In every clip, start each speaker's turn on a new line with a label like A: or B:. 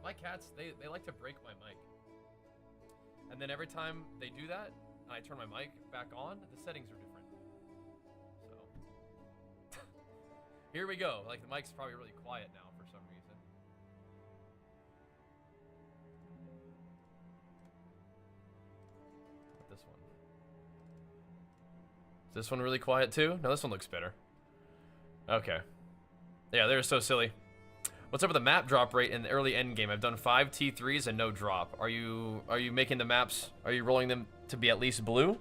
A: My cats, they like to break my mic. And then every time they do that, and I turn my mic back on, the settings are different. So. Here we go. Like, the mic's probably really quiet now for some reason. This one. Is this one really quiet too? No, this one looks better. Okay. Yeah, they're so silly. What's up with the map drop rate in the early endgame? I've done 5 T3s and no drop. Are you making the maps, are you rolling them to be at least blue?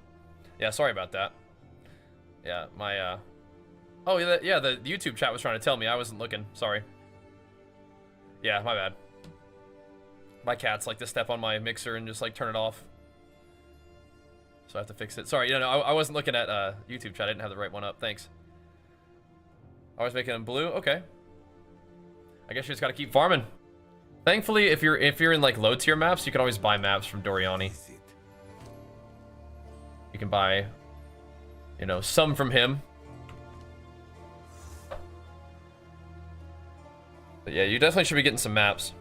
A: Yeah, sorry about that. Yeah, my oh yeah, the YouTube chat was trying to tell me. I wasn't looking. Sorry. Yeah, my bad. My cats like to step on my mixer and just like turn it off. So I have to fix it. Sorry, no, I wasn't looking at YouTube chat. I didn't have the right one up. Thanks. I was making them blue. Okay. I guess you just gotta keep farming. Thankfully, if you're in like low tier maps, you can always buy maps from Doriani. You can buy, you know, some from him. But yeah, you definitely should be getting some maps.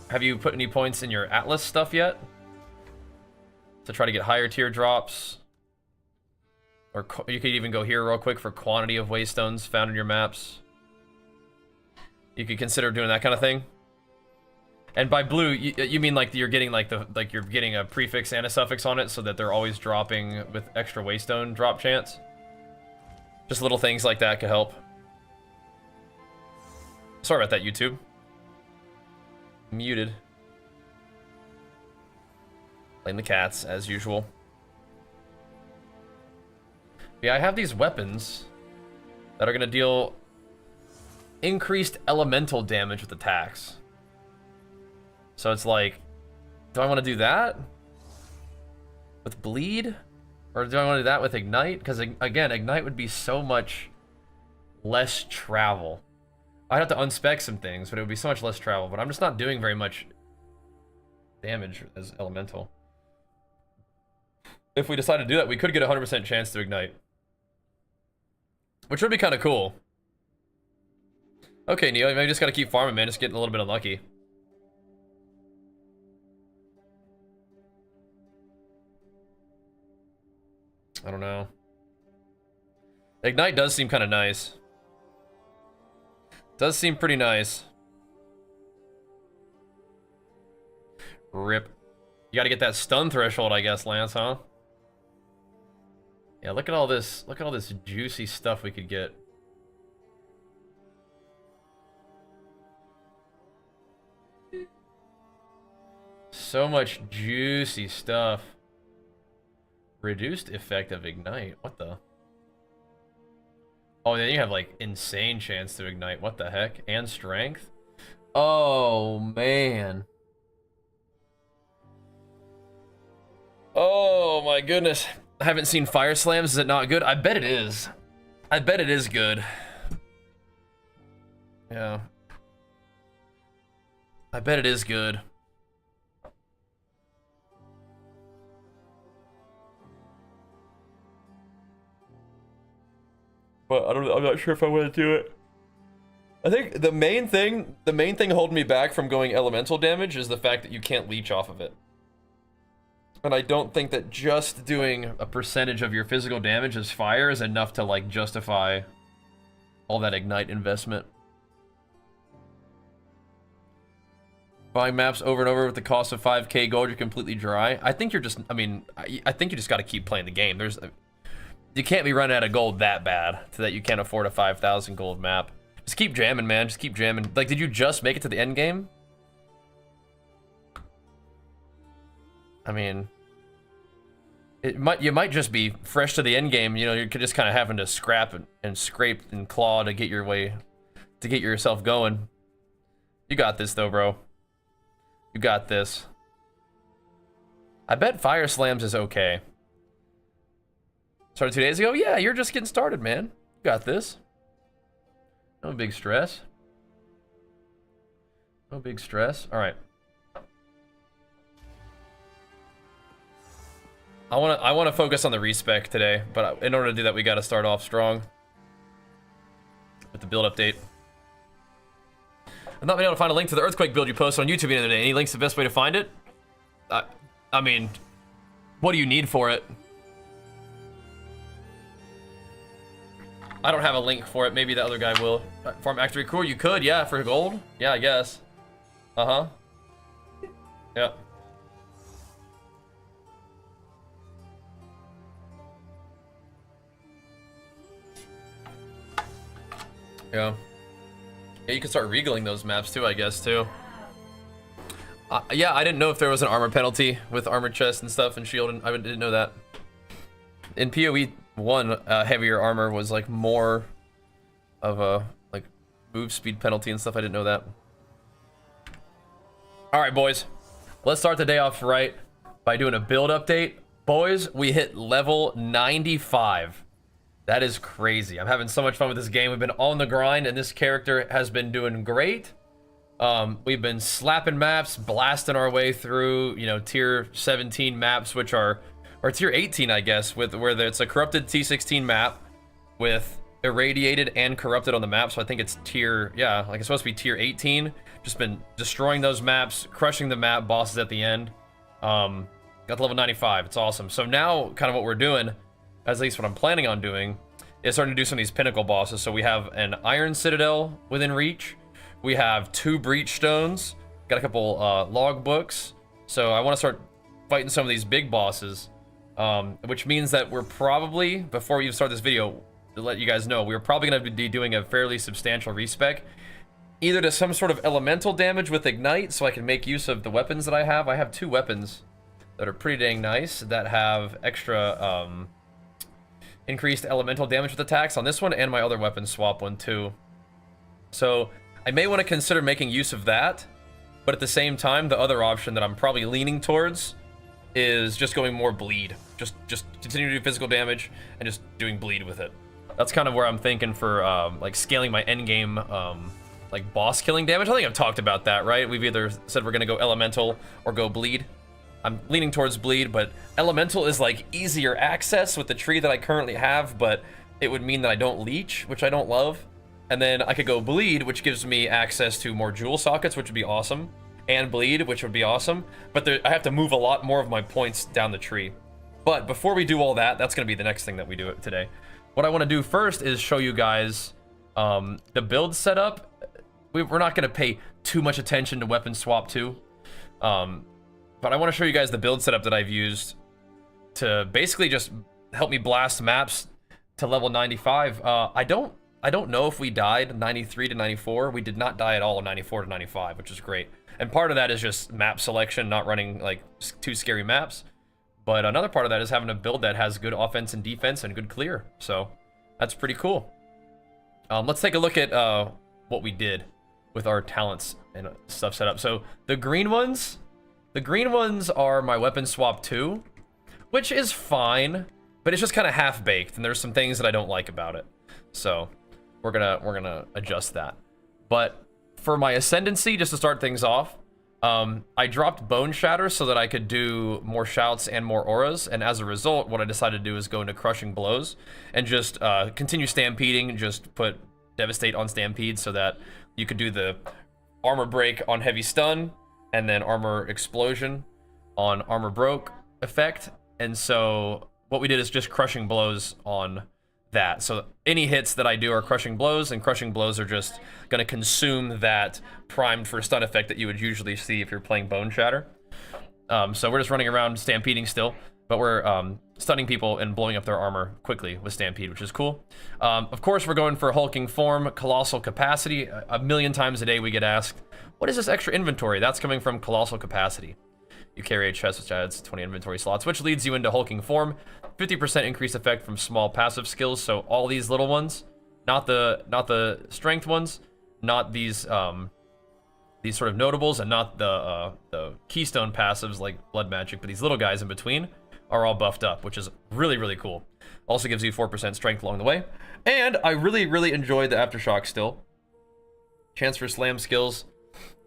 A: Have you put any points in your Atlas stuff yet? To try to get higher tier drops? Or you could even go here real quick for quantity of waystones found in your maps. You could consider doing that kind of thing. And by blue, you mean like you're getting like you're getting a prefix and a suffix on it so that they're always dropping with extra waystone drop chance. Just little things like that could help. Sorry about that, YouTube. Muted. Playing the cats as usual. Yeah, I have these weapons that are gonna deal increased elemental damage with attacks. So it's like, do I want to do that with bleed, or do I want to do that with ignite? Because again, ignite would be so much less travel. I'd have to unspec some things, but it would be so much less travel. But I'm just not doing very much damage as elemental. If we decide to do that, we could get a 100% chance to ignite, which would be kind of cool. Okay, Neo, maybe just gotta keep farming, man. Just getting a little bit unlucky. I don't know. Ignite does seem kind of nice. Does seem pretty nice. Rip. You gotta get that stun threshold, I guess, Lance, huh? Yeah, look at all this. Look at all this juicy stuff we could get. So much juicy stuff. Reduced effect of ignite. What the? Oh, then you have like insane chance to ignite. What the heck? And strength? Oh, man. Oh, my goodness. I haven't seen Fire Slams. Is it not good? I bet it is. I bet it is good. Yeah. I bet it is good. But I'm not sure if I want to do it. I think the main thing holding me back from going elemental damage is the fact that you can't leech off of it. And I don't think that just doing a percentage of your physical damage as fire is enough to like justify all that ignite investment. Buying maps over and over with the cost of 5k gold, you're completely dry. I think you're just, I mean, I think you just got to keep playing the game. You can't be running out of gold that bad so that you can't afford a 5,000 gold map. Just keep jamming, man. Just keep jamming. Like, did you just make it to the end game? I mean, you might just be fresh to the end game. You know, you're just kind of having to scrap and scrape and claw to get your way, to get yourself going. You got this, though, bro. You got this. I bet Fire Slams is okay. Started 2 days ago? Yeah, you're just getting started, man. You got this. No big stress. No big stress. All right. I want to focus on the respec today, but in order to do that, we got to start off strong with the build update. I've not been able to find a link to the Earthquake build you posted on YouTube the other day. Any links the best way to find it? I mean, what do you need for it? I don't have a link for it. Maybe the other guy will. Farm Actory Core, you could, yeah, for gold. Yeah, I guess. Uh-huh. Yeah. Yeah. Yeah, you can start regaling those maps too, I guess, too. Yeah, I didn't know if there was an armor penalty with armor chest and stuff and shield, and I didn't know that. In PoE 1, heavier armor was like more of a like move speed penalty and stuff. I didn't know that. All right, boys, let's start the day off right by doing a build update. Boys, we hit level 95. That is crazy. I'm having so much fun with this game. We've been on the grind, and this character has been doing great. We've been slapping maps, blasting our way through, you know, tier 17 maps, which are, or tier 18, I guess, with where it's a corrupted T16 map with irradiated and corrupted on the map. So I think it's tier, yeah, like it's supposed to be tier 18. Just been destroying those maps, crushing the map bosses at the end. Got to level 95. It's awesome. So now, kind of what we're doing, at least what I'm planning on doing, is starting to do some of these pinnacle bosses. So we have an Iron Citadel within reach. We have 2 Breach Stones. Got a couple log books. So I want to start fighting some of these big bosses, which means that we're probably, before we even start this video, to let you guys know, we're probably going to be doing a fairly substantial respec, either to some sort of elemental damage with Ignite, so I can make use of the weapons that I have. I have 2 weapons that are pretty dang nice, that have extra increased elemental damage with attacks on this one, and my other weapon swap one too. So I may want to consider making use of that, but at the same time, the other option that I'm probably leaning towards is just going more bleed. Just continue to do physical damage and just doing bleed with it. That's kind of where I'm thinking for like scaling my endgame like boss killing damage. I think I've talked about that, right? We've either said we're gonna go elemental or go bleed. I'm leaning towards bleed, but elemental is like easier access with the tree that I currently have, but it would mean that I don't leech, which I don't love. And then I could go bleed, which gives me access to more jewel sockets, which would be awesome, and bleed, which would be awesome. But I have to move a lot more of my points down the tree. But before we do all that, that's gonna be the next thing that we do today. What I want to do first is show you guys the build setup. We're not gonna pay too much attention to weapon swap too. But I want to show you guys the build setup that I've used to basically just help me blast maps to level 95. I don't know if we died 93 to 94. We did not die at all 94 to 95, which is great. And part of that is just map selection, not running like too scary maps. But another part of that is having a build that has good offense and defense and good clear. So that's pretty cool. Let's take a look at what we did with our talents and stuff set up. So the green ones are my weapon swap 2, which is fine, but it's just kind of half-baked, and there's some things that I don't like about it. So we're gonna adjust that. But for my ascendancy, just to start things off, I dropped Bone Shatter so that I could do more shouts and more auras, and as a result, what I decided to do is go into Crushing Blows and just continue stampeding, just put Devastate on Stampede so that you could do the Armor Break on Heavy Stun, and then Armor Explosion on Armor Broke effect. And so what we did is just Crushing Blows on that. So any hits that I do are Crushing Blows, and Crushing Blows are just going to consume that primed for stun effect that you would usually see if you're playing Bone Shatter. So we're just running around stampeding still, but we're stunning people and blowing up their armor quickly with Stampede, which is cool. Of course, we're going for Hulking Form, Colossal Capacity. A million times a day we get asked, what is this extra inventory? That's coming from Colossal Capacity. You carry a chest which adds 20 inventory slots, which leads you into Hulking Form. 50% increased effect from small passive skills. So all these little ones, not the strength ones, not these sort of notables, and not the keystone passives like Blood Magic, but these little guys in between are all buffed up, which is really, really cool. Also gives you 4% strength along the way. And I really, really enjoyed the Aftershock still. Chance for slam skills.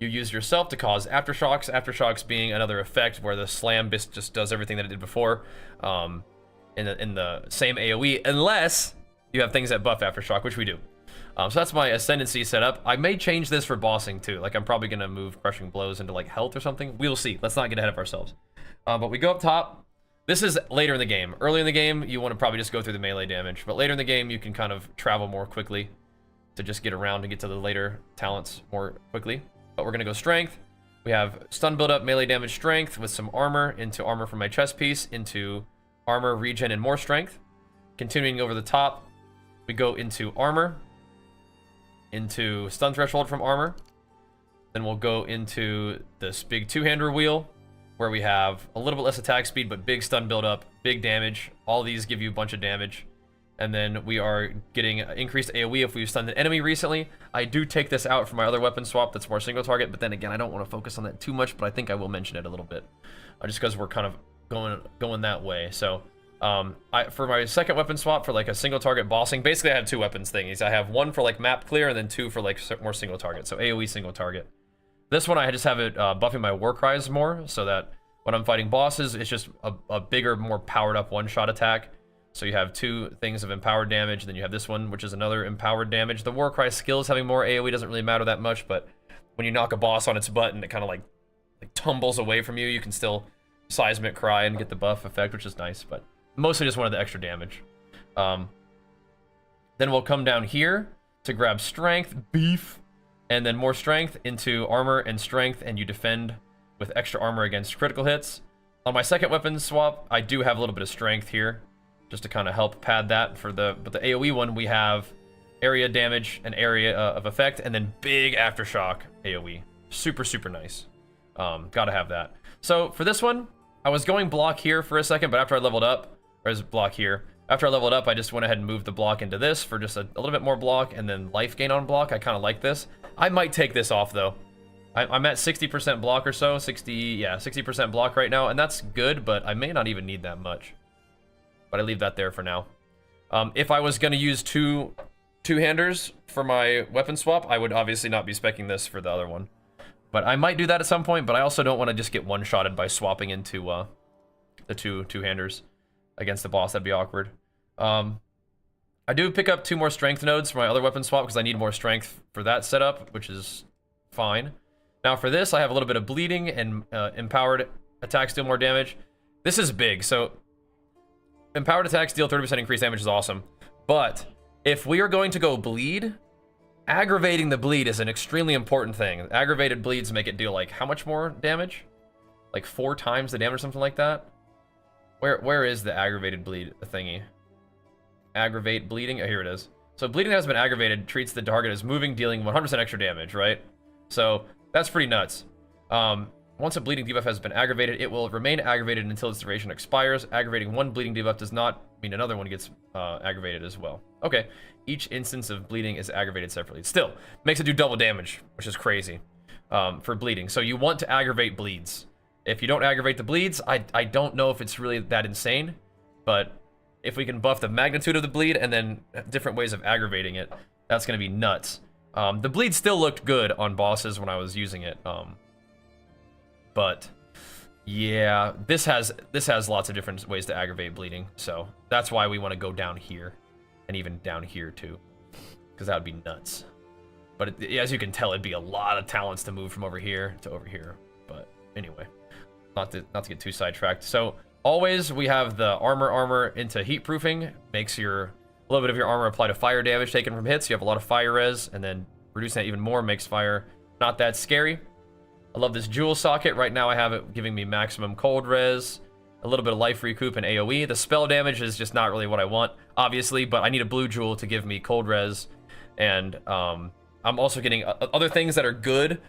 A: You use yourself to cause aftershocks. Aftershocks being another effect where the slam just does everything that it did before in the same AoE, unless you have things that buff aftershock, which we do. So that's my Ascendancy setup. I may change this for bossing too. Like I'm probably gonna move Crushing Blows into like health or something. We'll see. Let's not get ahead of ourselves. But we go up top. This is later in the game. Early in the game, you want to probably just go through the melee damage. But later in the game, you can kind of travel more quickly to just get around and get to the later talents more quickly. But we're gonna go strength. We have stun build up, melee damage, strength with some armor into armor from my chest piece into armor, regen, and more strength. Continuing over the top, we go into armor, into stun threshold from armor. Then we'll go into this big two-hander wheel where we have a little bit less attack speed, but big stun build up, big damage. All these give you a bunch of damage. And then we are getting increased AoE if we've stunned an enemy recently. I do take this out from my other weapon swap that's more single target, but then again, I don't want to focus on that too much, but I think I will mention it a little bit. Just because we're kind of going that way. So for my second weapon swap for like a single target bossing, basically I have two weapons thingies. I have one for like map clear and then two for like more single target. So AoE single target. This one I just have it buffing my war cries more so that when I'm fighting bosses, it's just a bigger, more powered up one-shot attack. So you have two things of empowered damage, and then you have this one, which is another empowered damage. The war cry skills having more AoE doesn't really matter that much, but when you knock a boss on its butt and it kind of like tumbles away from you, you can still seismic cry and get the buff effect, which is nice, but mostly just wanted the extra damage. Then we'll come down here to grab strength, beef, and then more strength into armor and strength, and you defend with extra armor against critical hits. On my second weapon swap, I do have a little bit of strength here, just to kind of help pad that for but the AoE one, we have area damage and area of effect, and then big aftershock AoE. Super, super nice. Gotta have that. So for this one, I was going block here for a second, but after I leveled up, or is block here? After I leveled up, I just went ahead and moved the block into this for just a little bit more block, and then life gain on block. I kind of like this. I might take this off though. I'm at 60% block or so, 60% block right now, and that's good, but I may not even need that much. But I leave that there for now. If I was going to use two-handers for my weapon swap, I would obviously not be speccing this for the other one. But I might do that at some point, but I also don't want to just get one-shotted by swapping into the two-handers against the boss. That'd be awkward. I do pick up 2 more strength nodes for my other weapon swap because I need more strength for that setup, which is fine. Now for this, I have a little bit of bleeding and empowered attacks deal more damage. This is big, so empowered attacks deal 30% increased damage is awesome. But if we are going to go bleed, aggravating the bleed is an extremely important thing. Aggravated bleeds make it deal like how much more damage? Like 4 times the damage or something like that? Where is the aggravated bleed thingy? Aggravate bleeding? Oh, here it is. So bleeding that has been aggravated treats the target as moving, dealing 100% extra damage, right? So that's pretty nuts. Once a bleeding debuff has been aggravated, it will remain aggravated until its duration expires. Aggravating one bleeding debuff does not mean another one gets aggravated as well. Okay, each instance of bleeding is aggravated separately. Still, makes it do double damage, which is crazy for bleeding. So you want to aggravate bleeds. If you don't aggravate the bleeds, I don't know if it's really that insane, but if we can buff the magnitude of the bleed and then different ways of aggravating it, that's going to be nuts. The bleed still looked good on bosses when I was using it, but yeah, this has lots of different ways to aggravate bleeding, so that's why we want to go down here, and even down here too, because that would be nuts. But as you can tell, it'd be a lot of talents to move from over here to over here. But anyway, not to get too sidetracked. So always we have the armor into heat proofing, makes a little bit of your armor apply to fire damage taken from hits. You have a lot of fire res, and then reducing that even more makes fire not that scary. I love this jewel socket. Right now I have it giving me maximum cold res, a little bit of life recoup and AoE. The spell damage is just not really what I want, obviously, but I need a blue jewel to give me cold res, and I'm also getting other things that are good.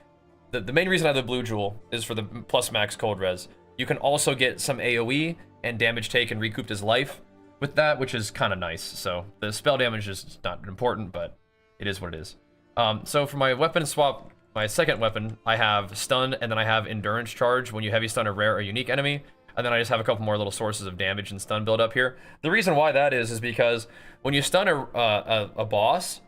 A: The main reason I have the blue jewel is for the plus max cold res. You can also get some AoE and damage taken recouped as life with that, which is kind of nice. So the spell damage is not important, but it is what it is. So for my weapon swap, my second weapon, I have stun, and then I have endurance charge when you heavy stun a rare or unique enemy, and then I just have a couple more little sources of damage and stun build up here. The reason why that is because when you stun a boss,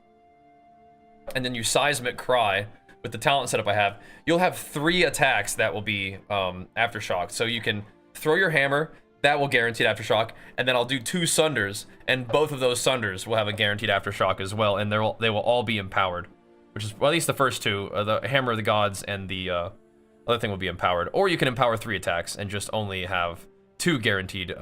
A: and then you seismic cry with the talent setup I have, you'll have 3 attacks that will be aftershock. So you can throw your hammer, that will guaranteed aftershock, and then I'll do 2 sunders, and both of those sunders will have a guaranteed aftershock as well, and they will all be empowered, which is, well, at least the first 2, the Hammer of the Gods and the other thing will be empowered. Or you can empower 3 attacks and just only have 2 guaranteed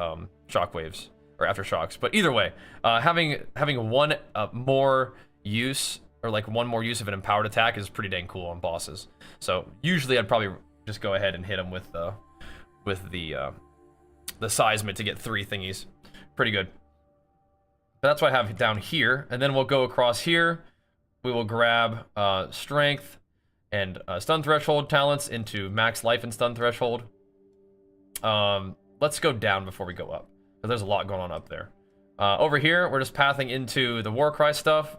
A: shockwaves or aftershocks. But either way, having one more use, or like one more use of an empowered attack, is pretty dang cool on bosses. So usually I'd probably just go ahead and hit them with the seismic to get 3 thingies. Pretty good. But that's what I have down here, and then we'll go across here. We will grab strength and stun threshold talents into max life and stun threshold. Let's go down before we go up, because there's a lot going on up there. Over here, we're just pathing into the Warcry stuff.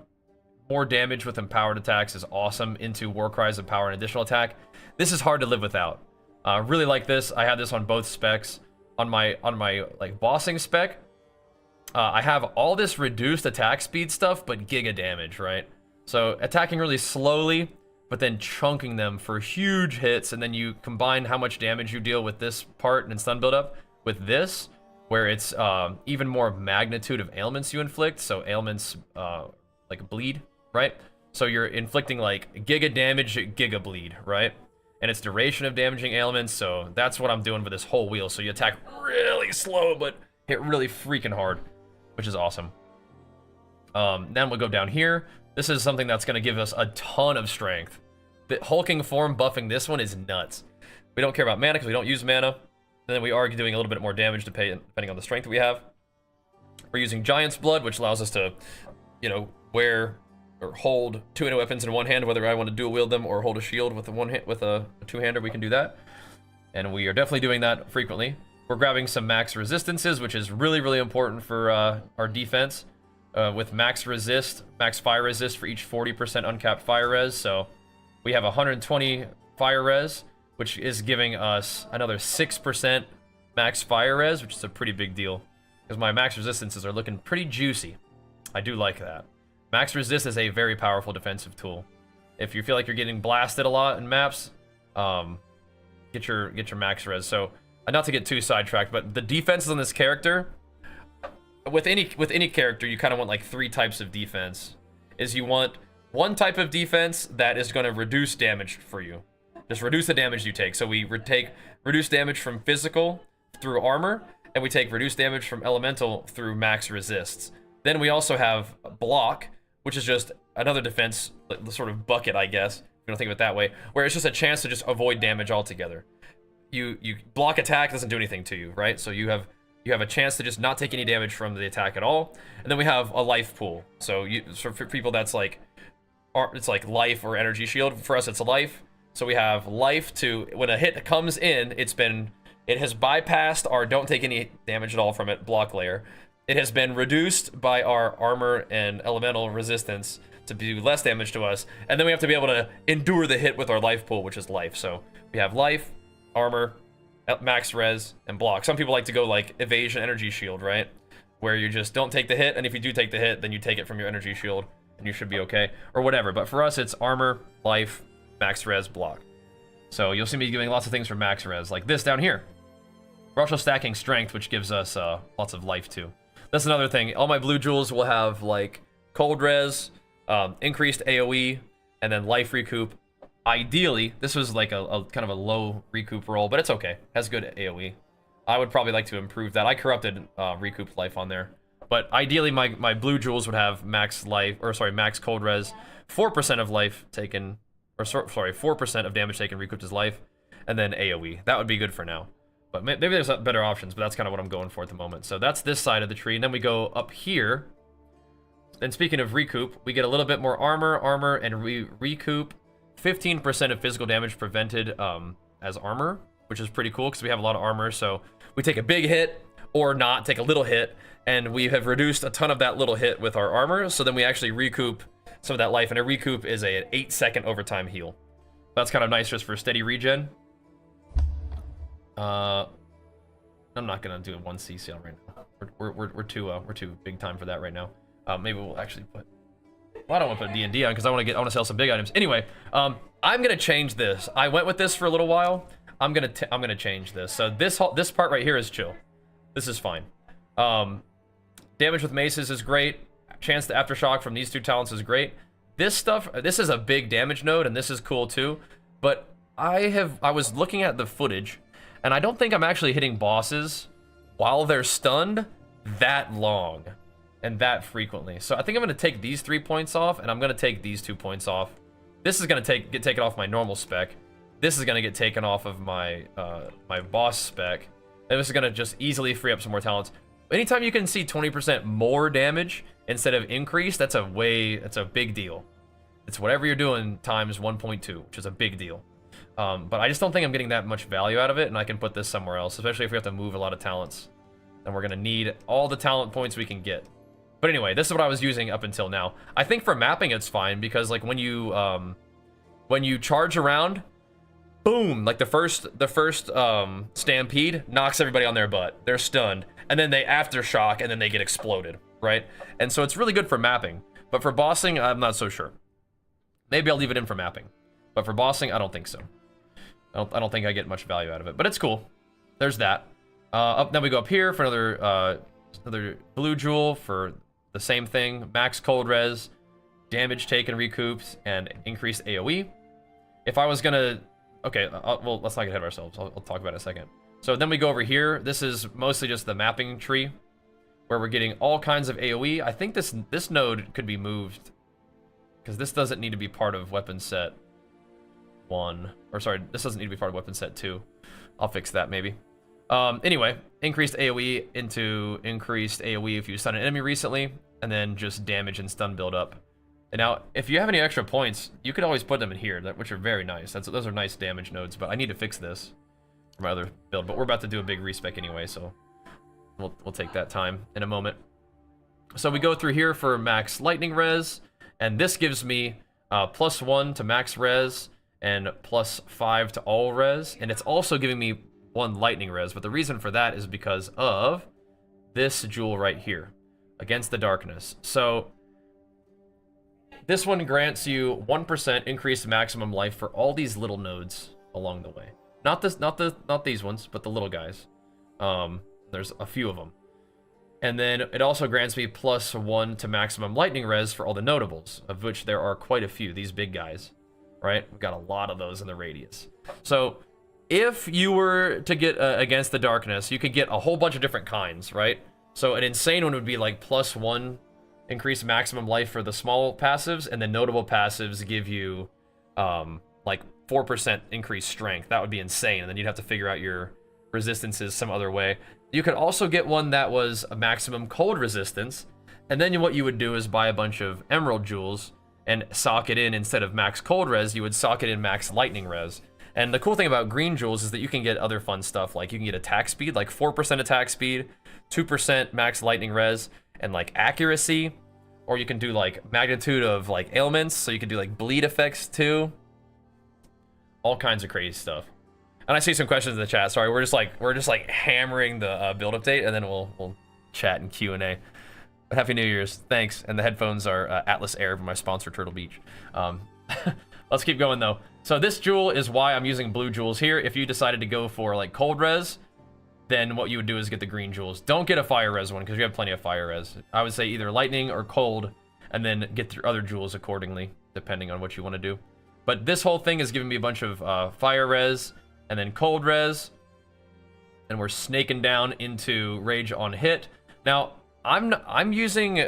A: More damage with empowered attacks is awesome. Into Warcry's empower and additional attack. This is hard to live without. Really like this. I have this on both specs. On my like bossing spec, I have all this reduced attack speed stuff, but giga damage, right? So attacking really slowly, but then chunking them for huge hits, and then you combine how much damage you deal with this part and stun buildup with this, where it's even more magnitude of ailments you inflict. So ailments like bleed, right? So you're inflicting like giga damage, giga bleed, right? And it's duration of damaging ailments, so that's what I'm doing with this whole wheel. So you attack really slow, but hit really freaking hard, which is awesome. Then we'll go down here. This is something that's going to give us a ton of strength. The hulking form buffing this one is nuts. We don't care about mana because we don't use mana. And then we are doing a little bit more damage depending on the strength that we have. We're using Giant's Blood, which allows us to, you know, wear or hold 2-handed weapons in one hand, whether I want to dual wield them or hold a shield with a two-hander. We can do that, and we are definitely doing that frequently. We're grabbing some max resistances, which is really, really important for our defense. With max fire resist for each 40% uncapped fire res. So we have 120 fire res, which is giving us another 6% max fire res, which is a pretty big deal, because my max resistances are looking pretty juicy. I do like that. Max resist is a very powerful defensive tool. If you feel like you're getting blasted a lot in maps, get your max res. So not to get too sidetracked, but the defenses on this character, with any character, you kind of want like 3 types of defense. Is you want one type of defense that is going to reduce damage for you, just reduce the damage you take. So we take reduced damage from physical through armor, and we take reduced damage from elemental through max resists. Then we also have block, which is just another defense, the sort of bucket, I guess, if you don't think of it that way, where it's just a chance to just avoid damage altogether. You block attack, doesn't do anything to you, right? So you have a chance to just not take any damage from the attack at all. And then we have a life pool. So for people, that's like, it's like life or energy shield. For us, it's a life. So we have life to, when a hit comes in, it has bypassed our don't take any damage at all from it block layer. It has been reduced by our armor and elemental resistance to do less damage to us, and then we have to be able to endure the hit with our life pool, which is life. So we have life, armor, max res, and block. Some people like to go like evasion, energy shield, right? Where you just don't take the hit, and if you do take the hit, then you take it from your energy shield, and you should be okay, or whatever. But for us, it's armor, life, max res, block. So you'll see me giving lots of things for max res, like this down here. We're also stacking strength, which gives us lots of life too. That's another thing. All my blue jewels will have like cold res, increased AoE, and then life recoup. Ideally, this was like a kind of a low recoup roll, but it's okay. It has good AoE. I would probably like to improve that. I corrupted recouped life on there, but ideally my blue jewels would have max life, or sorry, max cold res, 4% of life taken, or sorry, 4% of damage taken recouped as life, and then AoE. That would be good for now. But maybe there's better options, but that's kind of what I'm going for at the moment. So that's this side of the tree, and then we go up here. And speaking of recoup, we get a little bit more armor, and we recoup 15% of physical damage prevented as armor, which is pretty cool because we have a lot of armor. So we take a big hit or not take a little hit, and we have reduced a ton of that little hit with our armor. So then we actually recoup some of that life, and a recoup is an 8-second overtime heal. That's kind of nice just for steady regen. I'm not gonna do a 1 CCL right now. We're too big time for that right now. Maybe we'll actually put. Well, I don't want to put D&D on because I want to sell some big items. Anyway, I'm gonna change this. I went with this for a little while. I'm gonna change this. So this part right here is chill. This is fine. Damage with maces is great. Chance to aftershock from these two talents is great. This stuff, this is a big damage node, and this is cool too. But I was looking at the footage, and I don't think I'm actually hitting bosses while they're stunned that long and that frequently. So I think I'm gonna take these 3 points off, and I'm gonna take these 2 points off. This is gonna get taken off my normal spec. This is gonna get taken off of my my boss spec. And this is gonna just easily free up some more talents. Anytime you can see 20% more damage instead of increase, that's a big deal. It's whatever you're doing times 1.2, which is a big deal. But I just don't think I'm getting that much value out of it, and I can put this somewhere else, especially if we have to move a lot of talents. Then we're gonna need all the talent points we can get. But anyway, this is what I was using up until now. I think for mapping it's fine, because like when you charge around, boom, like the first stampede knocks everybody on their butt. They're stunned, and then they aftershock, and then they get exploded, right? And so it's really good for mapping. But for bossing, I'm not so sure. Maybe I'll leave it in for mapping. But for bossing, I don't think so. I don't think I get much value out of it. But it's cool. There's that. Then we go up here for another blue jewel for the same thing. Max cold res, damage taken recoups, and increased AoE. If I was gonna... Okay, well, let's not get ahead of ourselves. I'll talk about it in a second. So then we go over here. This is mostly just the mapping tree, where we're getting all kinds of AoE. I think this node could be moved, because this doesn't need to be part of weapon set 1. Or sorry, this doesn't need to be part of weapon set 2. I'll fix that maybe. Anyway, increased AoE into increased AoE if you stun an enemy recently, and then just damage and stun build up. And now, if you have any extra points, you could always put them in here, which are very nice. Those are nice damage nodes, but I need to fix this for my other build. But we're about to do a big respec anyway, so we'll take that time in a moment. So we go through here for max lightning res, and this gives me +1 to max res and +5 to all res, and it's also giving me 1 lightning res. But the reason for that is because of this jewel right here, Against the Darkness. So this one grants you 1% increased maximum life for all these little nodes along the way. Not these ones, but the little guys. There's a few of them. And then it also grants me +1 to maximum lightning res for all the notables, of which there are quite a few, these big guys, right? We've got a lot of those in the radius. So if you were to get Against the Darkness, you could get a whole bunch of different kinds, right? So an insane one would be like +1 increase maximum life for the small passives, and then notable passives give you like 4% increased strength. That would be insane, and then you'd have to figure out your resistances some other way. You could also get one that was a maximum cold resistance, and then what you would do is buy a bunch of emerald jewels and sock it in. Instead of max cold res, you would sock it in max lightning res. And the cool thing about green jewels is that you can get other fun stuff, like you can get attack speed, like 4% attack speed, 2% max lightning res, and like accuracy, or you can do like magnitude of like ailments, so you can do like bleed effects too. All kinds of crazy stuff. And I see some questions in the chat. Sorry, we're just like hammering the build update, and then we'll chat and Q&A. But Happy New Year's, thanks. And the headphones are Atlas Air from my sponsor Turtle Beach. Let's keep going though. So this jewel is why I'm using blue jewels here. If you decided to go for like cold res, then what you would do is get the green jewels. Don't get a fire res one, because you have plenty of fire res. I would say either lightning or cold, and then get your other jewels accordingly, depending on what you want to do. But this whole thing is giving me a bunch of fire res, and then cold res, and we're snaking down into rage on hit. Now, I'm using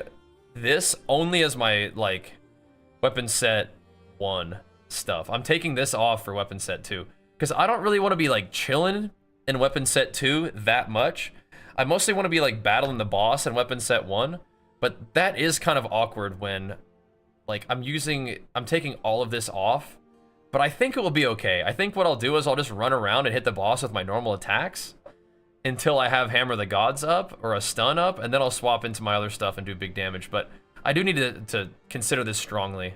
A: this only as my like weapon set 1 stuff. I'm taking this off for weapon set 2, because I don't really want to be like chilling in weapon set 2 that much. I mostly want to be like battling the boss in weapon set 1, but that is kind of awkward when like I'm taking all of this off. But I think it will be okay. I think what I'll do is I'll just run around and hit the boss with my normal attacks until I have Hammer the Gods up or a stun up, and then I'll swap into my other stuff and do big damage. But I do need to consider this strongly,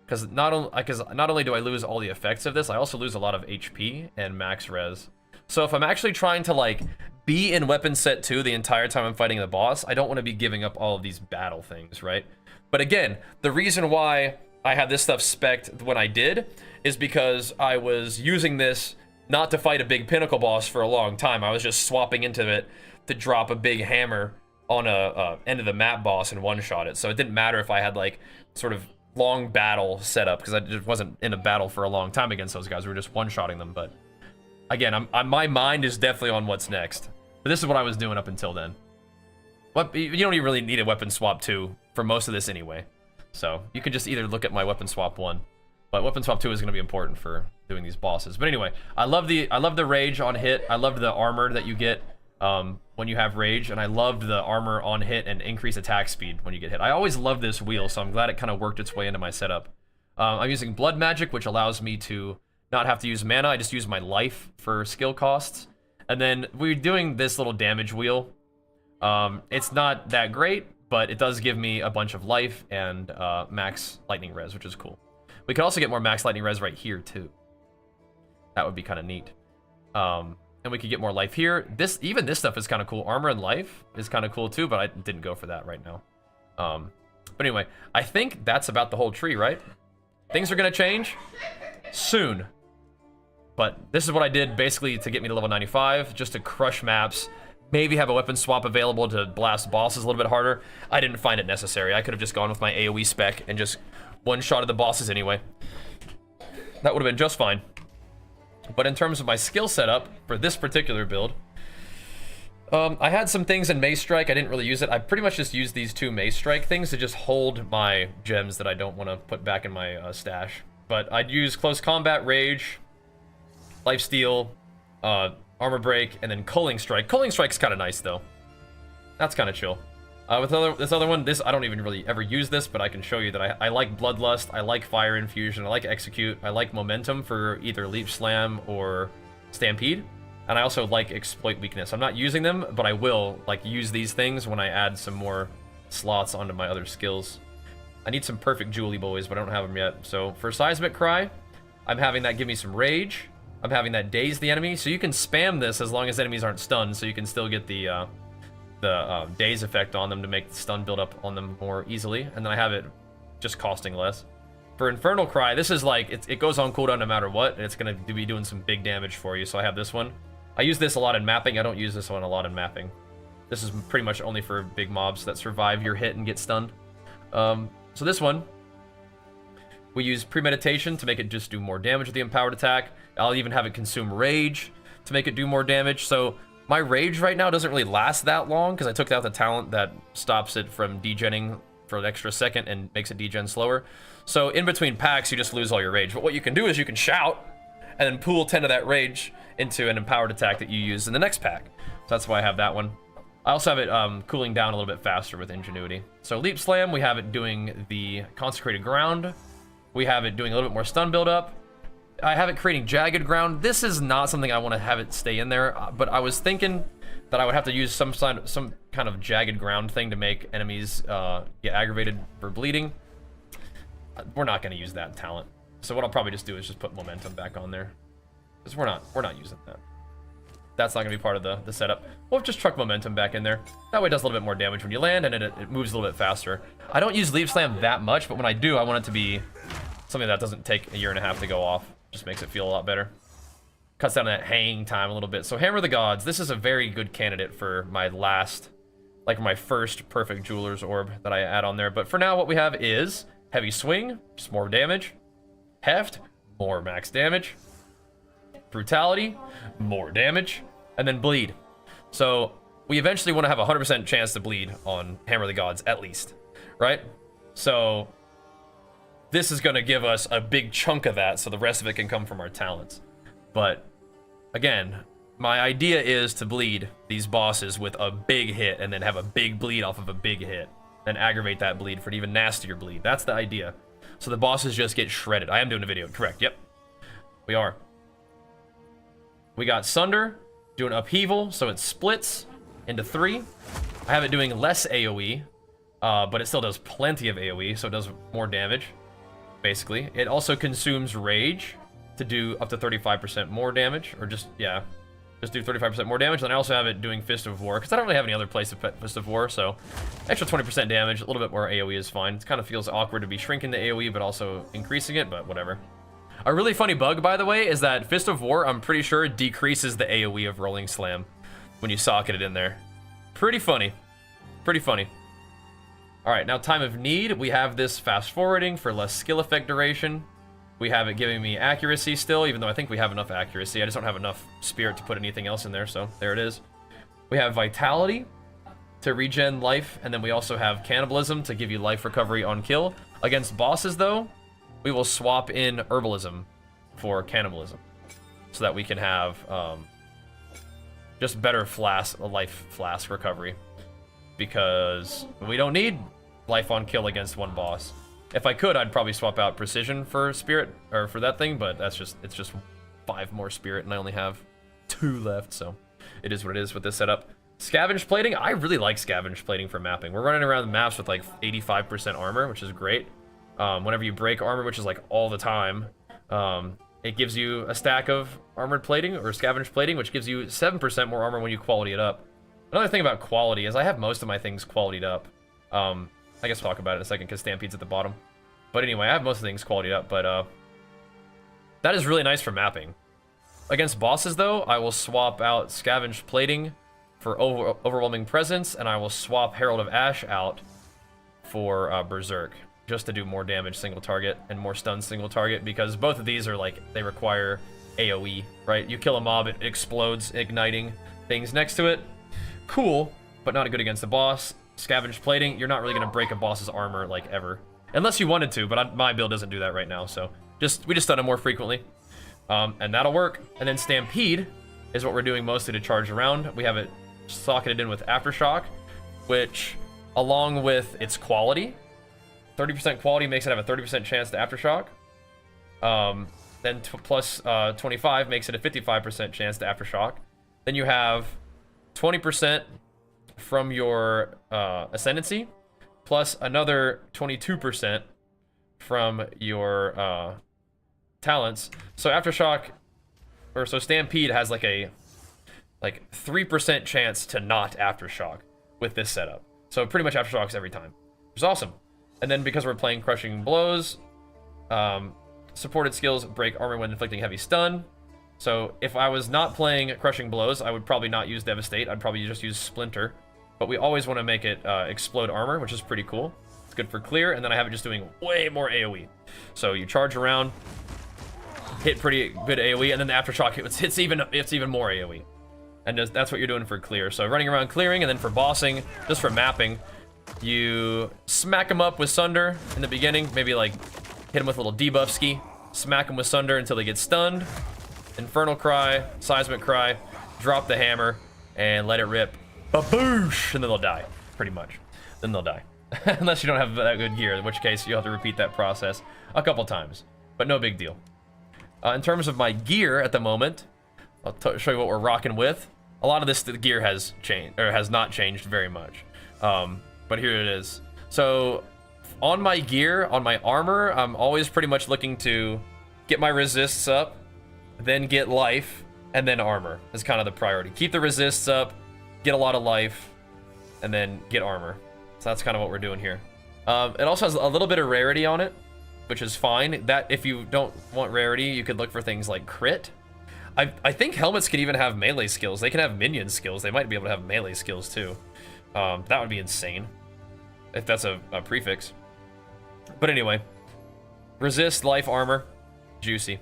A: because not only do I lose all the effects of this, I also lose a lot of HP and max res. So if I'm actually trying to like be in weapon set 2 the entire time I'm fighting the boss, I don't want to be giving up all of these battle things, right? But again, the reason why I had this stuff spec'd when I did is because I was using this not to fight a big pinnacle boss for a long time. I was just swapping into it to drop a big hammer on a end of the map boss and one-shot it. So it didn't matter if I had like sort of long battle setup, because I just wasn't in a battle for a long time against those guys. We were just one-shotting them. But again, my mind is definitely on what's next. But this is what I was doing up until then. You don't even really need a weapon swap 2 for most of this anyway. So you can just either look at my weapon swap 1. But weapon swap 2 is going to be important for doing these bosses. But anyway, I love the rage on hit. I loved the armor that you get when you have rage, and I loved the armor on hit and increased attack speed when you get hit. I always loved this wheel, so I'm glad it kind of worked its way into my setup. I'm using blood magic, which allows me to not have to use mana. I just use my life for skill costs. And then we're doing this little damage wheel. It's not that great, but it does give me a bunch of life and max lightning res, which is cool. We could also get more max lightning res right here too. That would be kind of neat. And we could get more life here. Even this stuff is kind of cool. Armor and life is kind of cool too, but I didn't go for that right now. But anyway, I think that's about the whole tree, right? Things are gonna change soon. But this is what I did basically to get me to level 95, just to crush maps. Maybe have a weapon swap available to blast bosses a little bit harder. I didn't find it necessary. I could have just gone with my AoE spec and just one-shotted the bosses anyway. That would have been just fine. But in terms of my skill setup for this particular build, I had some things in Mace Strike. I didn't really use it. I pretty much just used these 2 Mace Strike things to just hold my gems that I don't want to put back in my stash. But I'd use Close Combat, Rage, Lifesteal, Armor Break, and then Culling Strike. Culling Strike's kind of nice, though. That's kind of chill. With this other one, I don't even really ever use this, but I can show you that I like Bloodlust, I like Fire Infusion, I like Execute, I like Momentum for either Leap Slam or Stampede, and I also like Exploit Weakness. I'm not using them, but I will like use these things when I add some more slots onto my other skills. I need some Perfect Julie Boys, but I don't have them yet. So for Seismic Cry, I'm having that give me some Rage. I'm having that Daze the enemy, so you can spam this as long as enemies aren't stunned, so you can still get the Daze effect on them to make the stun build up on them more easily, and then I have it just costing less. For Infernal Cry, this is like, it goes on cooldown no matter what, and it's going to be doing some big damage for you, so I have this one. I use this a lot in mapping. I don't use this one a lot in mapping. This is pretty much only for big mobs that survive your hit and get stunned. So this one, we use Premeditation to make it just do more damage with the Empowered Attack. I'll even have it consume Rage to make it do more damage, so my Rage right now doesn't really last that long because I took out the talent that stops it from degenning for an extra second and makes it degen slower. So in between packs, you just lose all your Rage. But what you can do is you can shout and then pool 10 of that Rage into an Empowered Attack that you use in the next pack. So that's why I have that one. I also have it cooling down a little bit faster with Ingenuity. So Leap Slam, we have it doing the Consecrated Ground. We have it doing a little bit more stun build-up. I have it creating Jagged Ground. This is not something I want to have it stay in there, but I was thinking that I would have to use some kind of Jagged Ground thing to make enemies get aggravated for bleeding. We're not going to use that talent. So what I'll probably just do is just put Momentum back on there, because we're not using that. That's not going to be part of the setup. We'll just truck Momentum back in there. That way it does a little bit more damage when you land, and it moves a little bit faster. I don't use Leap Slam that much, but when I do, I want it to be something that doesn't take a year and a half to go off. Just makes it feel a lot better. Cuts down that hanging time a little bit. So Hammer of the Gods, this is a very good candidate for my my first Perfect Jeweler's Orb that I add on there. But for now, what we have is Heavy Swing, just more damage. Heft, more max damage. Brutality, more damage. And then Bleed. So we eventually want to have a 100% chance to bleed on Hammer of the Gods, at least. Right? So this is going to give us a big chunk of that, so the rest of it can come from our talents. But again, my idea is to bleed these bosses with a big hit and then have a big bleed off of a big hit, then aggravate that bleed for an even nastier bleed. That's the idea. So the bosses just get shredded. I am doing a video, correct? Yep, we are. We got Sunder doing Upheaval, so it splits into 3. I have it doing less AoE, but it still does plenty of AoE, so it does more damage. Basically, it also consumes Rage to do up to 35% more damage, or just do 35% more damage. Then I also have it doing Fist of War, because I don't really have any other place to put Fist of War, so extra 20% damage, a little bit more AoE is fine. It kind of feels awkward to be shrinking the AoE, but also increasing it, but whatever. A really funny bug, by the way, is that Fist of War, I'm pretty sure, decreases the AoE of Rolling Slam when you socket it in there. Pretty funny. Pretty funny. Alright, now Time of Need. We have this fast forwarding for less skill effect duration. We have it giving me accuracy still, even though I think we have enough accuracy. I just don't have enough spirit to put anything else in there, so there it is. We have Vitality to regen life, and then we also have Cannibalism to give you life recovery on kill. Against bosses, though, we will swap in Herbalism for Cannibalism, so that we can have just better life flask recovery, because we don't need life on kill against one boss. If I could, I'd probably swap out Precision for Spirit, or for that thing, but it's just 5 more Spirit, and I only have 2 left, so it is what it is with this setup. Scavenge Plating, I really like Scavenge Plating for mapping. We're running around the maps with like 85% armor, which is great. Whenever you break armor, which is like all the time, it gives you a stack of Armored Plating, or Scavenge Plating, which gives you 7% more armor when you quality it up. Another thing about quality is I have most of my things qualityed up. I guess we'll talk about it in a second because Stampede's at the bottom. But anyway, I have most of the things qualityed up, but that is really nice for mapping. Against bosses, though, I will swap out Scavenge Plating for Overwhelming Presence, and I will swap Herald of Ash out for Berserk, just to do more damage single target and more stun single target, because both of these are like, they require AoE, right? You kill a mob, it explodes, igniting things next to it. Cool, but not good against the boss. Scavenge Plating, you're not really going to break a boss's armor, like, ever. Unless you wanted to, but my build doesn't do that right now, so we just stun him more frequently. And that'll work. And then Stampede is what we're doing mostly to charge around. We have it socketed in with Aftershock, which, along with its quality, 30% quality makes it have a 30% chance to Aftershock. Then plus 25 makes it a 55% chance to Aftershock. Then you have 20% from your Ascendancy, plus another 22% from your talents. So Aftershock, or so Stampede has like a 3% chance to not Aftershock with this setup. So pretty much Aftershocks every time, which is awesome. And then because we're playing Crushing Blows, supported skills break armor when inflicting heavy stun. So if I was not playing Crushing Blows, I would probably not use Devastate. I'd probably just use Splinter. But we always want to make it explode armor, which is pretty cool. It's good for clear, and then I have it just doing way more AoE. So you charge around, hit pretty good AoE, and then the Aftershock it's even more AoE. And that's what you're doing for clear. So running around clearing, and then for bossing, just for mapping, you smack them up with Sunder in the beginning. Maybe like hit them with a little debuff ski. Smack them with Sunder until they get stunned. Infernal Cry, Seismic Cry, drop the hammer, and let it rip. Baboosh! And then they'll die, pretty much. Then they'll die. Unless you don't have that good gear, in which case you'll have to repeat that process a couple times. But no big deal. In terms of my gear at the moment, I'll show you what we're rocking with. A lot of this gear has changed, or has not changed very much. But here it is. So on my gear, on my armor, I'm always pretty much looking to get my resists up, then get life, and then armor is kind of the priority. Keep the resists up, get a lot of life, and then get armor. So that's kind of what we're doing here. It also has a little bit of rarity on it, which is fine. That if you don't want rarity, you could look for things like crit. I think helmets can even have melee skills. They can have minion skills. They might be able to have melee skills too. That would be insane if that's a prefix. But anyway, resist, life, armor, juicy.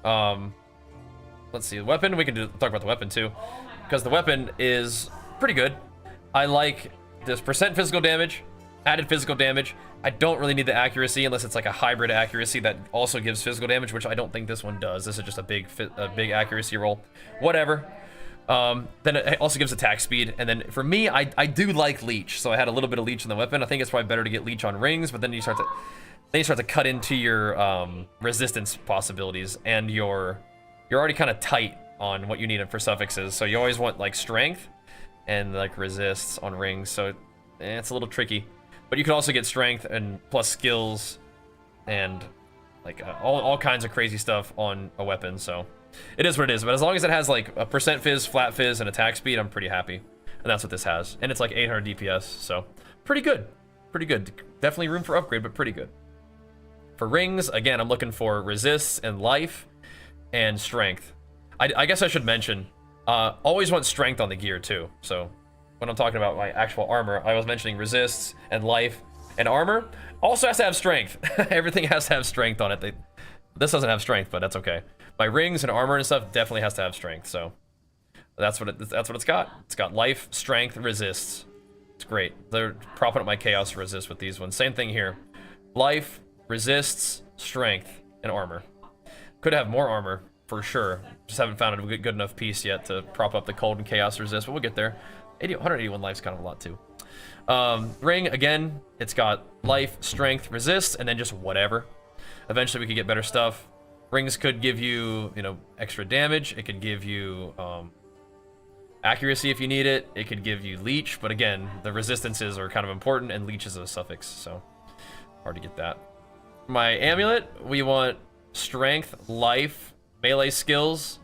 A: Let's see, the weapon, we can talk about the weapon too, because the weapon is pretty good. I like this percent physical damage, added physical damage. I don't really need the accuracy unless it's like a hybrid accuracy that also gives physical damage, which I don't think this one does. This is just a big accuracy roll. Whatever. Then it also gives attack speed, and then for me, I do like leech, so I had a little bit of leech in the weapon. I think it's probably better to get leech on rings, but then you start to cut into your resistance possibilities, and you're already kind of tight on what you need for suffixes, so you always want like strength and like resists on rings, so it's a little tricky. But you can also get strength and plus skills and like all kinds of crazy stuff on a weapon, so it is what it is. But as long as it has like a percent fizz, flat fizz, and attack speed, I'm pretty happy. And that's what this has. And it's like 800 DPS, so pretty good. Pretty good. Definitely room for upgrade, but pretty good. For rings, again, I'm looking for resists and life and strength. I guess I should mention, always want strength on the gear too. So when I'm talking about my actual armor, I was mentioning resists and life and armor. Also has to have strength. Everything has to have strength on it. This doesn't have strength, but that's okay. My rings and armor and stuff definitely has to have strength. So that's what it's got. It's got life, strength, resists. It's great. They're propping up my chaos resist with these ones. Same thing here. Life, resists, strength, and armor. Could have more armor for sure. Just haven't found a good enough piece yet to prop up the cold and chaos resist, but we'll get there. 181 life's kind of a lot too. Ring, again, it's got life, strength, resist, and then just whatever. Eventually we could get better stuff. Rings could give you, extra damage. It could give you accuracy if you need it. It could give you leech, but again, the resistances are kind of important, and leech is a suffix, so hard to get that. My amulet, we want strength, life, melee skills.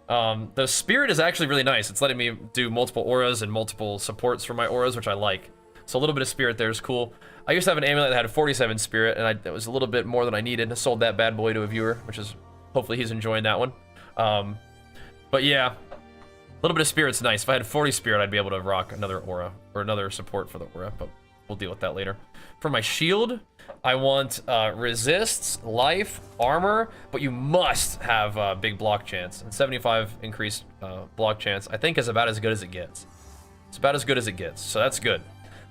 A: The spirit is actually really nice. It's letting me do multiple auras and multiple supports for my auras, which I like. So a little bit of spirit there is cool. I used to have an amulet that had a 47 spirit, and it was a little bit more than I needed. I sold that bad boy to a viewer, which is, hopefully he's enjoying that one. But yeah, a little bit of spirit's nice. If I had 40 spirit, I'd be able to rock another aura, or another support for the aura, but we'll deal with that later. For my shield, I want resists, life, armor, but you must have big block chance. And 75 increased block chance, I think, is about as good as it gets. It's about as good as it gets, so that's good.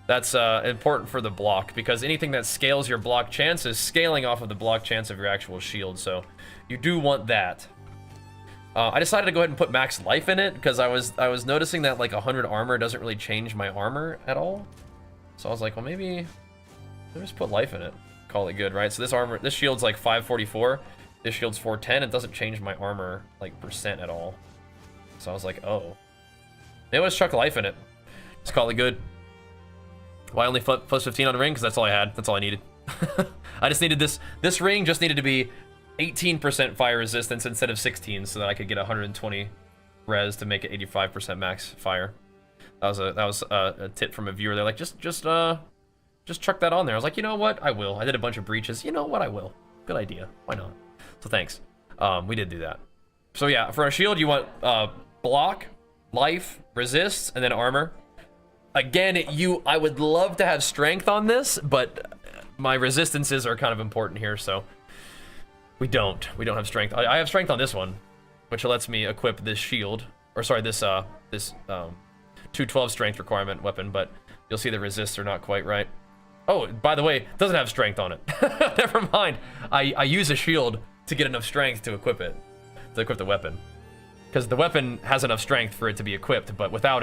A: That's important for the block, because anything that scales your block chance is scaling off of the block chance of your actual shield, so you do want that. I decided to go ahead and put max life in it, because I was noticing that like 100 armor doesn't really change my armor at all. So I was like, well, maybe I'll just put life in it. Call it good, right? So this shield's like 544. This shield's 410. It doesn't change my armor like percent at all. So I was like, oh. Maybe let's chuck life in it. Just call it good. Why only plus 15 on the ring? Because that's all I had. That's all I needed. I just needed this. This ring just needed to be 18% fire resistance instead of 16, so that I could get 120 res to make it 85% max fire. That was a tip from a viewer. They're like, just chuck that on there. I was like, you know what? I will. I did a bunch of breaches. You know what? I will. Good idea. Why not? So thanks. We did do that. So yeah, for a shield, you want block, life, resist, and then armor. Again, I would love to have strength on this, but my resistances are kind of important here, so we don't have strength. I have strength on this one, which lets me equip this shield, or sorry, this 212 strength requirement weapon, but you'll see the resists are not quite right. Oh, by the way, it doesn't have strength on it. Never mind. I use a shield to get enough strength to equip it, to equip the weapon. Because the weapon has enough strength for it to be equipped, but without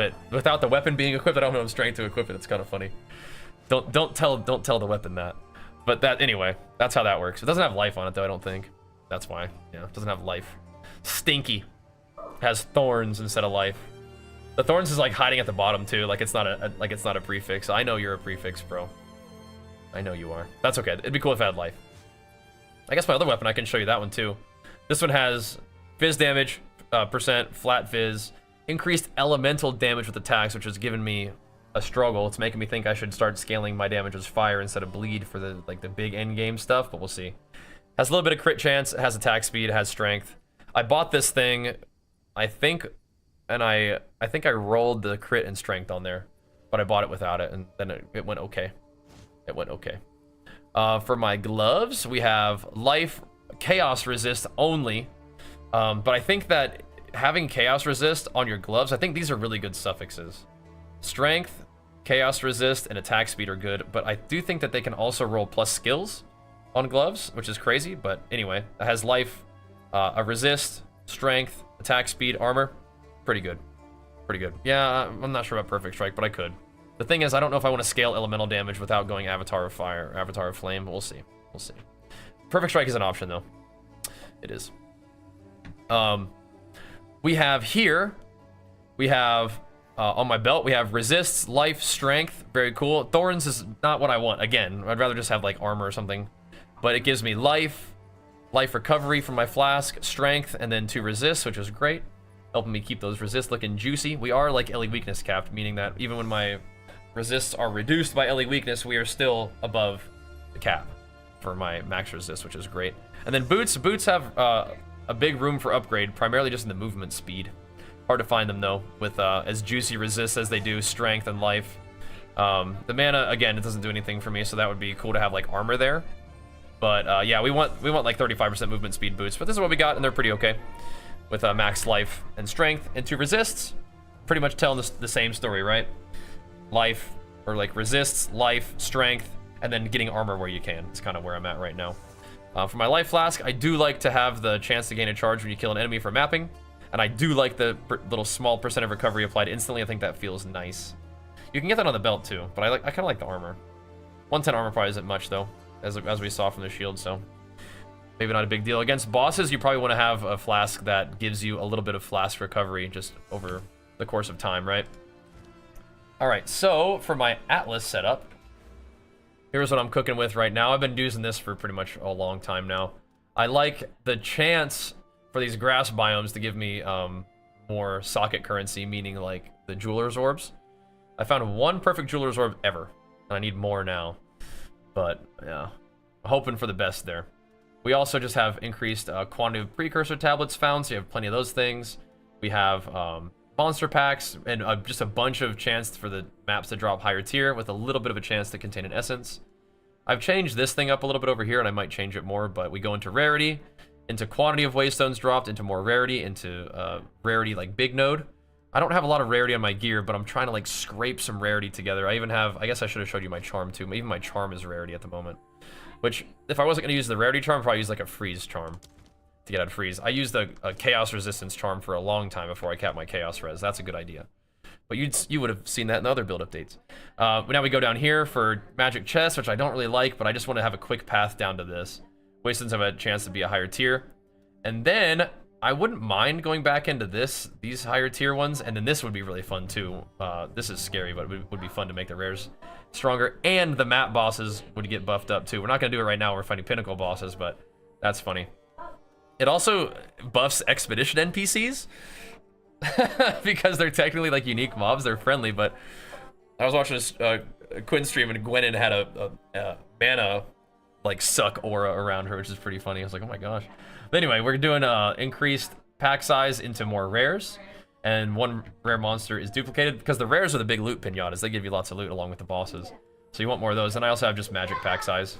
A: the weapon being equipped, I don't have enough strength to equip it. It's kind of funny. Don't tell the weapon that. But anyway, that's how that works. It doesn't have life on it though, I don't think. That's why. Yeah, it doesn't have life. Stinky. Has thorns instead of life. The thorns is like hiding at the bottom too, like it's not a prefix. I know you're a prefix, bro. I know you are. That's okay. It'd be cool if I had life. I guess my other weapon, I can show you that one too. This one has fizz damage, percent, flat fizz, increased elemental damage with attacks, which has given me a struggle. It's making me think I should start scaling my damage as fire instead of bleed for the big end game stuff, but we'll see. Has a little bit of crit chance, it has attack speed, it has strength. I bought this thing, I think I rolled the crit and strength on there, but I bought it without it, and then it went okay. It went okay. For my gloves, we have life, chaos resist only, but I think that having chaos resist on your gloves, I think these are really good suffixes. Strength, chaos resist, and attack speed are good, but I do think that they can also roll plus skills on gloves, which is crazy, but anyway, it has life, a resist, strength, attack speed, armor. Pretty good. Pretty good. Yeah, I'm not sure about Perfect Strike, but I could. The thing is, I don't know if I want to scale elemental damage without going Avatar of Fire or Avatar of Flame. We'll see. We'll see. Perfect Strike is an option, though. It is. We have here, on my belt, we have resists, life, strength. Very cool. Thorns is not what I want. Again, I'd rather just have like armor or something. But it gives me life recovery from my flask, strength, and then 2 resists, which is great. Helping me keep those resists looking juicy. We are like LE weakness capped, meaning that even when my resists are reduced by LE weakness, we are still above the cap for my max resist, which is great. And then boots. Boots have a big room for upgrade, primarily just in the movement speed. Hard to find them though, with as juicy resist as they do strength and life. The mana, again, it doesn't do anything for me, so that would be cool to have like armor there. But yeah, we want like 35% movement speed boots, but this is what we got, and they're pretty okay. With max life and strength. And to resists, pretty much telling the same story, right? Life, or like resists, life, strength, and then getting armor where you can. It's kind of where I'm at right now. For my life flask, I do like to have the chance to gain a charge when you kill an enemy for mapping. And I do like the little small percent of recovery applied instantly. I think that feels nice. You can get that on the belt too, but I kind of like the armor. 110 armor probably isn't much though, as we saw from the shield, so maybe not a big deal. Against bosses, you probably want to have a flask that gives you a little bit of flask recovery just over the course of time, right? All right, so for my Atlas setup, here's what I'm cooking with right now. I've been using this for pretty much a long time now. I like the chance for these grass biomes to give me more socket currency, meaning like the jeweler's orbs. I found one perfect jeweler's orb ever, and I need more now. But yeah, hoping for the best there. We also just have increased quantity of precursor tablets found, so you have plenty of those things. We have monster packs and just a bunch of chance for the maps to drop higher tier with a little bit of a chance to contain an essence. I've changed this thing up a little bit over here, and I might change it more, but we go into rarity, into quantity of waystones dropped, into more rarity, into rarity like big node. I don't have a lot of rarity on my gear, but I'm trying to like scrape some rarity together. I even have, I guess I should have showed you my charm too. Even my charm is rarity at the moment. Which, if I wasn't going to use the rarity charm, I'd probably use like a freeze charm to get out of freeze. I used a chaos resistance charm for a long time before I capped my chaos res. That's a good idea. But you would have seen that in other build updates. Now we go down here for magic chest, which I don't really like, but I just want to have a quick path down to this. Waystones have a chance to be a higher tier. And then I wouldn't mind going back into these higher tier ones, and then this would be really fun too. This is scary, but it would be fun to make the rares stronger, and the map bosses would get buffed up too. We're not gonna do it right now, we're fighting pinnacle bosses, but that's funny. It also buffs expedition NPCs, because they're technically like unique mobs, they're friendly, but I was watching this Quinn stream, and Gwenin had a mana like suck aura around her, which is pretty funny. I was like, oh my gosh. But anyway, we're doing increased pack size into more rares, and one rare monster is duplicated because the rares are the big loot pinatas. They give you lots of loot along with the bosses, so you want more of those. And I also have just magic pack size,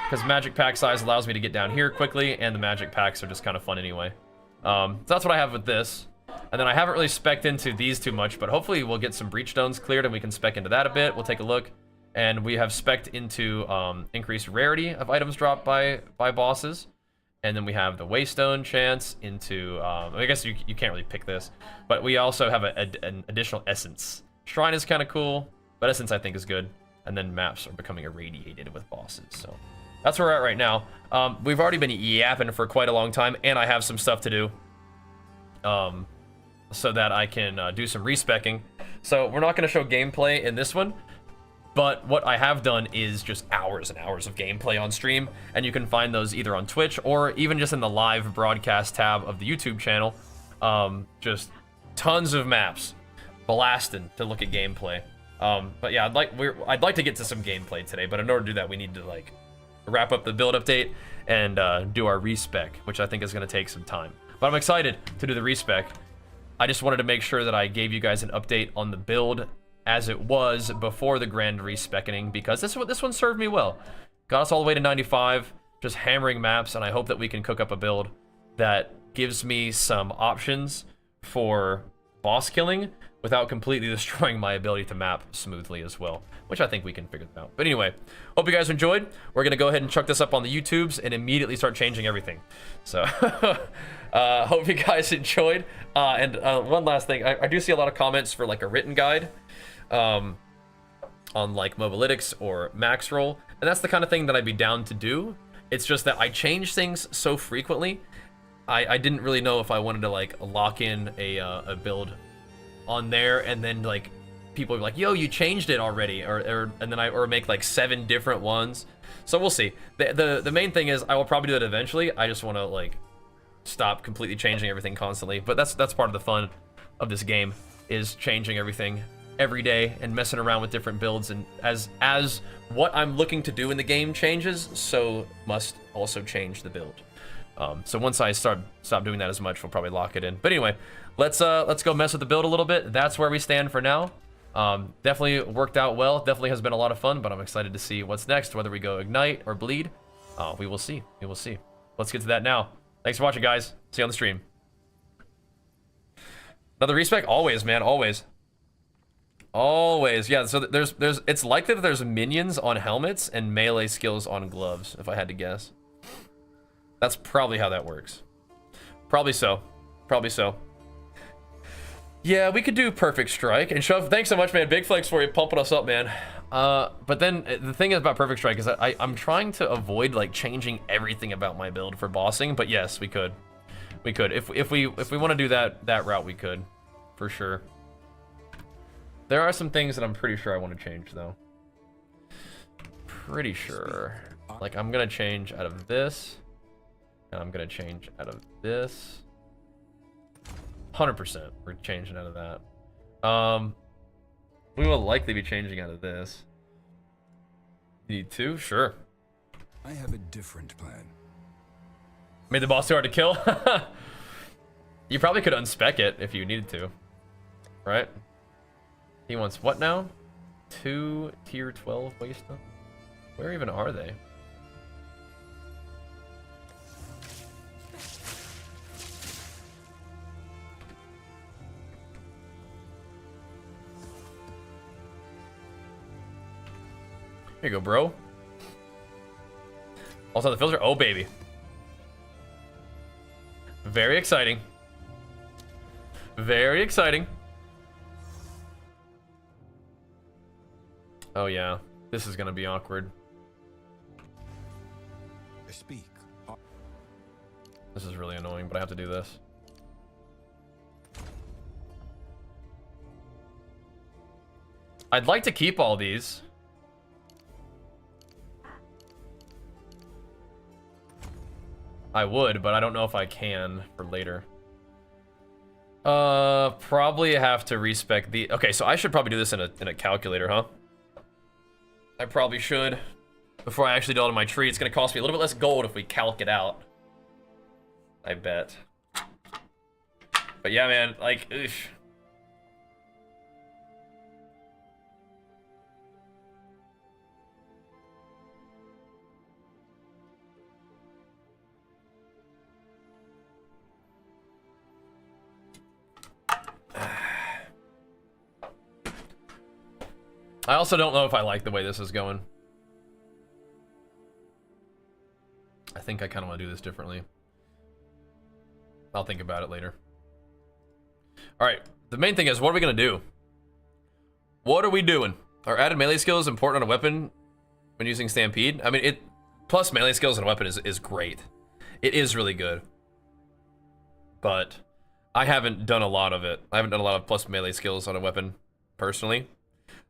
A: because magic pack size allows me to get down here quickly, and the magic packs are just kind of fun anyway. So that's what I have with this. And then I haven't really spec'd into these too much, but hopefully we'll get some breach stones cleared and we can spec into that a bit. We'll take a look. And we have spec'd into increased rarity of items dropped by bosses. And then we have the waystone chance into, I guess you can't really pick this, but we also have an additional essence. Shrine is kind of cool, but essence I think is good. And then maps are becoming irradiated with bosses, so that's where we're at right now. We've already been yapping for quite a long time, and I have some stuff to do, so that I can do some respecking. So we're not going to show gameplay in this one, but what I have done is just hours and hours of gameplay on stream, and you can find those either on Twitch or even just in the live broadcast tab of the YouTube channel. Just tons of maps, blasting to look at gameplay. But yeah, I'd like to get to some gameplay today, but in order to do that, we need to like wrap up the build update and do our respec, which I think is going to take some time. But I'm excited to do the respec. I just wanted to make sure that I gave you guys an update on the build as it was before the grand respecking, because this one served me well. Got us all the way to 95, just hammering maps, and I hope that we can cook up a build that gives me some options for boss killing without completely destroying my ability to map smoothly as well, which I think we can figure out. But anyway, hope you guys enjoyed. We're gonna go ahead and chuck this up on the YouTubes and immediately start changing everything. So hope you guys enjoyed. And one last thing, I do see a lot of comments for like a written guide on like Mobalytics or Max Roll, and that's the kind of thing that I'd be down to do. It's just that I change things so frequently, I didn't really know if I wanted to like lock in a build on there and then like people are like, yo, you changed it already, or make like 7 different ones. So we'll see. The main thing is I will probably do it eventually. I just want to like stop completely changing everything constantly, but that's part of the fun of this game, is changing everything every day and messing around with different builds, and as what I'm looking to do in the game changes, so must also change the build. So once I stop doing that as much, we'll probably lock it in. But anyway, let's go mess with the build a little bit. That's where we stand for now. Definitely worked out well. Definitely has been a lot of fun, but I'm excited to see what's next, whether we go Ignite or Bleed. We will see. We will see. Let's get to that now. Thanks for watching, guys. See you on the stream. Another respec? Always, man. Always. Always. Yeah, so there's it's likely that there's minions on helmets and melee skills on gloves, if I had to guess. That's probably how that works. Probably so. Probably so. Yeah, we could do Perfect Strike. And Shove, thanks so much, man. Big flex for you, pumping us up, man. But then the thing about Perfect Strike is that I'm trying to avoid like changing everything about my build for bossing. But yes, we could. We could. If we want to do that route, we could, for sure. There are some things that I'm pretty sure I want to change, though. Pretty sure. Like, I'm gonna change out of this, and I'm gonna change out of this. 100%, we're changing out of that. We will likely be changing out of this. Need to? Sure.
B: I have a different plan.
A: Made the boss too hard to kill? You probably could unspec it if you needed to. Right? He wants what now? 2 tier 12 waste? Where even are they? Here you go, bro. Also, the filter. Oh, baby. Very exciting. Very exciting. Oh, yeah. This is going to be awkward.
B: Speak.
A: This is really annoying, but I have to do this. I'd like to keep all these. I would, but I don't know if I can for later. Probably have to respec the... Okay, so I should probably do this in a calculator, huh? I probably should. Before I actually do it on my tree, it's gonna cost me a little bit less gold if we calc it out. I bet. But yeah, man, like, ugh. I also don't know if I like the way this is going. I think I kind of want to do this differently. I'll think about it later. Alright, the main thing is, what are we going to do? What are we doing? Are added melee skills important on a weapon when using Stampede? I mean, plus melee skills on a weapon is great. It is really good. But I haven't done a lot of it. I haven't done a lot of plus melee skills on a weapon, personally.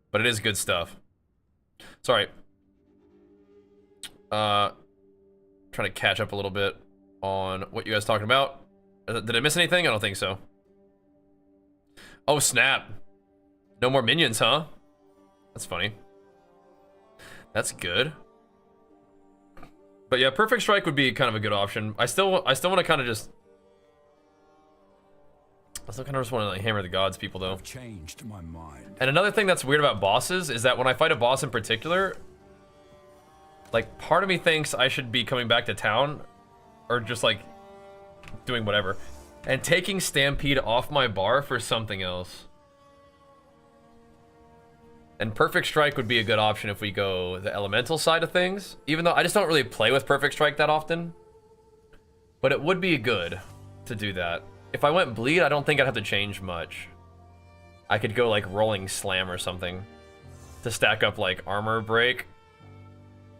A: But it is good stuff. Sorry. Trying to catch up a little bit on what you guys talking about. Did I miss anything? I don't think so. Oh, snap. No more minions, huh? That's funny. That's good. But yeah, Perfect Strike would be kind of a good option. I still want to kind of just... I still kind of just want to like hammer the gods people though.
B: I've changed my mind.
A: And another thing that's weird about bosses is that when I fight a boss in particular, like part of me thinks I should be coming back to town or just like doing whatever and taking Stampede off my bar for something else. And Perfect Strike would be a good option if we go the elemental side of things, even though I just don't really play with Perfect Strike that often. But it would be good to do that. If I went Bleed, I don't think I'd have to change much. I could go like Rolling Slam or something to stack up like Armor Break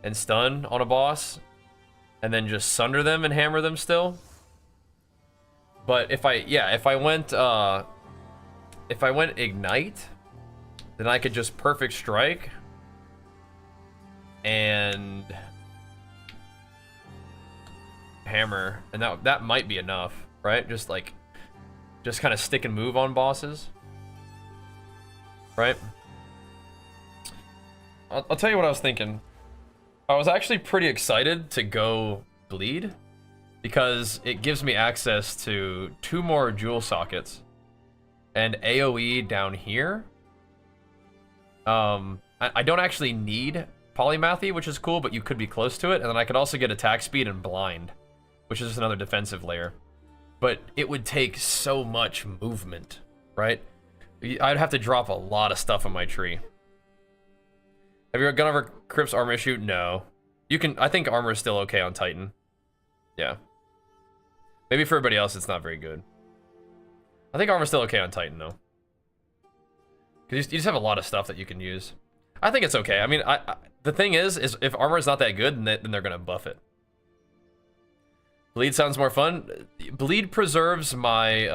A: and Stun on a boss and then just Sunder them and hammer them still. But if I went Ignite, then I could just Perfect Strike and hammer, and that might be enough, right? Just kind of stick and move on bosses. right? I'll tell you what I was thinking. I was actually pretty excited to go bleed because it gives me access to 2 more jewel sockets and AoE down here. I don't actually need polymathy, which is cool, but you could be close to it, and then I could also get attack speed and blind, which is just another defensive layer. But it would take so much movement, right? I'd have to drop a lot of stuff on my tree. Have you gone over Crypt's armor issue? No. You can, I think armor is still okay on Titan. Yeah. Maybe for everybody else, it's not very good. I think armor's still okay on Titan, though. Because you just have a lot of stuff that you can use. I think it's okay. I mean, the thing is if armor is not that good, then they're going to buff it. Bleed sounds more fun. Bleed preserves my,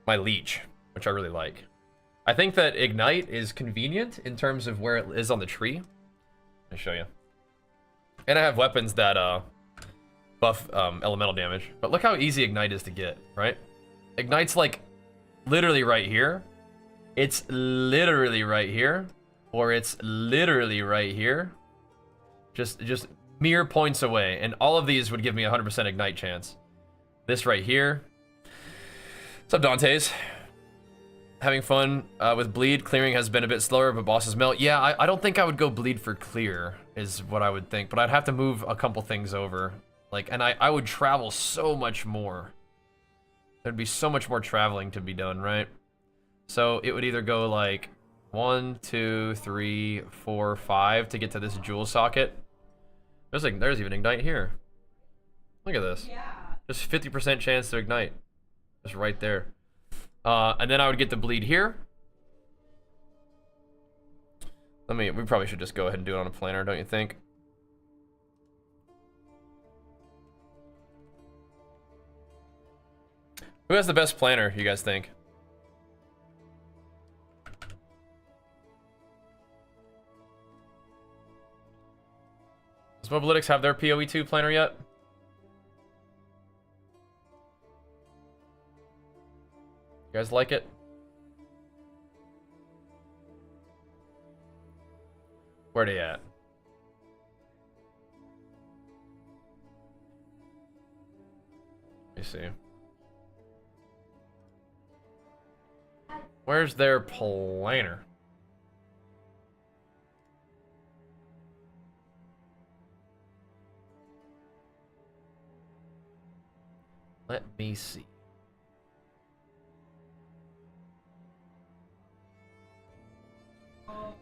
A: my leech, which I really like. I think that Ignite is convenient in terms of where it is on the tree. Let me show you. And I have weapons that buff elemental damage. But look how easy Ignite is to get, right? Ignite's like literally right here. It's literally right here. Or it's literally right here. Just mere points away. And all of these would give me a 100% Ignite chance. This right here. What's up, Dantes? Having fun with bleed. Clearing has been a bit slower, but bosses melt. Yeah, I don't think I would go bleed for clear, is what I would think. But I'd have to move a couple things over. Like, and I would travel so much more. There'd be so much more traveling to be done, right? So it would either go like 1, 2, 3, 4, 5 to get to this jewel socket. There's even Ignite here. Look at this. Yeah. Just 50% chance to Ignite. Just right there. And then I would get the bleed here. We probably should just go ahead and do it on a planner, don't you think? Who has the best planner, you guys think? Does Mobalytics have their PoE 2 planner yet? You guys like it? Where they at? Let me see. Where's their planner? Let me see.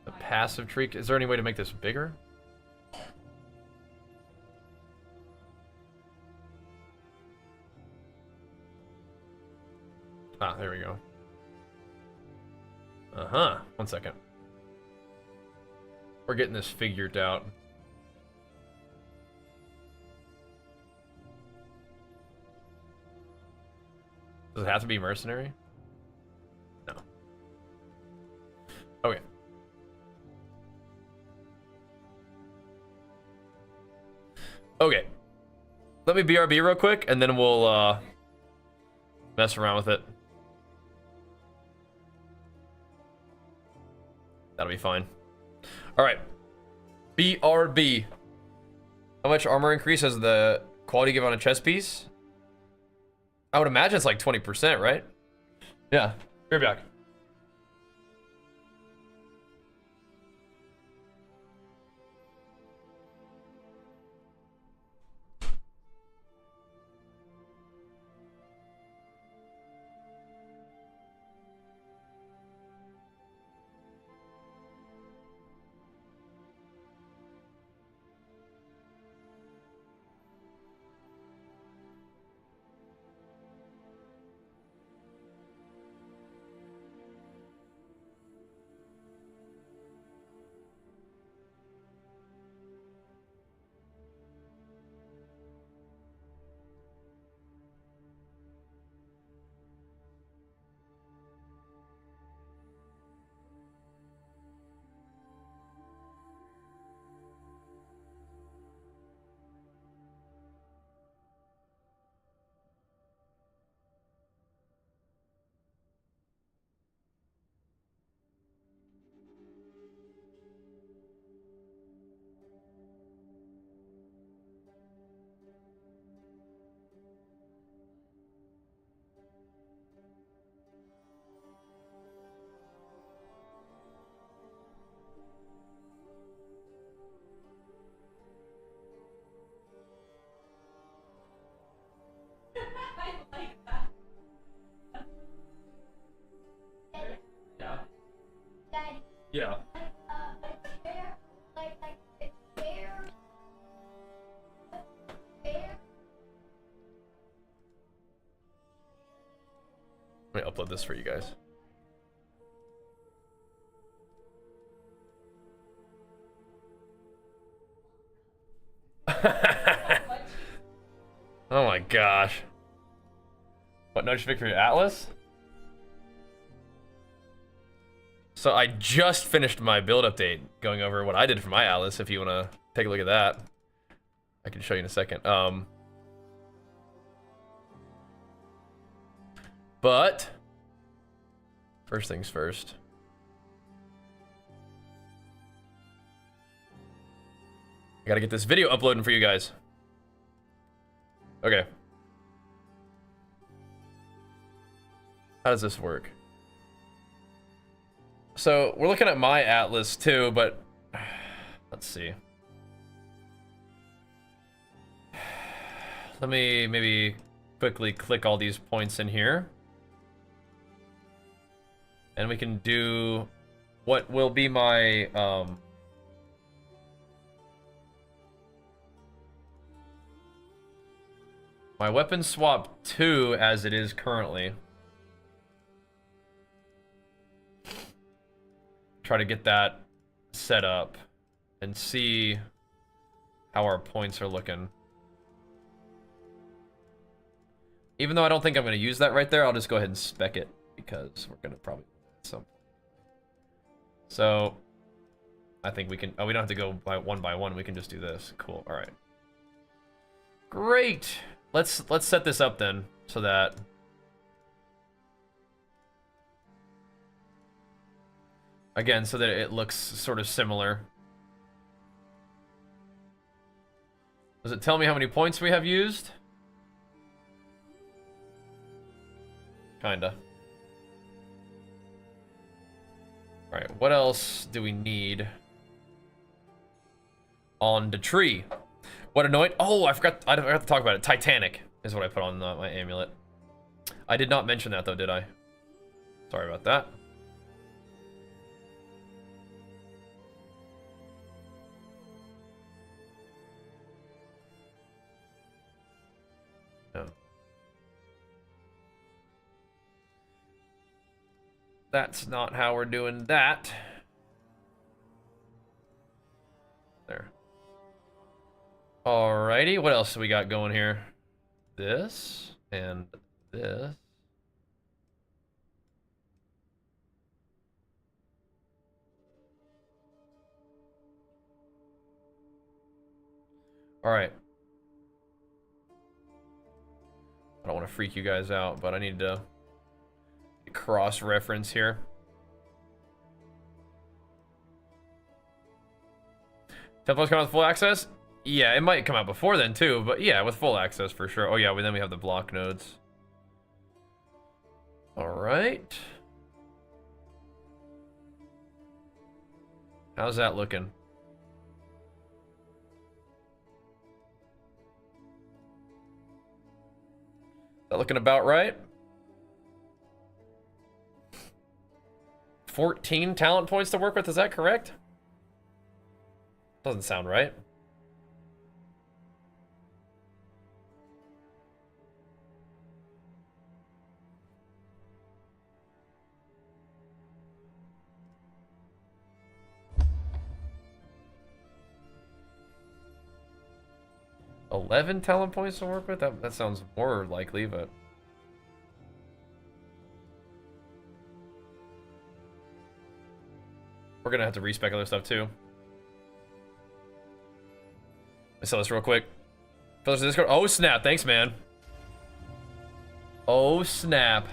A: The passive tree. Is there any way to make this bigger? Ah, there we go. Uh-huh. 1 second. We're getting this figured out. Does it have to be mercenary? No. Okay. Okay. Let me BRB real quick, and then we'll mess around with it. That'll be fine. All right. BRB. How much armor increase has the quality give on a chest piece? I would imagine it's like 20%, right? Yeah. Be right back. Yeah. Let me upload this for you guys. Oh my gosh. What, no victory Atlas? So I just finished my build update, going over what I did for my Atlas, if you want to take a look at that. I can show you in a second. But first things first. I gotta get this video uploading for you guys. Okay. How does this work? So we're looking at my Atlas too, but let's see. Let me maybe quickly click all these points in here. And we can do what will be my my weapon swap 2 as it is currently. Try to get that set up and see how our points are looking. Even though I don't think I'm going to use that right there, I'll just go ahead and spec it because we're going to probably some. So I think we can, oh, we don't have to go by one. We can just do this. Cool. All right. Great. Let's set this up then so that again, so that it looks sort of similar. Does it tell me how many points we have used? Kinda. Alright, what else do we need? On the tree. What annoying? Oh, I forgot to talk about it. Titanic is what I put on my amulet. I did not mention that though, did I? Sorry about that. No. That's not how we're doing that. There. Alrighty, what else do we got going here? This and this. Alright. I don't want to freak you guys out, but I need to cross-reference here. Templar's coming with full access? Yeah, it might come out before then too, but yeah, with full access for sure. Oh yeah, then we have the block nodes. Alright. How's that looking? That looking about right? 14 talent points to work with, is that correct? Doesn't sound right. $11 talent points to work with? That sounds more likely, but we're gonna have to respec other stuff too. Let's sell this real quick. Filters to Discord. Oh snap! Thanks, man. Oh snap!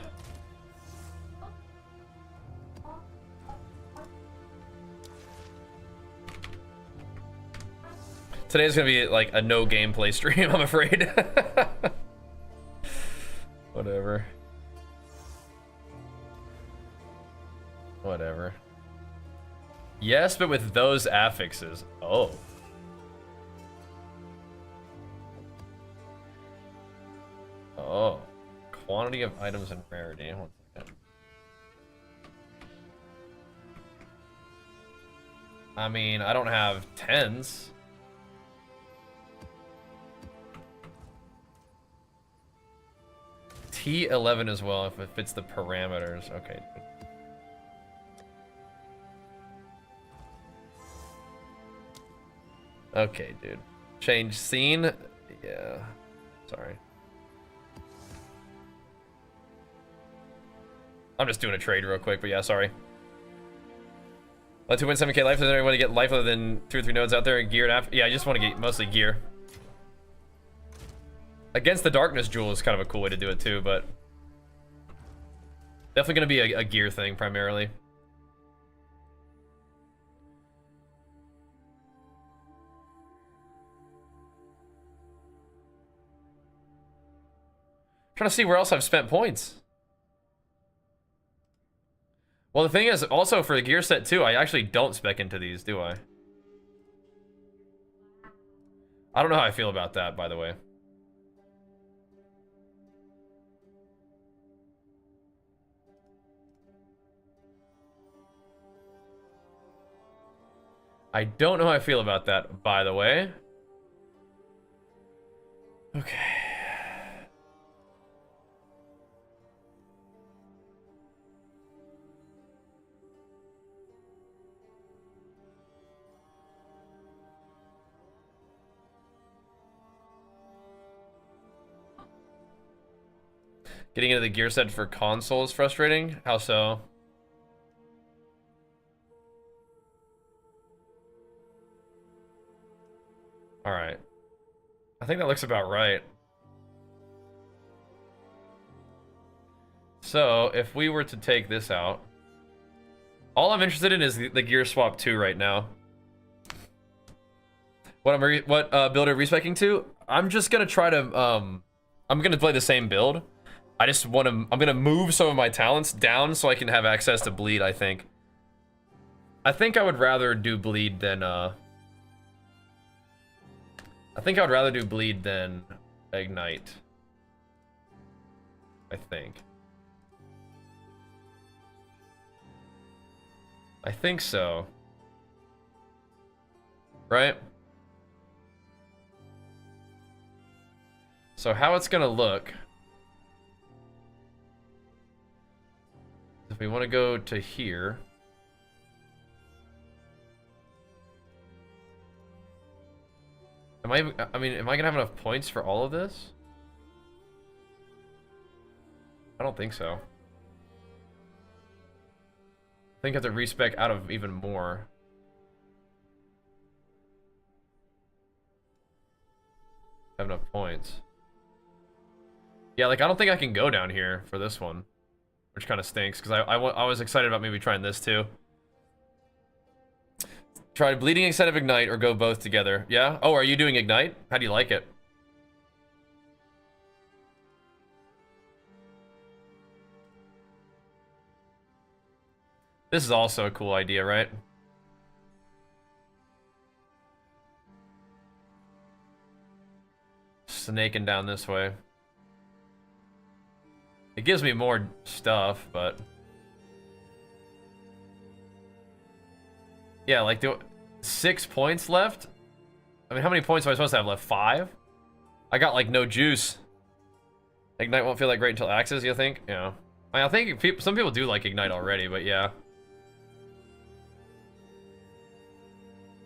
A: Today's gonna be like a no gameplay stream, I'm afraid. Whatever. Whatever. Yes, but with those affixes. Oh. Oh. Quantity of items and rarity. 1 second. I mean, I don't have 10s. T11 as well if it fits the parameters. Okay. Okay, dude. Change scene. Yeah. Sorry. I'm just doing a trade real quick, but yeah, sorry. Let 2.7k life. Does anyone want to get life other than 2 or 3 nodes out there and geared after? Yeah, I just want to get mostly gear. Against the Darkness Jewel is kind of a cool way to do it too, but definitely going to be a gear thing primarily. Trying to see where else I've spent points. Well, the thing is, also for the gear set too, I actually don't spec into these, do I? I don't know how I feel about that, by the way. I don't know how I feel about that, by the way. Okay. Getting into the gear set for console is frustrating. How so? All right. I think that looks about right. So, if we were to take this out, all I'm interested in is the gear swap 2 right now. What build are respecing to? I'm just gonna try to I'm gonna play the same build. I'm gonna move some of my talents down so I can have access to bleed, I think. I think I would rather do bleed than ignite. I think so. Right? So how it's gonna look, if we want to go to here, am I gonna have enough points for all of this? I don't think so. I think I have to respec out of even more. Have enough points. Yeah, like I don't think I can go down here for this one, which kind of stinks because I was excited about maybe trying this too. Try bleeding instead of ignite or go both together. Yeah? Oh, are you doing ignite? How do you like it? This is also a cool idea, right? Snaking down this way. It gives me more stuff, but yeah, like 6 points left. I mean, how many points am I supposed to have left? 5? I got like no juice. Ignite won't feel like great until Axes, you think? Yeah. I think some people do like Ignite already, but yeah.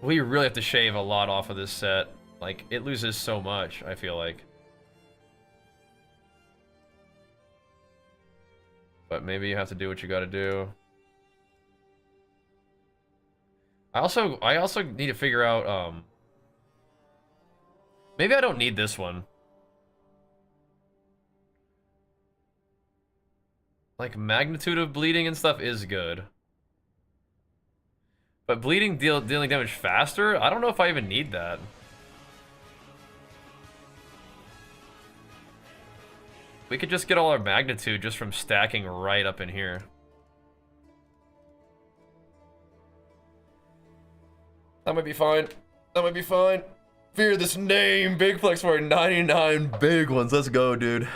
A: We really have to shave a lot off of this set. Like, it loses so much, I feel like. But maybe you have to do what you gotta do. I also need to figure out, maybe I don't need this one. Like, magnitude of bleeding and stuff is good. But bleeding dealing damage faster? I don't know if I even need that. We could just get all our magnitude just from stacking right up in here. That might be fine. That might be fine. Fear this name. Big flex for 99 big ones. Let's go, dude.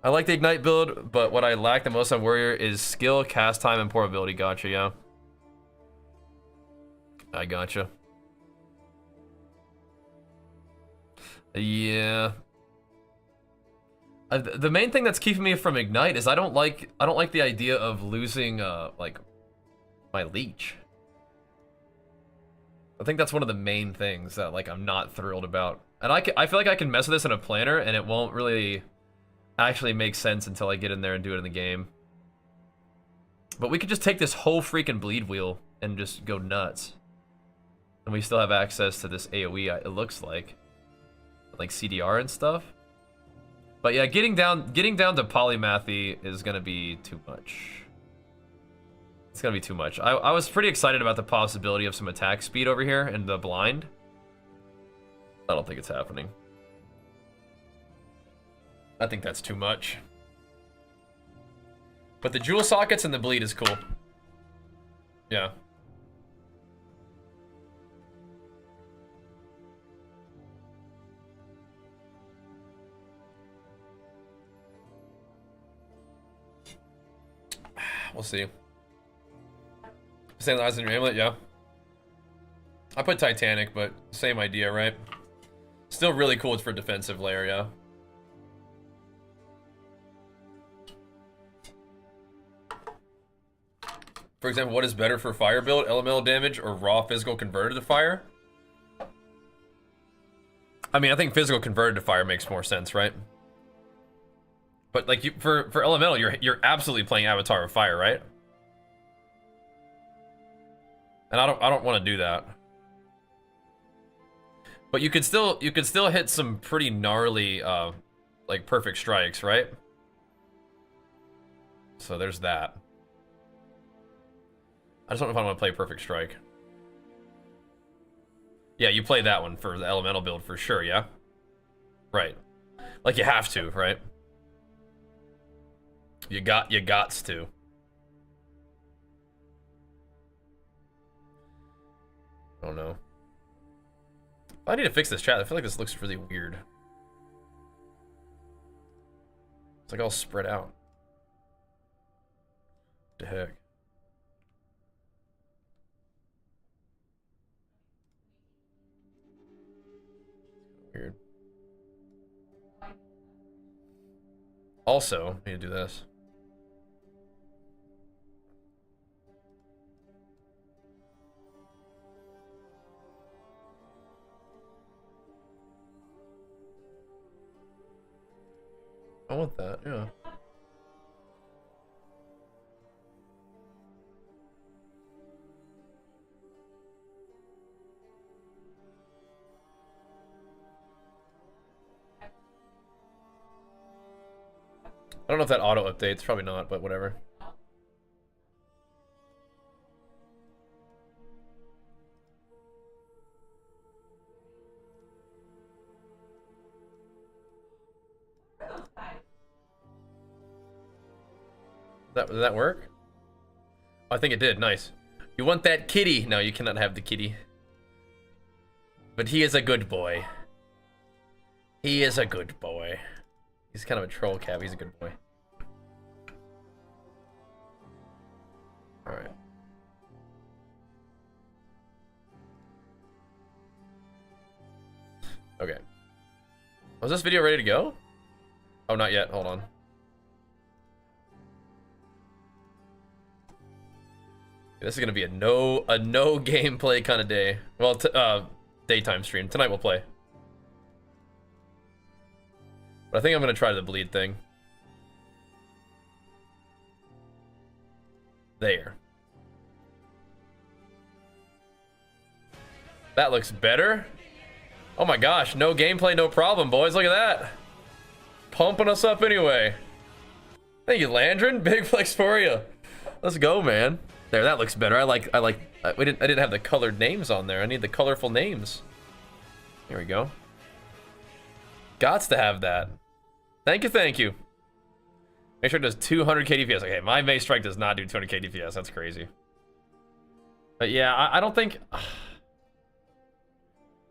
A: I like the Ignite build, but what I lack the most on Warrior is skill, cast time, and portability. Gotcha, yeah. I gotcha. Yeah. The main thing that's keeping me from Ignite is I don't like the idea of losing like my leech. I think that's one of the main things that like I'm not thrilled about. And I feel like I can mess with this in a planner and it won't really actually make sense until I get in there and do it in the game. But we could just take this whole freaking bleed wheel and just go nuts. And we still have access to this AoE, it looks like CDR and stuff. But yeah, getting down to polymathy is gonna be too much. It's gonna be too much. I was pretty excited about the possibility of some attack speed over here in the blind. I don't think it's happening. I think that's too much. But the jewel sockets and the bleed is cool. Yeah. We'll see. Finalizing your amulet, yeah. I put Titanic, but same idea, right? Still really cool. It's for defensive layer, yeah. For example, what is better for fire build, elemental damage, or raw physical converted to fire? I mean, I think physical converted to fire makes more sense, right? But like for elemental, you're absolutely playing Avatar of Fire, right? And I don't want to do that. But you could still hit some pretty gnarly like perfect strikes, right? So there's that. I just don't know if I want to play perfect strike. Yeah, you play that one for the elemental build for sure, yeah? Right. Like you have to, right? You gots to. Oh no. I need to fix this chat. I feel like this looks really weird. It's like all spread out. What the heck? Weird. Also, I need to do this. I want that, yeah. I don't know if that auto updates, probably not, but whatever. Did that work? Oh, I think it did. Nice. You want that kitty? No, you cannot have the kitty. But he is a good boy. He is a good boy. He's kind of a troll cab. He's a good boy. All right. Okay. Was this video ready to go? Oh, not yet. Hold on. This is gonna be a no gameplay kind of day. Well, daytime stream. Tonight we'll play. But I think I'm gonna try the bleed thing. There. That looks better. Oh my gosh, no gameplay, no problem, boys. Look at that. Pumping us up anyway. Thank you, Landrin. Big flex for you. Let's go, man. There, that looks better. I didn't have the colored names on there. I need the colorful names. Here we go. Gots to have that. Thank you, thank you. Make sure it does 200 KDPS. Okay, my Mace Strike does not do 200 KDPS. That's crazy. But yeah, I don't think...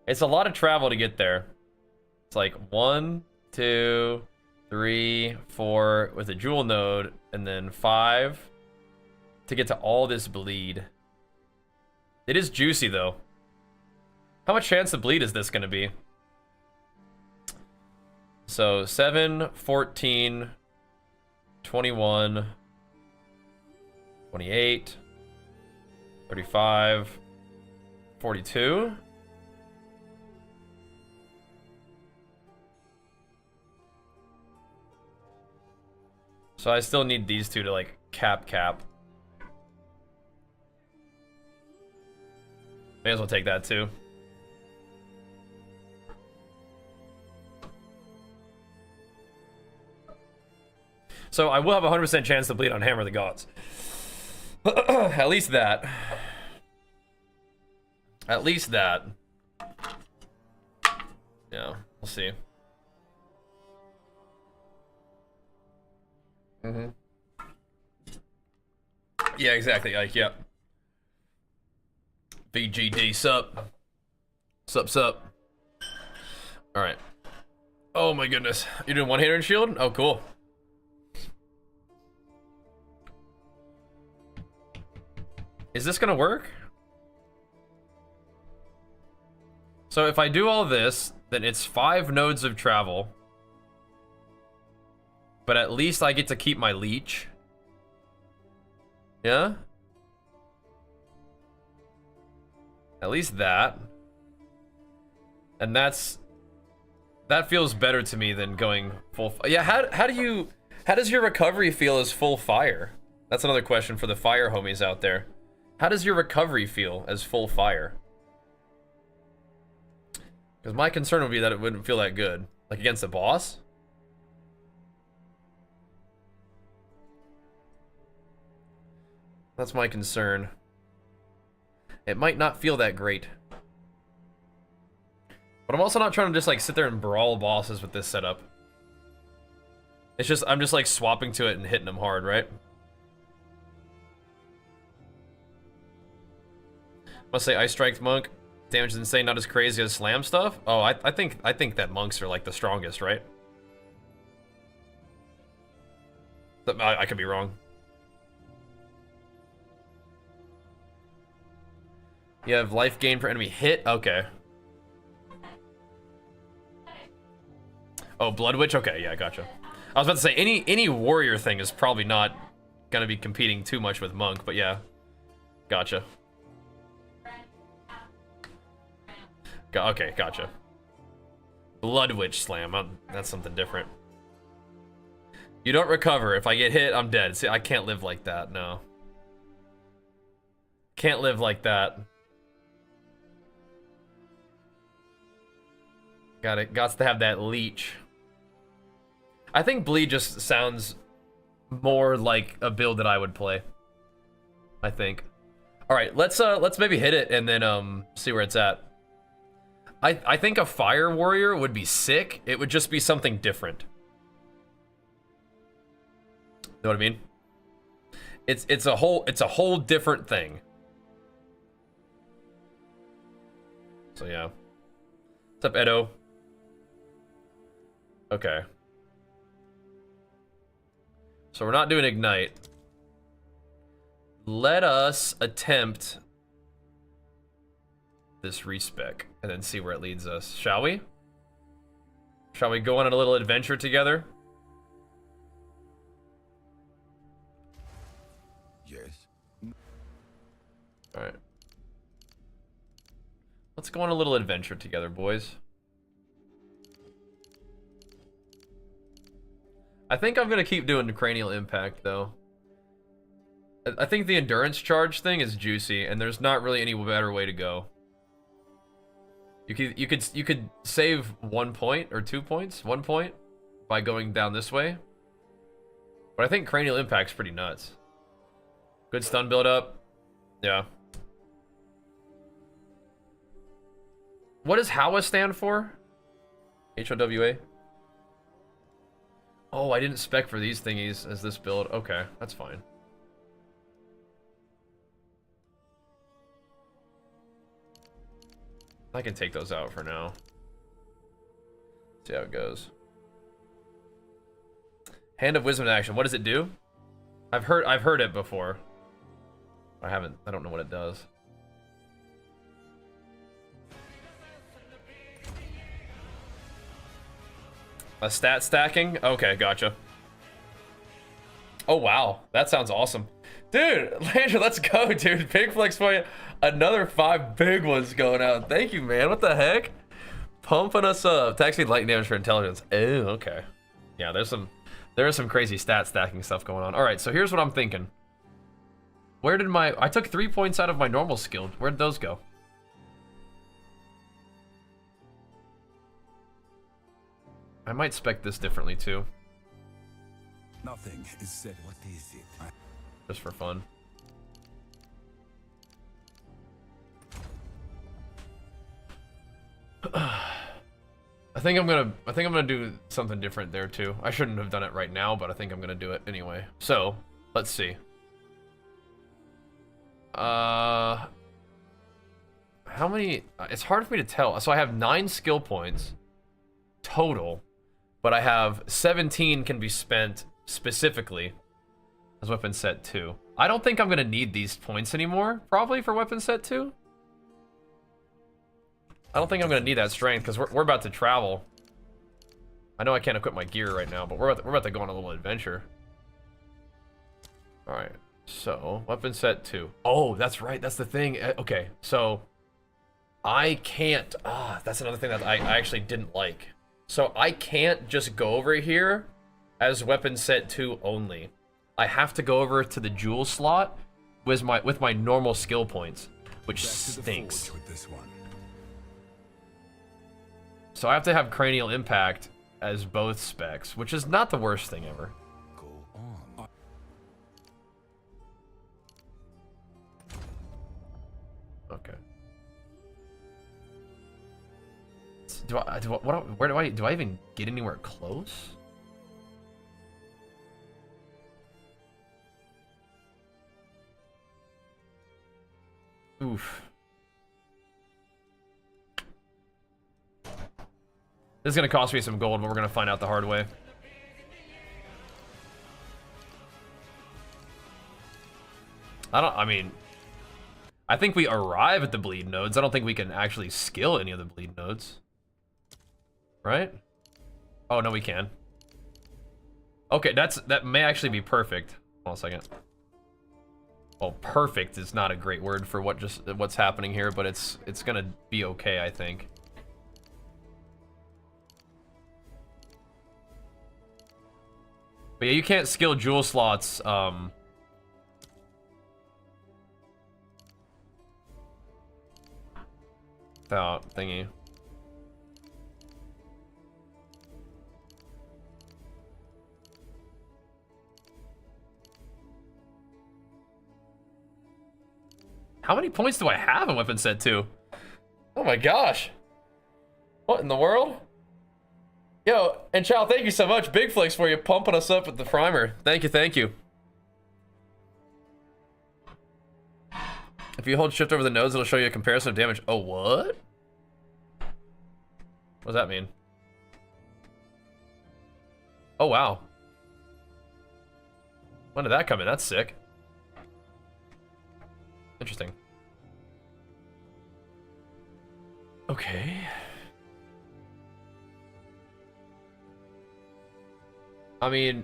A: It's a lot of travel to get there. It's like 1, 2, 3, 4 with a jewel node, and then 5 to get to all this bleed. It is juicy, though. How much chance of bleed is this going to be? So, 7, 14, 21, 28, 35, 42. So I still need these two to, like, cap. May as well take that, too. So I will have a 100% chance to bleed on Hammer of the Gods. At least that. At least that. Yeah, we'll see. Mm-hmm. Yeah, exactly, Ike, yep. VGD, sup. Sup. Alright. Oh my goodness. You're doing one-hander and shield? Oh, cool. Is this gonna work? So if I do all this, then it's 5 nodes of travel. But at least I get to keep my leech. Yeah? At least that. And that feels better to me than going full. Yeah, how does your recovery feel as full fire? That's another question for the fire homies out there. How does your recovery feel as full fire? Because my concern would be that it wouldn't feel that good. Like against the boss? That's my concern. It might not feel that great. But I'm also not trying to just like sit there and brawl bosses with this setup. It's just, I'm just like swapping to it and hitting them hard, right? Must say Ice Strike Monk. Damage is insane, not as crazy as slam stuff. Oh, I think that monks are like the strongest, right? I could be wrong. You have life gain per enemy hit? Okay. Oh, Blood Witch? Okay, yeah, gotcha. I was about to say, any warrior thing is probably not gonna be competing too much with monk, but yeah. Gotcha. Okay, gotcha. Blood Witch Slam, that's something different. You don't recover. If I get hit, I'm dead. See, I can't live like that, no. Can't live like that. Gots to have that leech. I think bleed just sounds more like a build that I would play. I think. All right, let's maybe hit it and then see where it's at. I think a fire warrior would be sick. It would just be something different. Know what I mean? It's a whole different thing. So yeah. What's up, Edo? Okay. So we're not doing ignite. Let us attempt this respec and then see where it leads us. Shall we? Shall we go on a little adventure together?
B: Yes.
A: All right. Let's go on a little adventure together, boys. I think I'm gonna keep doing the cranial impact though. I think the endurance charge thing is juicy, and there's not really any better way to go. You could save 1 point or 2 points, 1 point by going down this way. But I think cranial impact's pretty nuts. Good stun build up. Yeah. What does HOWA stand for? HOWA? Oh, I didn't spec for these thingies as this build. Okay, that's fine. I can take those out for now. See how it goes. Hand of Wisdom in action. What does it do? I've heard it before. I don't know what it does. A stat stacking? Okay, gotcha. Oh, wow. That sounds awesome. Dude, Landry, let's go, dude. Big flex for you. Another 5 big ones going out. Thank you, man. What the heck? Pumping us up. Tax speed, lightning damage for intelligence. Oh, okay. Yeah, there is some crazy stat stacking stuff going on. All right, so here's what I'm thinking. Where did I took 3 points out of my normal skill. Where'd those go? I might spec this differently too.
B: Nothing is said. What is it?
A: Just for fun. I think I'm gonna do something different there too. I shouldn't have done it right now, but I think I'm gonna do it anyway. So let's see. How many? It's hard for me to tell. So I have 9 skill points total, but I have 17 can be spent specifically as weapon set 2. I don't think I'm gonna need these points anymore, probably for weapon set 2. I don't think I'm gonna need that strength because we're about to travel. I know I can't equip my gear right now, but we're about to go on a little adventure. All right, so weapon set 2. Oh, that's right. That's the thing. Okay, so I can't. That's another thing that I actually didn't like. So I can't just go over here as weapon set 2 only. I have to go over to the jewel slot with my normal skill points, which stinks.
B: With this one.
A: So I have to have cranial impact as both specs, which is not the worst thing ever.
B: Go on.
A: Okay. Do I even get anywhere close? Oof. This is gonna cost me some gold, but we're gonna find out the hard way. I mean, I think we arrive at the bleed nodes. I don't think we can actually skill any of the bleed nodes. Right? Oh, no, we can. Okay, that may actually be perfect. Hold on a second. Well, perfect is not a great word for what's happening here, but it's gonna be okay, I think. But yeah, you can't skill jewel slots, without thingy. How many points do I have in weapon set 2? Oh my gosh. What in the world? Yo, and Chow, thank you so much. Big flex for you, pumping us up with the primer. Thank you, thank you. If you hold shift over the nodes, it'll show you a comparison of damage. Oh, what? What does that mean? Oh, wow. When did that come in? That's sick. Interesting. Okay. I mean,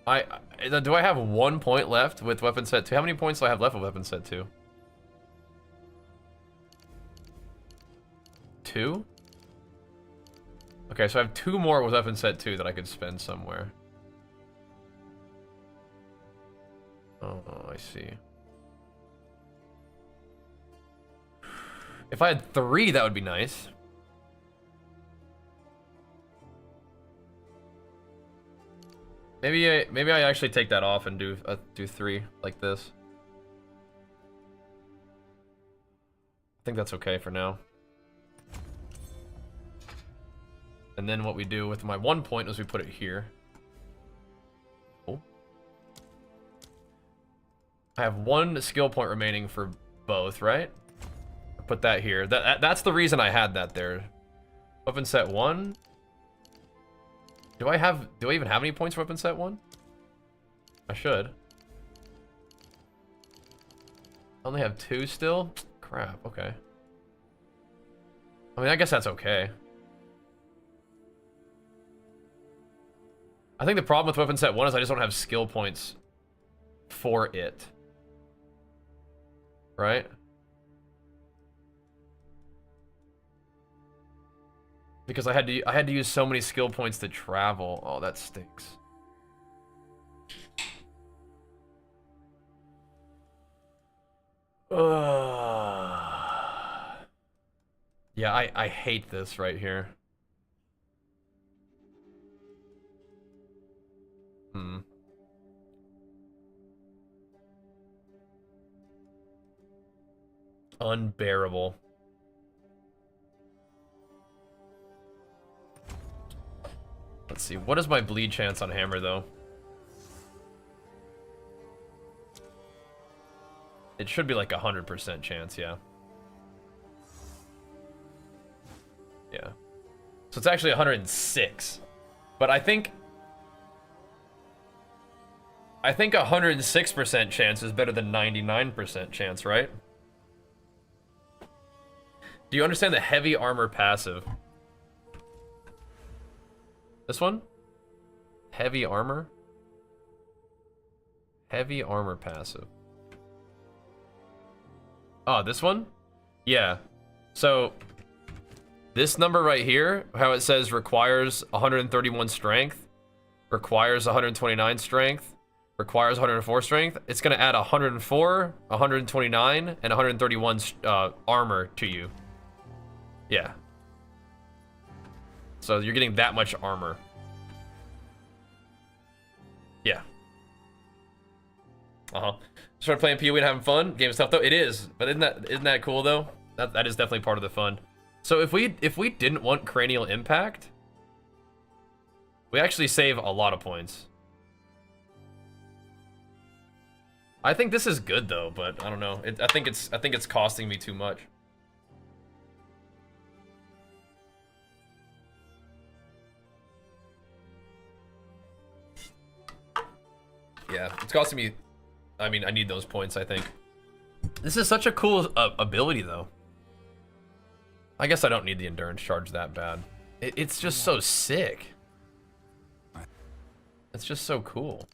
A: do I have 1 point left with weapon set 2? How many points do I have left with weapon set 2? 2? Okay, so I have 2 more with weapon set 2 that I could spend somewhere. Oh, I see. If I had 3, that would be nice. Maybe I actually take that off and do 3 like this. I think that's okay for now. And then what we do with my 1 point is we put it here. Oh. I have 1 skill point remaining for both, right? Put that here. That's the reason I had that there. Weapon set 1. Do I even have any points for weapon set 1? I should. I only have 2 still? Crap, okay. I mean, I guess that's okay. I think the problem with weapon set 1 is I just don't have skill points for it. Right? Because I had to use so many skill points to travel. Oh, that stinks. Yeah, I hate this right here. Unbearable. Let's see. What is my bleed chance on hammer, though? It should be like 100% chance, yeah. Yeah. So it's actually 106. But I think 106% chance is better than 99% chance, right? Do you understand the heavy armor passive? This one? Heavy armor? Heavy armor passive. Oh, this one? Yeah. So, this number right here, how it says requires 131 strength, requires 129 strength, requires 104 strength, it's going to add 104, 129, and 131 armor to you. Yeah. So you're getting that much armor. Yeah. Started playing PoE and having fun. Game is tough though. It is, but isn't that cool though? That is definitely part of the fun. So if we didn't want cranial impact, we actually save a lot of points. I think this is good though, but I don't know. I think it's costing me too much. Yeah, it's costing me. I mean, I need those points, I think. This is such a cool ability, though. I guess I don't need the endurance charge that bad. It's just so sick. It's just so cool.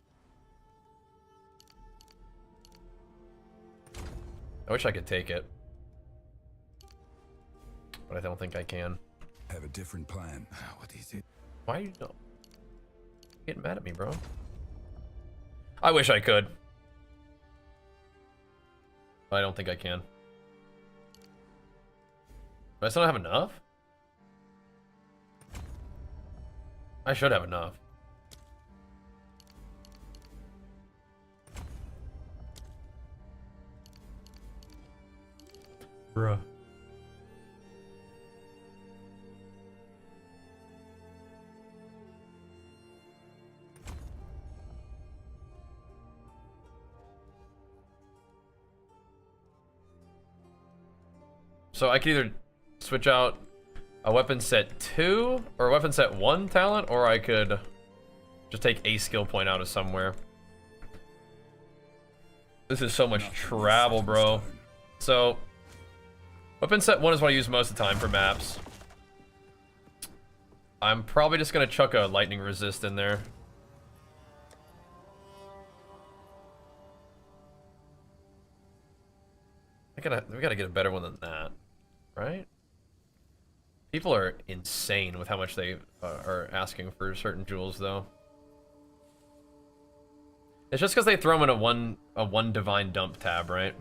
A: I wish I could take it. But I don't think I can.
B: I have a different plan. What is it?
A: Why are you getting mad at me, bro? I wish I could. But I don't think I can. But I still don't have enough? I should have enough. Bruh. So I could either switch out a weapon set 2 or a weapon set 1 talent, or I could just take a skill point out of somewhere. This is so much travel, bro. So weapon set 1 is what I use most of the time for maps. I'm probably just gonna chuck a lightning resist in there. We gotta get a better one than that, right? People are insane with how much they are asking for certain jewels, though. It's just because they throw them in a one divine dump tab, right?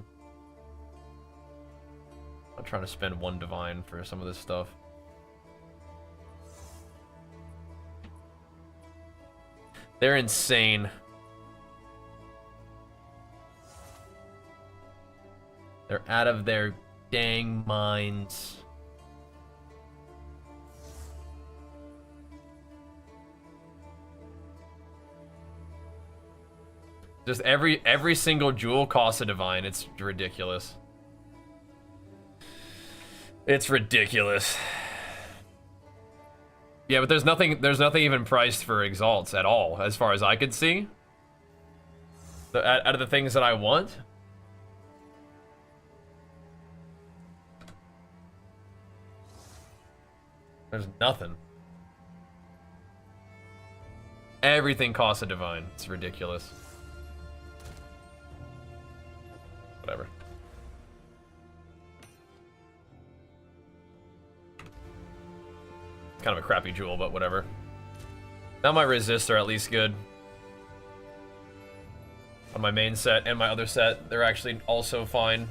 A: I'm trying to spend 1 divine for some of this stuff. They're insane. They're out of their dang minds. Just every single jewel costs a divine. It's ridiculous. It's ridiculous. Yeah, but there's nothing even priced for exalts at all, as far as I could see. Out of the things that I want. There's nothing. Everything costs a divine. It's ridiculous. Whatever. Kind of a crappy jewel, but whatever. Now my resists are at least good. On my main set and my other set, they're actually also fine.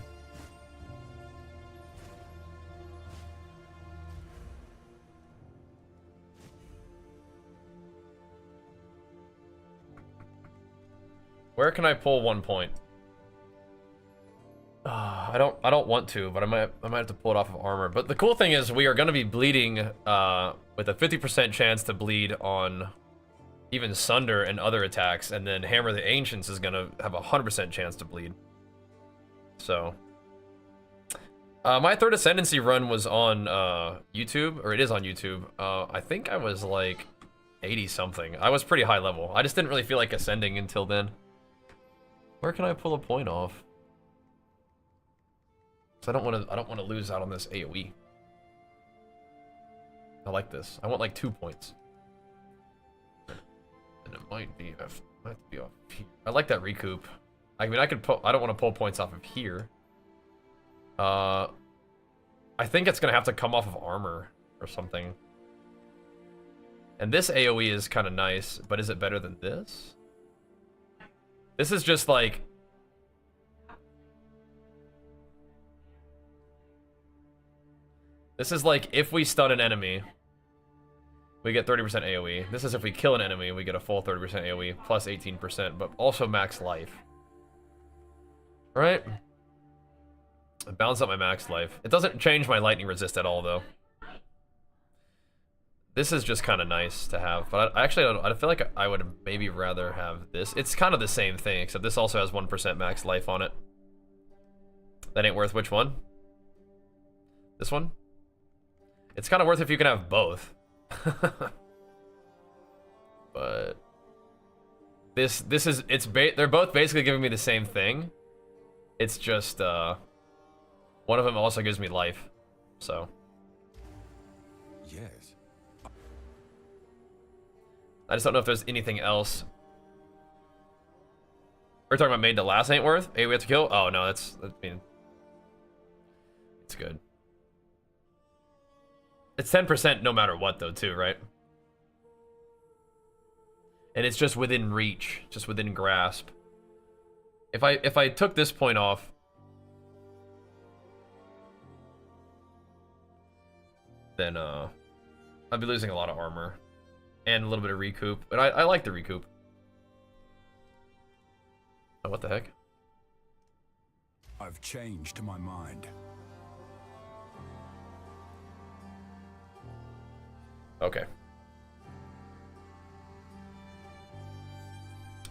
A: Where can I pull 1 point? I don't want to, but I might have to pull it off of armor. But the cool thing is we are going to be bleeding with a 50% chance to bleed on even Sunder and other attacks, and then Hammer the Ancients is going to have a 100% chance to bleed. So my third Ascendancy run was on YouTube, or it is on YouTube. I think I was like 80 something. I was pretty high level. I just didn't really feel like ascending until then. Where can I pull a point off? I don't want to lose out on this AoE. I like this. I want like 2 points. And it might be off here. I like that recoup. I mean, I don't want to pull points off of here. I think it's gonna have to come off of armor or something. And this AoE is kind of nice, but is it better than this? This is just like... This is like, if we stun an enemy, we get 30% AoE. This is if we kill an enemy, we get a full 30% AoE, plus 18%, but also max life. Right? I balance out my max life. It doesn't change my lightning resist at all, though. This is just kind of nice to have, but I feel like I would maybe rather have this. It's kind of the same thing, except this also has 1% max life on it. That ain't worth which one? This one? It's kind of worth if you can have both. But this is they're both basically giving me the same thing. It's just one of them also gives me life. So
B: Yes.
A: I just don't know if there's anything else. We're talking about made to last ain't worth? Hey, we have to kill? Oh no, I mean, it's good. It's 10% no matter what, though, too, right? And it's just within reach, just within grasp. If I took this point off, then I'd be losing a lot of armor and a little bit of recoup. But I like the recoup. Oh, what the heck?
B: I've changed my mind.
A: Okay.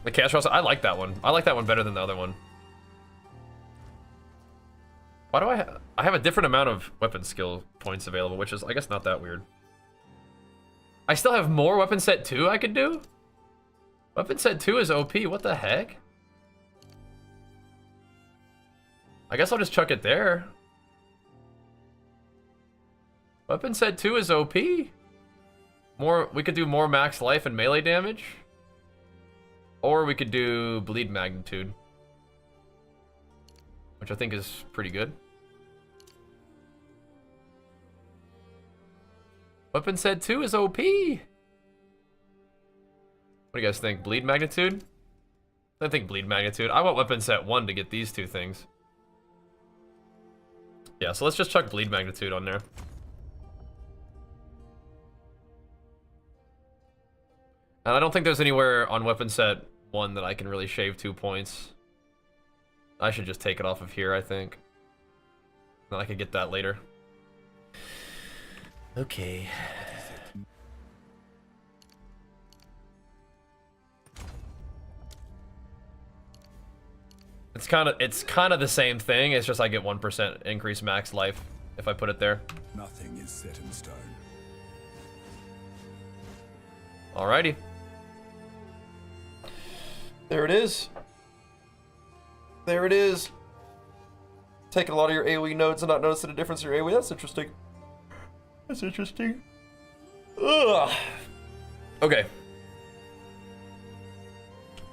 A: The Cash Rouse, I like that one. I like that one better than the other one. Why do I have a different amount of weapon skill points available, which is, I guess, not that weird. I still have more weapon set 2 I could do? Weapon set 2 is OP, what the heck? I guess I'll just chuck it there. Weapon set 2 is OP. We could do more max life and melee damage. Or we could do bleed magnitude, which I think is pretty good. Weapon set 2 is OP. What do you guys think? Bleed magnitude? I think bleed magnitude. I want weapon set 1 to get these two things. Yeah, so let's just chuck bleed magnitude on there. And I don't think there's anywhere on weapon set 1 that I can really shave 2 points. I should just take it off of here, I think. Then I could get that later. Okay. It's kind of the same thing. It's just I get 1% increased max life if I put it there.
B: Nothing is set in stone.
A: Alrighty. There it is. There it is. Taking a lot of your AoE notes and not noticing a difference in your AoE. That's interesting. That's interesting. Ugh. Okay.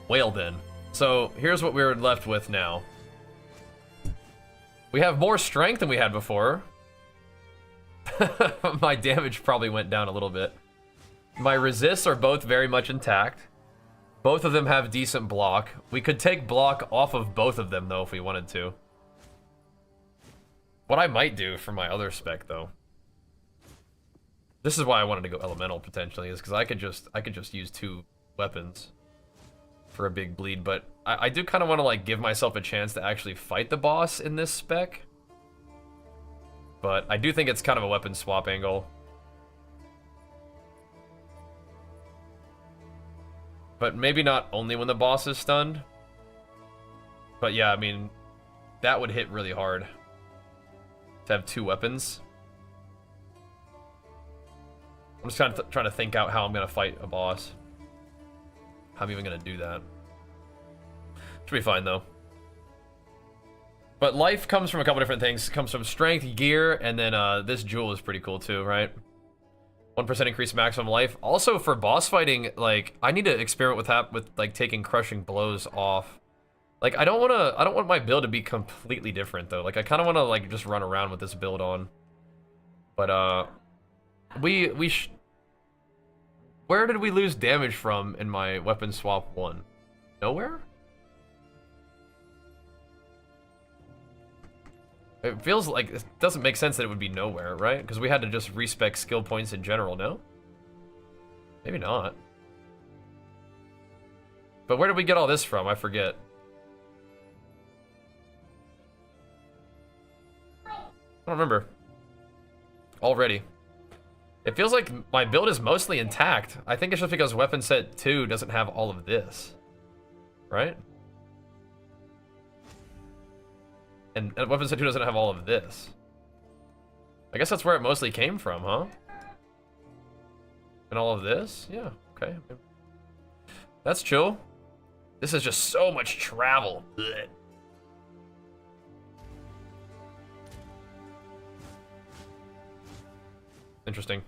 A: Well then. So here's what we're left with now. We have more strength than we had before. My damage probably went down a little bit. My resists are both very much intact. Both of them have decent block. We could take block off of both of them though if we wanted to. What I might do for my other spec though. This is why I wanted to go elemental potentially, is because I could just use 2 weapons for a big bleed, but I do kind of want to like give myself a chance to actually fight the boss in this spec. But I do think it's kind of a weapon swap angle. But maybe not only when the boss is stunned. But yeah, I mean, that would hit really hard to have 2 weapons. I'm just kind of trying to think out how I'm going to fight a boss. How I'm even going to do that. Should be fine, though. But life comes from a couple different things. It comes from strength, gear, and then this jewel is pretty cool, too, right? 1% increase maximum life. Also, for boss fighting, like, I need to experiment with like, taking crushing blows off. Like, I don't want my build to be completely different, though. Like, I kind of want to, like, just run around with this build on. But, where did we lose damage from in my weapon swap 1? Nowhere? It feels like it doesn't make sense that it would be nowhere, right? Because we had to just respec skill points in general, no? Maybe not. But where did we get all this from? I forget. I don't remember. Already. It feels like my build is mostly intact. I think it's just because weapon set 2 doesn't have all of this. Right? And weapon set 2 doesn't have all of this. I guess that's where it mostly came from, huh? And all of this? Yeah, okay. That's chill. This is just so much travel. Blech. Interesting.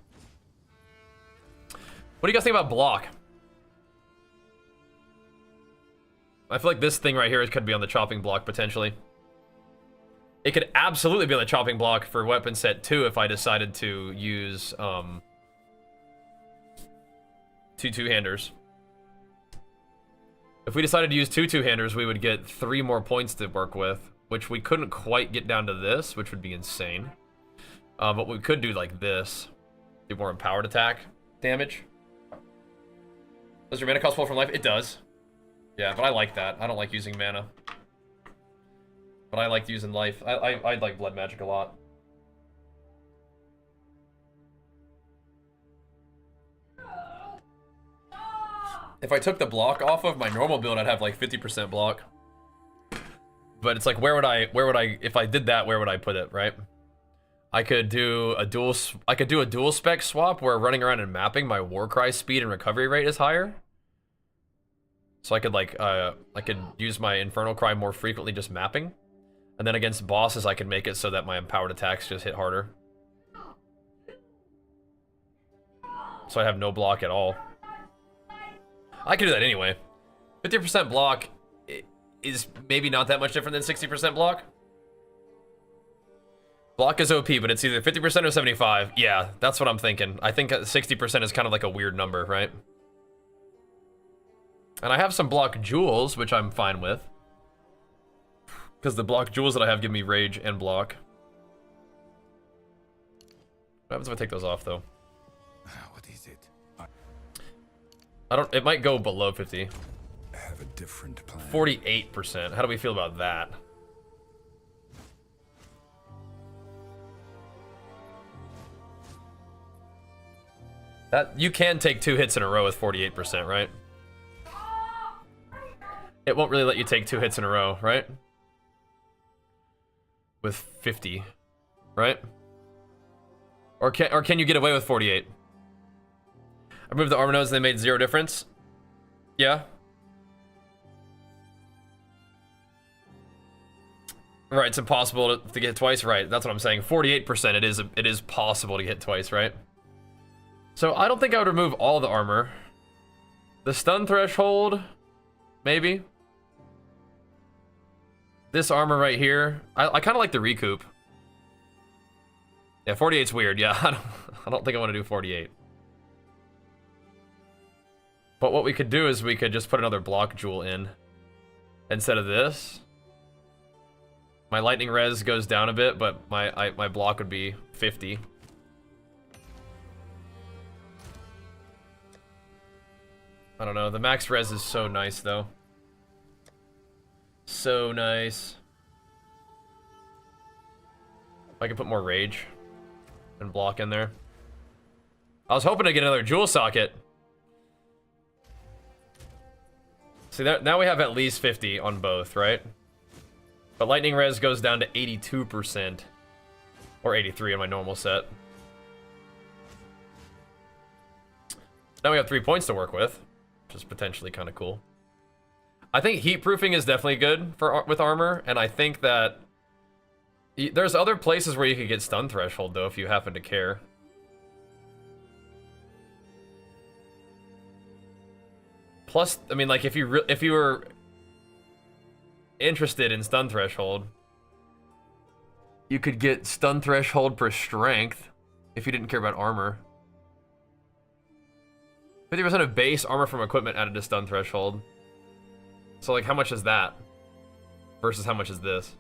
A: What do you guys think about block? I feel like this thing right here could be on the chopping block, potentially. It could absolutely be on the chopping block for weapon set 2 if I decided to use, 2 two-handers. If we decided to use 2 two-handers, we would get 3 more points to work with, which we couldn't quite get down to this, which would be insane. But we could do like this. Do more empowered attack damage. Does your mana cost full from life? It does. Yeah, but I like that. I don't like using mana. But I like using life. I like blood magic a lot. If I took the block off of my normal build, I'd have like 50% block. But it's like, where would I, if I did that, where would I put it, right? I could do a dual spec swap where running around and mapping, my Warcry speed and recovery rate is higher. So I could like, I could use my Infernal Cry more frequently just mapping. And then against bosses, I could make it so that my empowered attacks just hit harder. So I have no block at all. I could do that anyway. 50% block is maybe not that much different than 60% block. Block is OP, but it's either 50% or 75. Yeah, that's what I'm thinking. I think 60% is kind of like a weird number, right? And I have some block jewels, which I'm fine with. Because the block jewels that I have give me rage and block. What happens if I take those off, though?
B: What is it?
A: I don't. It might go below 50.
B: I have a different plan.
A: 48%. How do we feel about that? That you can take 2 hits in a row with 48%, right? It won't really let you take 2 hits in a row, right? With 50, right? Or can you get away with 48? I removed the armor nodes and they made 0 difference. Yeah. Right, it's impossible to get twice, right? That's what I'm saying. 48%, it is possible to get twice, right? So I don't think I would remove all the armor. The stun threshold maybe. This armor right here, I kind of like the recoup. Yeah, 48's weird. Yeah, I don't think I want to do 48. But what we could do is we could just put another block jewel in instead of this. My lightning res goes down a bit, but my block would be 50. I don't know. The max res is so nice, though. So nice. I could put more rage and block in there. I was hoping to get another jewel socket. See, now we have at least 50 on both, right? But lightning res goes down to 82%. Or 83 on my normal set. Now we have 3 points to work with, which is potentially kind of cool. I think heat proofing is definitely good with armor, and I think that there's other places where you could get stun threshold though if you happen to care. Plus, I mean, like if you were interested in stun threshold, you could get stun threshold per strength if you didn't care about armor. 50% of base armor from equipment added to stun threshold. So like, how much is that versus how much is this?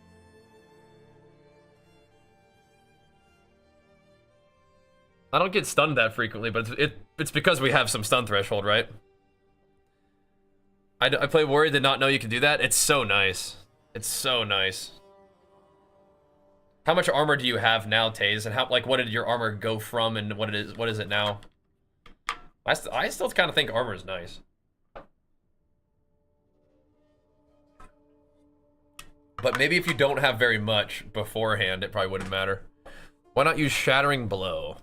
A: I don't get stunned that frequently, but it's because we have some stun threshold, right? I play Warrior, did not know you could do that. It's so nice. It's so nice. How much armor do you have now, Taze? And how, like, what did your armor go from, and what is it now? I still kind of think armor is nice. But maybe if you don't have very much beforehand, it probably wouldn't matter. Why not use Shattering Blow?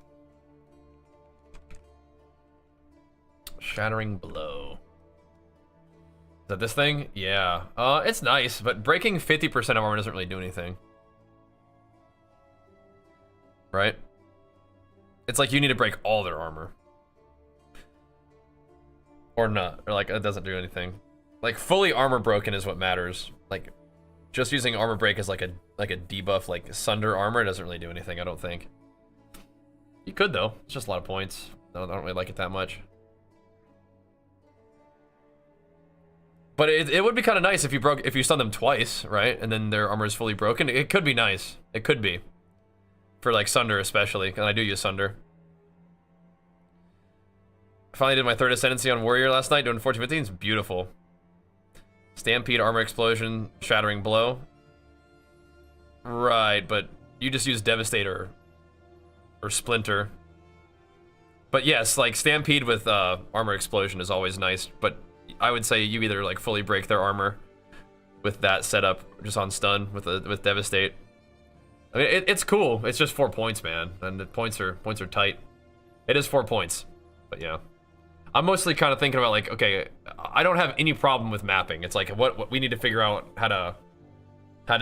A: Shattering Blow. Is that this thing? Yeah. It's nice, but breaking 50% of armor doesn't really do anything. Right? It's like you need to break all their armor. Or not. Or like, it doesn't do anything. Like, fully armor broken is what matters. Like, just using armor break as like a debuff, like Sunder armor, doesn't really do anything, I don't think. You could, though. It's just a lot of points. I don't really like it that much. But it would be kind of nice if you stun them twice, right? And then their armor is fully broken. It could be nice. It could be. For like Sunder especially, and I do use Sunder. I finally did my third ascendancy on Warrior last night, doing 1415. It's beautiful. Stampede, armor explosion, shattering blow. Right, but you just use Devastator or Splinter. But yes, like Stampede with armor explosion is always nice, but I would say you either like fully break their armor with that setup, just on stun with Devastate. I mean, it's cool. It's just 4 points, man, and the points are tight. It is 4 points, but yeah. I'm mostly kind of thinking about like, okay, I don't have any problem with mapping. It's like what we need to figure out how to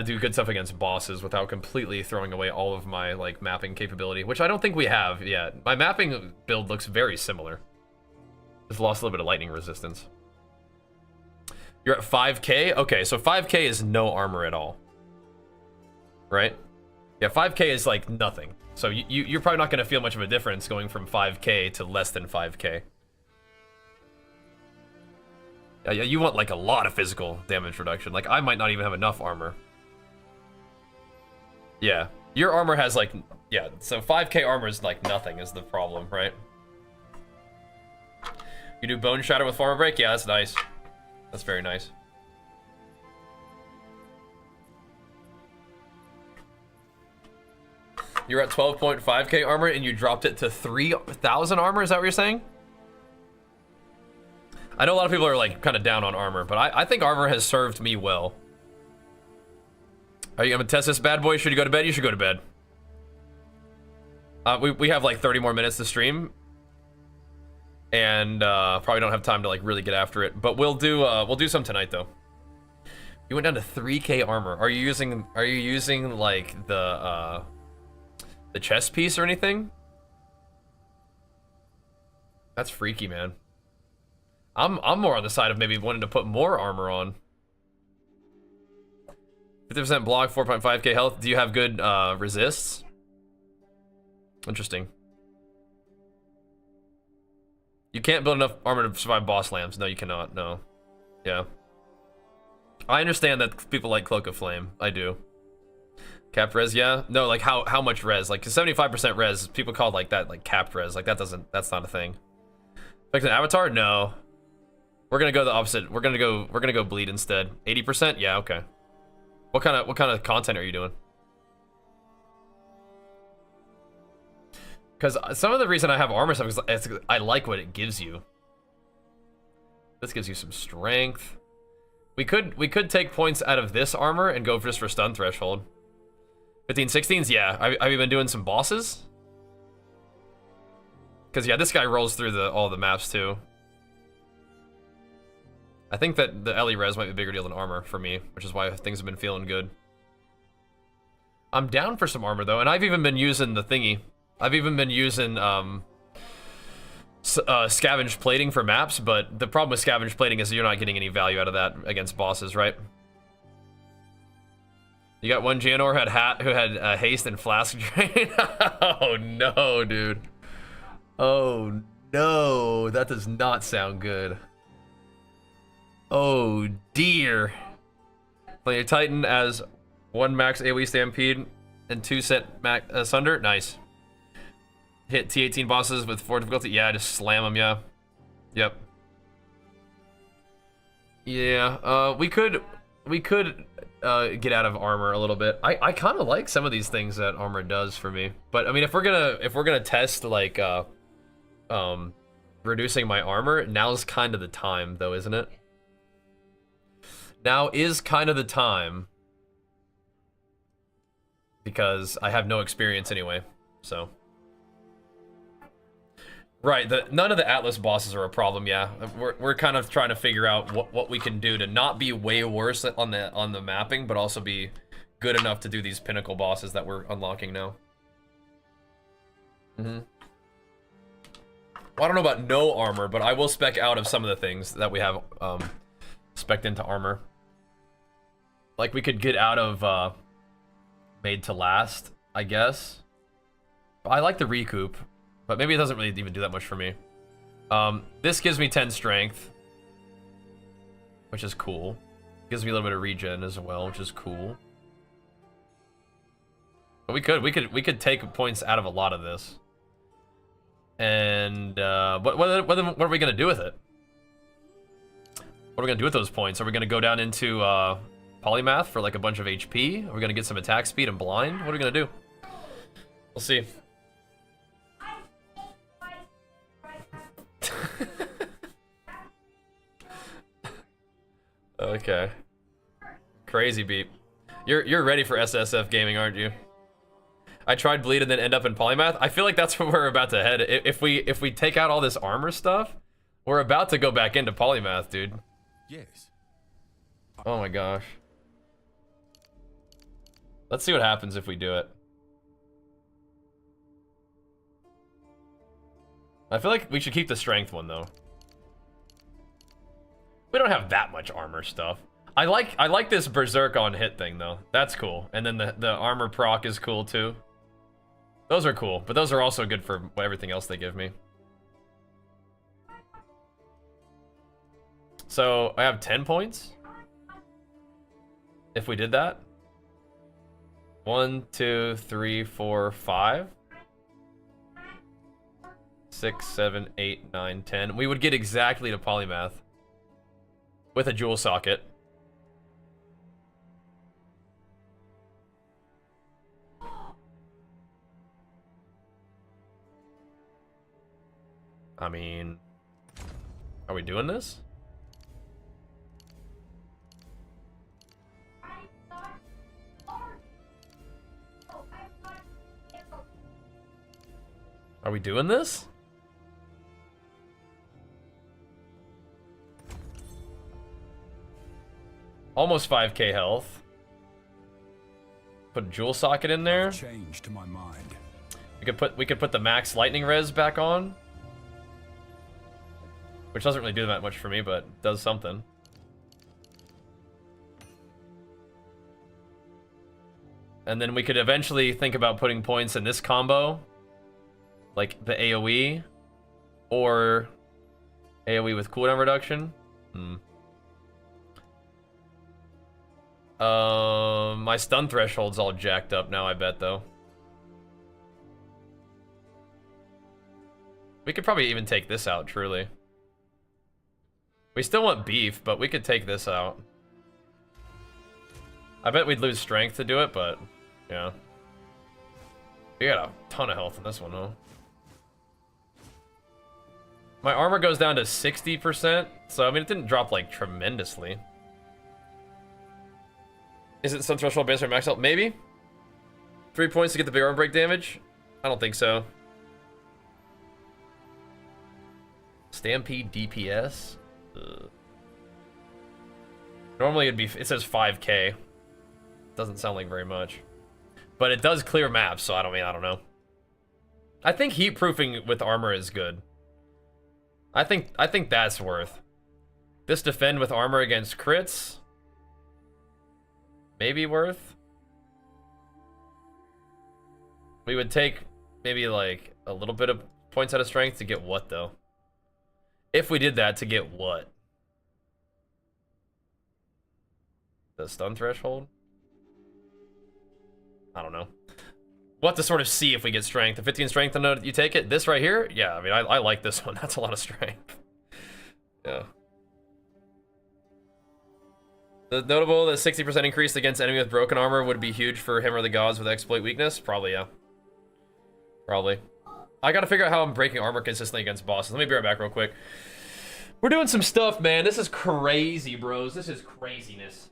A: do good stuff against bosses without completely throwing away all of my like mapping capability, which I don't think we have yet. My mapping build looks very similar. Just lost a little bit of lightning resistance. You're at 5k? Okay, so 5k is no armor at all. Right? Yeah, 5k is like nothing. So you're probably not going to feel much of a difference going from 5k to less than 5k. Yeah, you want like a lot of physical damage reduction. Like, I might not even have enough armor. Yeah, your armor has like, yeah, so 5k armor is like nothing is the problem, right? You do Bone Shatter with Farmer Break? Yeah, that's nice. That's very nice. You're at 12.5k armor and you dropped it to 3,000 armor? Is that what you're saying? I know a lot of people are like kind of down on armor, but I think armor has served me well. Are you gonna test this bad boy? Should you go to bed? You should go to bed. We have like 30 more minutes to stream. And probably don't have time to like really get after it, but we'll do some tonight though. You went down to 3k armor. Are you using like the chest piece or anything? That's freaky, man. I'm more on the side of maybe wanting to put more armor on. 50% block, 4.5k health. Do you have good resists? Interesting. You can't build enough armor to survive boss slams. No, you cannot. No. Yeah. I understand that people like Cloak of Flame. I do. Capped res, yeah. No, like how much res? Like 75% res. People call like that like capped res. Like that's not a thing. Like an avatar? No. We're gonna go the opposite. We're gonna go bleed instead. 80%? Yeah, okay. What kind of content are you doing? Because some of the reason I have armor stuff is I like what it gives you. This gives you some strength. We could take points out of this armor and go just for stun threshold. 15, 16s, yeah. Have you been doing some bosses? Because yeah, this guy rolls through all the maps too. I think that the LE res might be a bigger deal than armor for me, which is why things have been feeling good. I'm down for some armor though, and I've even been using the thingy. I've even been using scavenge plating for maps, but the problem with scavenge plating is you're not getting any value out of that against bosses, right? You got one Janor who had haste and flask drain. Oh no, dude. Oh no, that does not sound good. Oh dear. Play your Titan as 1 max AoE stampede and 2 set max sunder. Nice. Hit T18 bosses with 4 difficulty. Yeah, just slam them. Yeah. Yep. Yeah. We could get out of armor a little bit. I kind of like some of these things that armor does for me. But I mean, if we're gonna test like reducing my armor, now's kind of the time, though, isn't it? Now is kind of the time, because I have no experience anyway, so. Right, none of the Atlas bosses are a problem, yeah. We're kind of trying to figure out what we can do to not be way worse on the mapping, but also be good enough to do these pinnacle bosses that we're unlocking now. Well, I don't know about no armor, but I will spec out of some of the things that we have spec'd into armor. Like we could get out of made to last, I guess. I like the recoup, but maybe it doesn't really even do that much for me. This gives me 10 strength, which is cool. Gives me a little bit of regen as well, which is cool. But we could take points out of a lot of this. And what are we gonna do with it? What are we gonna do with those points? Are we gonna go down into polymath for like a bunch of HP? Are we gonna get some attack speed and blind? What are we gonna do? We'll see. Okay. Crazy beep. You're ready for SSF gaming, aren't you? I tried bleed and then end up in polymath. I feel like that's where we're about to head. If we take out all this armor stuff, we're about to go back into polymath, dude.
B: Yes.
A: Oh my gosh. Let's see what happens if we do it. I feel like we should keep the strength one though. We don't have that much armor stuff. I like this berserk on hit thing though. That's cool. And then the armor proc is cool too. Those are cool, but those are also good for everything else they give me. So I have 10 points. If we did that. 1, 2, 3, 4, 5. 6, 7, 8, 9, 10. We would get exactly to polymath. With a jewel socket. I mean, are we doing this? Are we doing this? Almost 5k health. Put a jewel socket in there.
B: Change to my mind.
A: We could put the max lightning res back on. Which doesn't really do that much for me, but does something. And then we could eventually think about putting points in this combo. Like the AoE. Or AoE with cooldown reduction. My stun threshold's all jacked up now, I bet, though. We could probably even take this out, truly. We still want beef, but we could take this out. I bet we'd lose strength to do it, but yeah. We got a ton of health in this one, huh? My armor goes down to 60%, so I mean it didn't drop like tremendously. Is it some threshold based on max health? Maybe. 3 points to get the big armor break damage? I don't think so. Stampede DPS? Normally it'd be, it says 5k. Doesn't sound like very much. But it does clear maps, so I don't know. I think heat proofing with armor is good. I think that's worth. This defend with armor against crits? Maybe worth. We would take maybe like a little bit of points out of strength to get what though? If we did that, to get what? The stun threshold? I don't know. We'll have to sort of see if we get strength. The 15 strength, you take it. This right here? Yeah, I mean, I like this one. That's a lot of strength. Yeah. The notable, the 60% increase against enemy with broken armor would be huge for him or the gods with exploit weakness? Probably, yeah. Probably. I gotta figure out how I'm breaking armor consistently against bosses. Let me be right back real quick. We're doing some stuff, man. This is crazy, bros. This is craziness.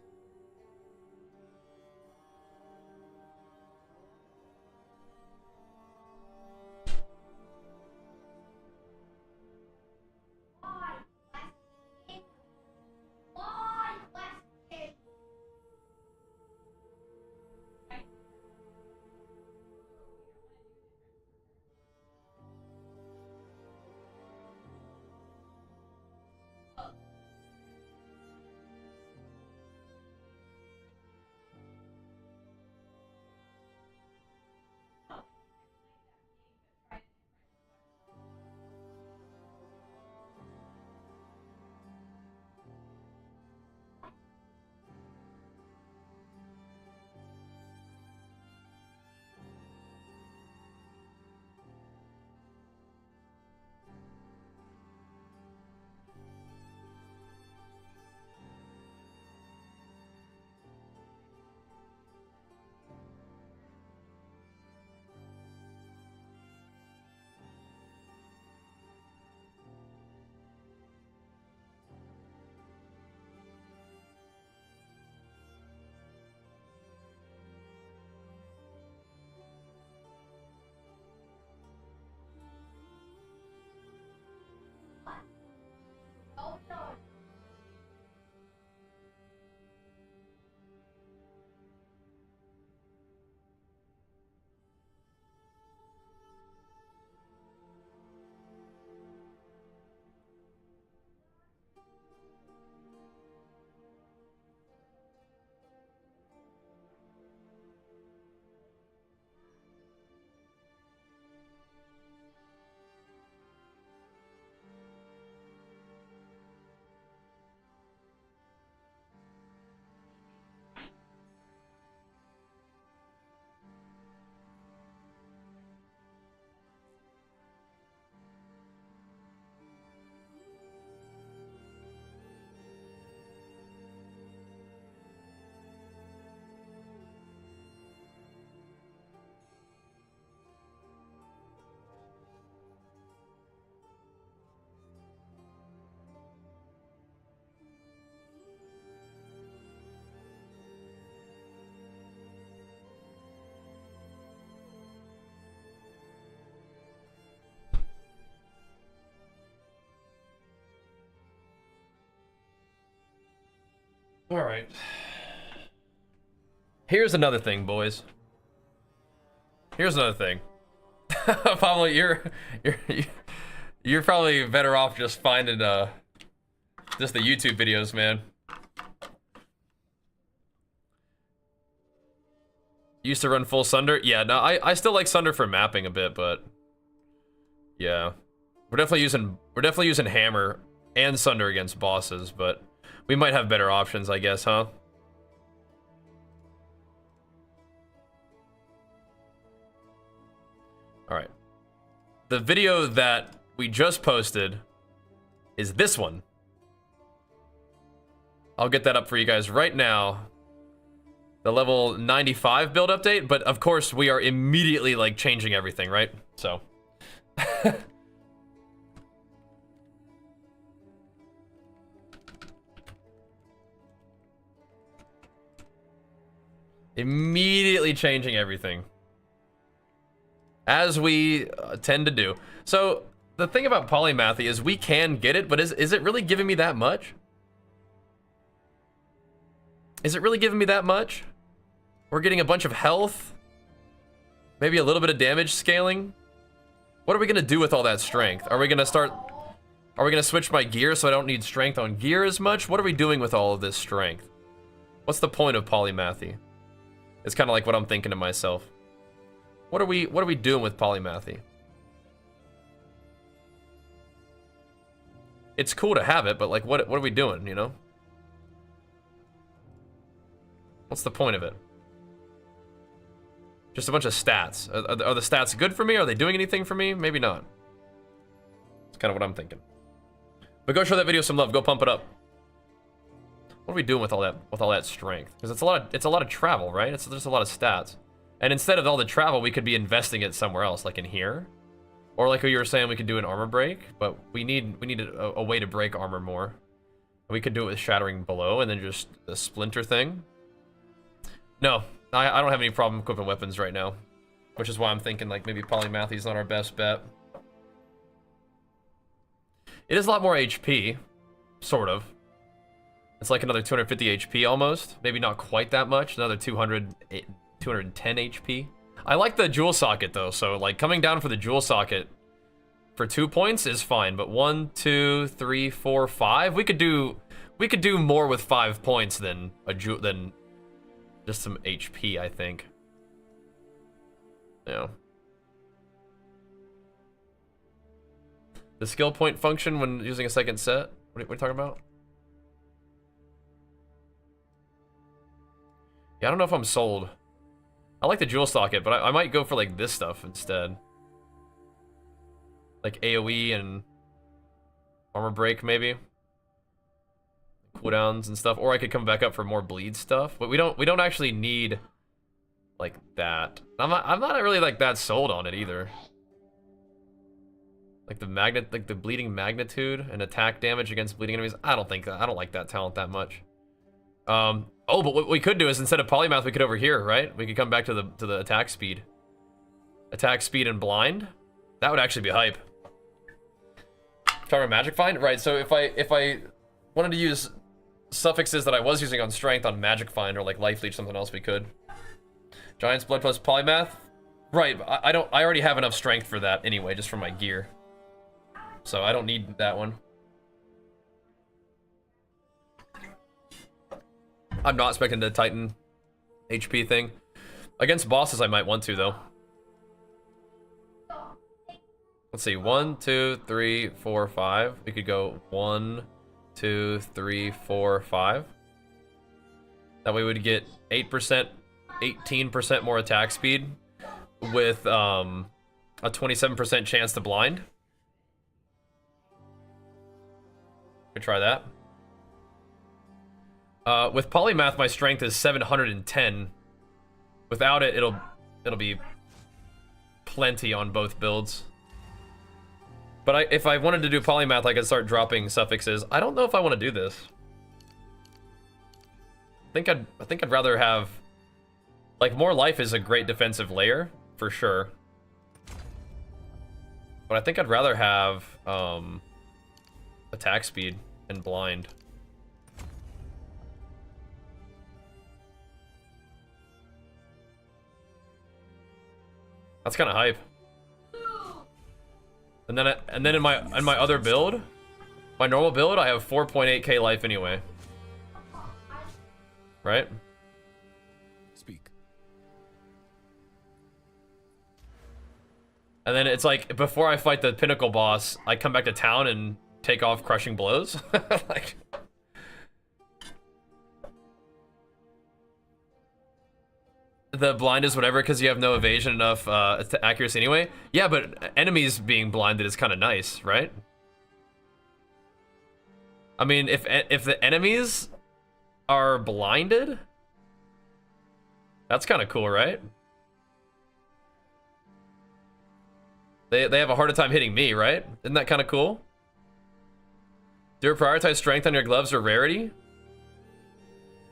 A: All right. Here's another thing, boys. Here's another thing. Pablo, You're probably better off just finding just the YouTube videos, man. Used to run full Sunder. Yeah, no, I still like Sunder for mapping a bit, but yeah, we're definitely using Hammer and Sunder against bosses, but we might have better options, I guess, huh? All right. The video that we just posted is this one. I'll get that up for you guys right now. The level 95 build update, but of course we are immediately like changing everything, right? So. Immediately changing everything. As we tend to do. So, the thing about polymathy is we can get it, but is it really giving me that much? Is it really giving me that much? We're getting a bunch of health. Maybe a little bit of damage scaling. What are we gonna do with all that strength? Are we gonna switch my gear so I don't need strength on gear as much? What are we doing with all of this strength? What's the point of polymathy? It's kind of like what I'm thinking to myself. What are we doing with polymathy? It's cool to have it, but like what are we doing, you know? What's the point of it? Just a bunch of stats. Are the stats good for me? Are they doing anything for me? Maybe not. It's kind of what I'm thinking. But go show that video some love. Go pump it up. What are we doing with all that strength? Because it's a lot of travel, right? It's just a lot of stats. And instead of all the travel, we could be investing it somewhere else, like in here. Or like what you were saying, we could do an armor break, but we need a way to break armor more. We could do it with shattering below and then just the splinter thing. No, I don't have any problem equipping weapons right now. Which is why I'm thinking like maybe polymathy's not our best bet. It is a lot more HP, sort of. It's like another 250 HP almost. Maybe not quite that much, another 210 HP. I like the jewel socket though, so like coming down for the jewel socket for 2 points is fine, but 1, 2, 3, 4, 5, we could do more with 5 points than just some HP, I think. Yeah. The skill point function when using a second set? What are you talking about? Yeah, I don't know if I'm sold. I like the jewel socket, but I might go for like this stuff instead. Like AoE and armor break maybe. Cooldowns and stuff. Or I could come back up for more bleed stuff. But we don't actually need like that. I'm not really like that sold on it either. Like the bleeding magnitude and attack damage against bleeding enemies. I don't like that talent that much. Oh, but what we could do is instead of polymath, we could over here, right? We could come back to the attack speed. Attack speed and blind. That would actually be hype. Charm magic find? Right, so if I wanted to use suffixes that I was using on strength on magic find or like life leech, something else we could. Giant's blood plus polymath? Right, I already have enough strength for that anyway, just from my gear. So I don't need that one. I'm not expecting the Titan HP thing. Against bosses, I might want to, though. Let's see. 1, 2, 3, 4, 5. We could go 1, 2, 3, 4, 5. That way we'd get 8%, 18% more attack speed with a 27% chance to blind. Could try that. With polymath, my strength is 710. Without it, it'll be plenty on both builds. But if I wanted to do polymath, I could start dropping suffixes. I don't know if I want to do this. I think I'd rather have like more life is a great defensive layer for sure. But I think I'd rather have attack speed and blind. That's kind of hype. And then in my other build, my normal build, I have 4.8k life anyway. Right?
B: Speak.
A: And then it's like before I fight the pinnacle boss, I come back to town and take off crushing blows. Like, the blind is whatever because you have no evasion enough accuracy anyway. Yeah, but enemies being blinded is kind of nice, right? I mean, if the enemies are blinded, that's kind of cool, right? They have a harder time hitting me, right? Isn't that kind of cool? Do you prioritize strength on your gloves or rarity?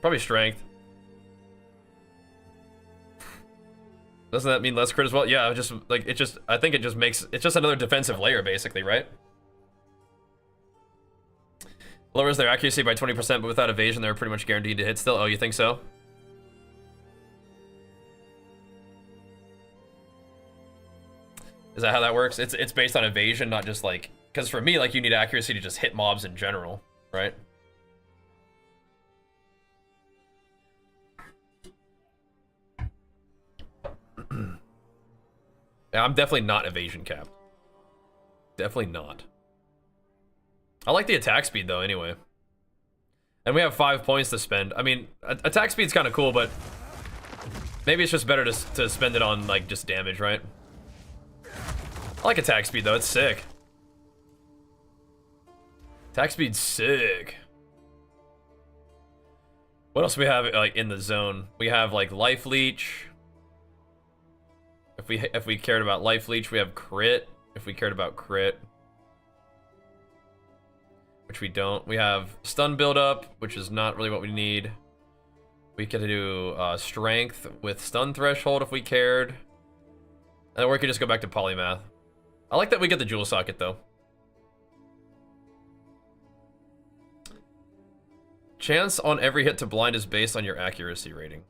A: Probably strength. Doesn't that mean less crit as well? Yeah, just like I think it just makes it's just another defensive layer basically, right? Lowers their accuracy by 20%, but without evasion, they're pretty much guaranteed to hit still. Oh, you think so? Is that how that works? It's based on evasion, not just like, because for me, like, you need accuracy to just hit mobs in general, right? Yeah, I'm definitely not evasion capped. Definitely not. I like the attack speed though, anyway. And we have 5 points to spend. I mean, attack speed's kind of cool, but maybe it's just better to spend it on like just damage, right? I like attack speed though, it's sick. Attack speed's sick. What else do we have like in the zone? We have like life leech. If we cared about life leech, we have crit. If we cared about crit, which we don't, we have stun buildup, which is not really what we need. We could do strength with stun threshold if we cared, and then we could just go back to polymath. I like that we get the jewel socket though. Chance on every hit to blind is based on your accuracy rating.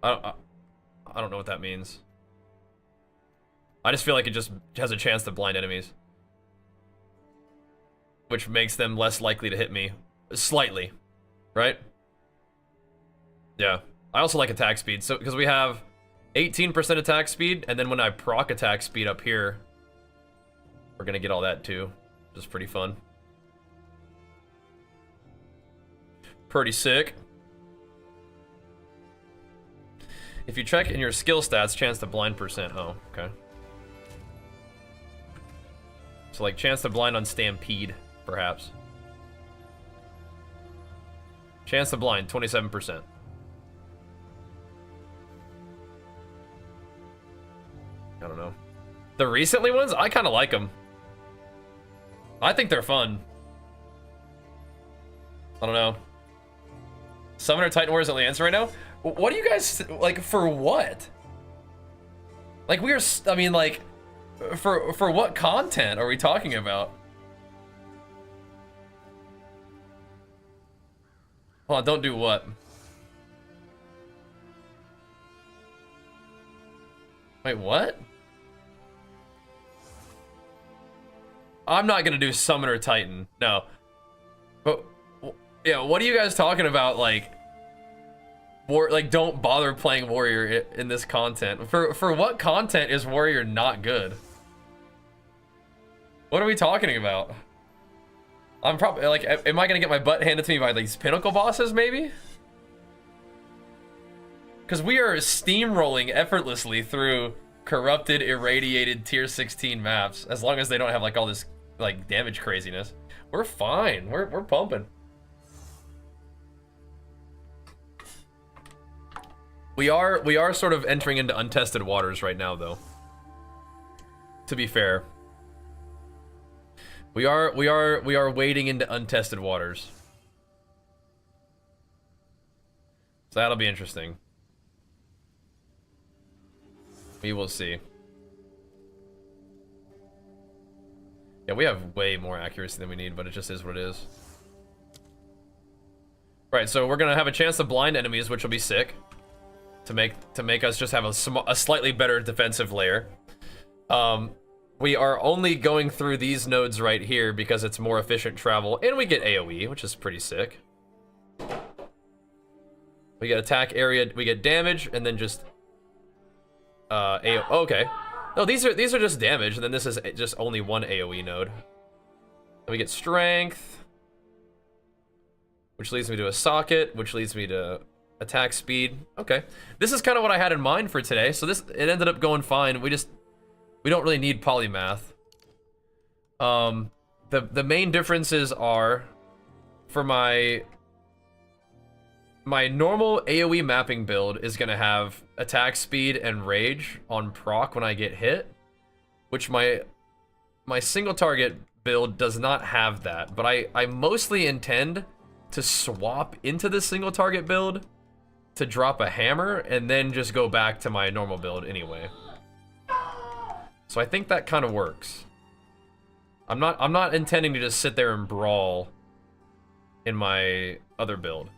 A: I don't know what that means. I just feel like it just has a chance to blind enemies, which makes them less likely to hit me. Slightly, right? Yeah. I also like attack speed, so because we have 18% attack speed, and then when I proc attack speed up here, we're gonna get all that too, which is pretty fun. Pretty sick. If you check in your skill stats, chance to blind percent. Oh, okay. So like chance to blind on Stampede, perhaps. Chance to blind, 27%. I don't know. The recently ones, I kind of like them. I think they're fun. I don't know. Summoner Titan War isn't the answer right now. What do you guys, like, for what? Like, we are, I mean, like, for what content are we talking about? Hold on, don't do what? Wait, what? I'm not gonna do Summoner Titan, no. But, yeah, what are you guys talking about, like, don't bother playing Warrior in this content? For what content is Warrior not good? What are we talking about? I'm probably, like, am I gonna get my butt handed to me by these pinnacle bosses, maybe? Because we are steamrolling effortlessly through corrupted, irradiated tier 16 maps, as long as they don't have, like, all this, like, damage craziness. We're fine. We're pumping. We are sort of entering into untested waters right now, though. To be fair, we are wading into untested waters. So that'll be interesting. We will see. Yeah, we have way more accuracy than we need, but it just is what it is. Right, so we're gonna have a chance to blind enemies, which will be sick. To make us just have a slightly better defensive layer. we are only going through these nodes right here because it's more efficient travel, and we get AoE, which is pretty sick. We get attack area, we get damage, and then just AoE. Oh, okay. No, these are just damage, and then this is just only one AoE node. And we get strength, which leads me to a socket, which leads me to attack speed. Okay, this is kind of what I had in mind for today. So it ended up going fine. We don't really need polymath. The main differences are for my normal AoE mapping build is gonna have attack speed and rage on proc when I get hit, which my single target build does not have that, but I mostly intend to swap into the single target build to drop a hammer and then just go back to my normal build anyway. So I think that kind of works. I'm not intending to just sit there and brawl in my other build.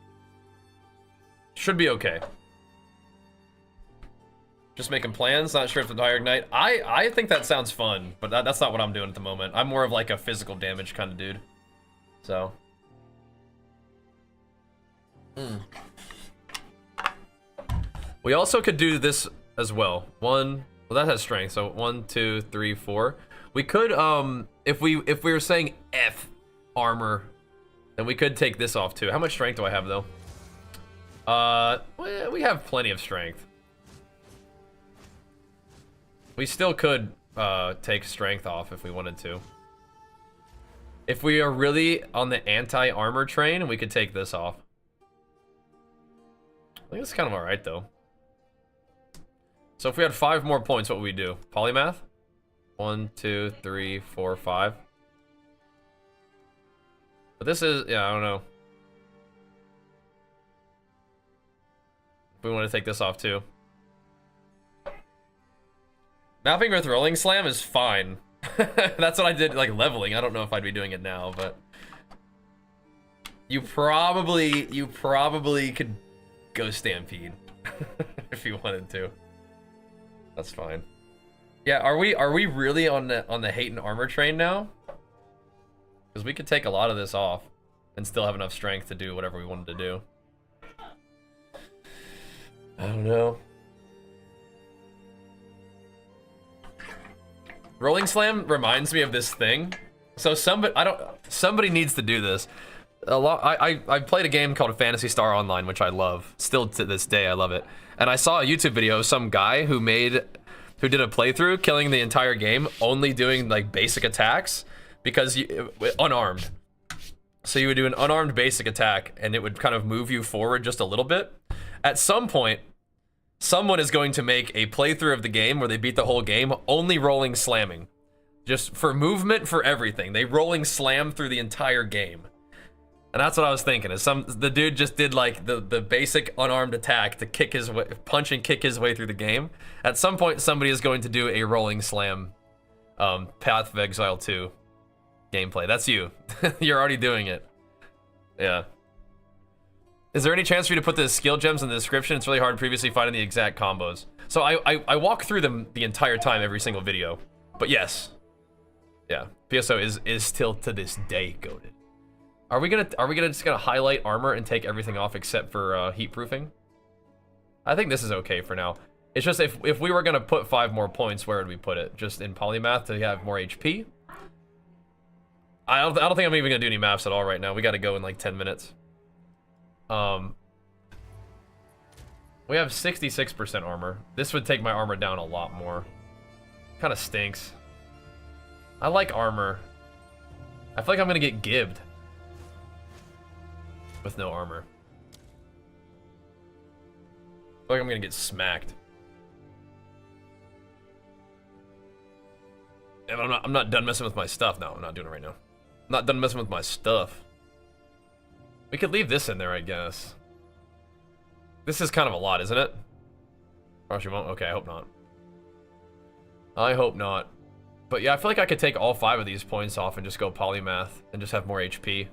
A: Should be okay. Just making plans, not sure if the Dire Ignite. I think that sounds fun, but that's not what I'm doing at the moment. I'm more of like a physical damage kind of dude. So. We also could do this as well. Well, that has strength, so 1, 2, 3, 4. We could, if we were saying F armor, then we could take this off too. How much strength do I have though? We have plenty of strength. We still could take strength off if we wanted to. If we are really on the anti-armor train, we could take this off. I think it's kind of alright though. So if we had 5 more points, what would we do? Polymath? 1, 2, 3, 4, 5. But this is, yeah, I don't know. If we want to take this off too. Mapping with rolling slam is fine. That's what I did, like leveling. I don't know if I'd be doing it now, but you probably could go stampede if you wanted to. That's fine. Yeah, are we really on the hate and armor train now? Because we could take a lot of this off and still have enough strength to do whatever we wanted to do. I don't know. Rolling slam reminds me of this thing. So somebody needs to do this. I played a game called Phantasy Star Online, which I love. Still to this day, I love it. And I saw a YouTube video of some guy who did a playthrough killing the entire game, only doing like basic attacks because unarmed. So you would do an unarmed basic attack and it would kind of move you forward just a little bit. At some point, someone is going to make a playthrough of the game where they beat the whole game only rolling slamming. Just for movement, for everything. They rolling slam through the entire game. And that's what I was thinking, is the dude just did like the basic unarmed attack to kick his way, punch and kick his way through the game. At some point, somebody is going to do a rolling slam Path of Exile 2 gameplay. That's you. You're already doing it. Yeah. Is there any chance for you to put the skill gems in the description? It's really hard previously finding the exact combos. So I walk through them the entire time, every single video. But yes. Yeah. PSO is still to this day goated. Are we just gonna highlight armor and take everything off except for heat proofing? I think this is okay for now. It's just if we were gonna put 5 more points, where would we put it? Just in polymath to have more HP? I don't think I'm even gonna do any maps at all right now. We gotta go in like 10 minutes. We have 66% armor. This would take my armor down a lot more. Kind of stinks. I like armor. I feel like I'm gonna get gibbed with no armor. I feel like I'm gonna get smacked. And I'm not done messing with my stuff. No, I'm not doing it right now. I'm not done messing with my stuff. We could leave this in there, I guess. This is kind of a lot, isn't it? Or you won't? Okay, I hope not. I hope not. But yeah, I feel like I could take all 5 of these points off and just go polymath and just have more HP.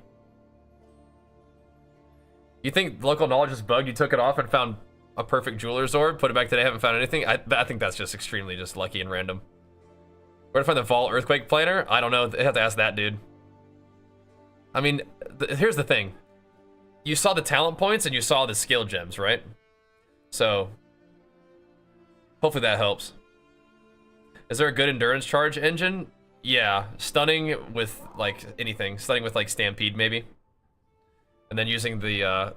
A: You think local knowledge is bugged? You took it off and found a perfect jeweler's orb, put it back today, haven't found anything? I think that's just extremely just lucky and random. Where to find the Fall Earthquake Planner? I don't know. They have to ask that dude. I mean, here's the thing. You saw the talent points and you saw the skill gems, right? So, hopefully that helps. Is there a good endurance charge engine? Yeah, stunning with like anything. Stunning with like Stampede maybe. And then using the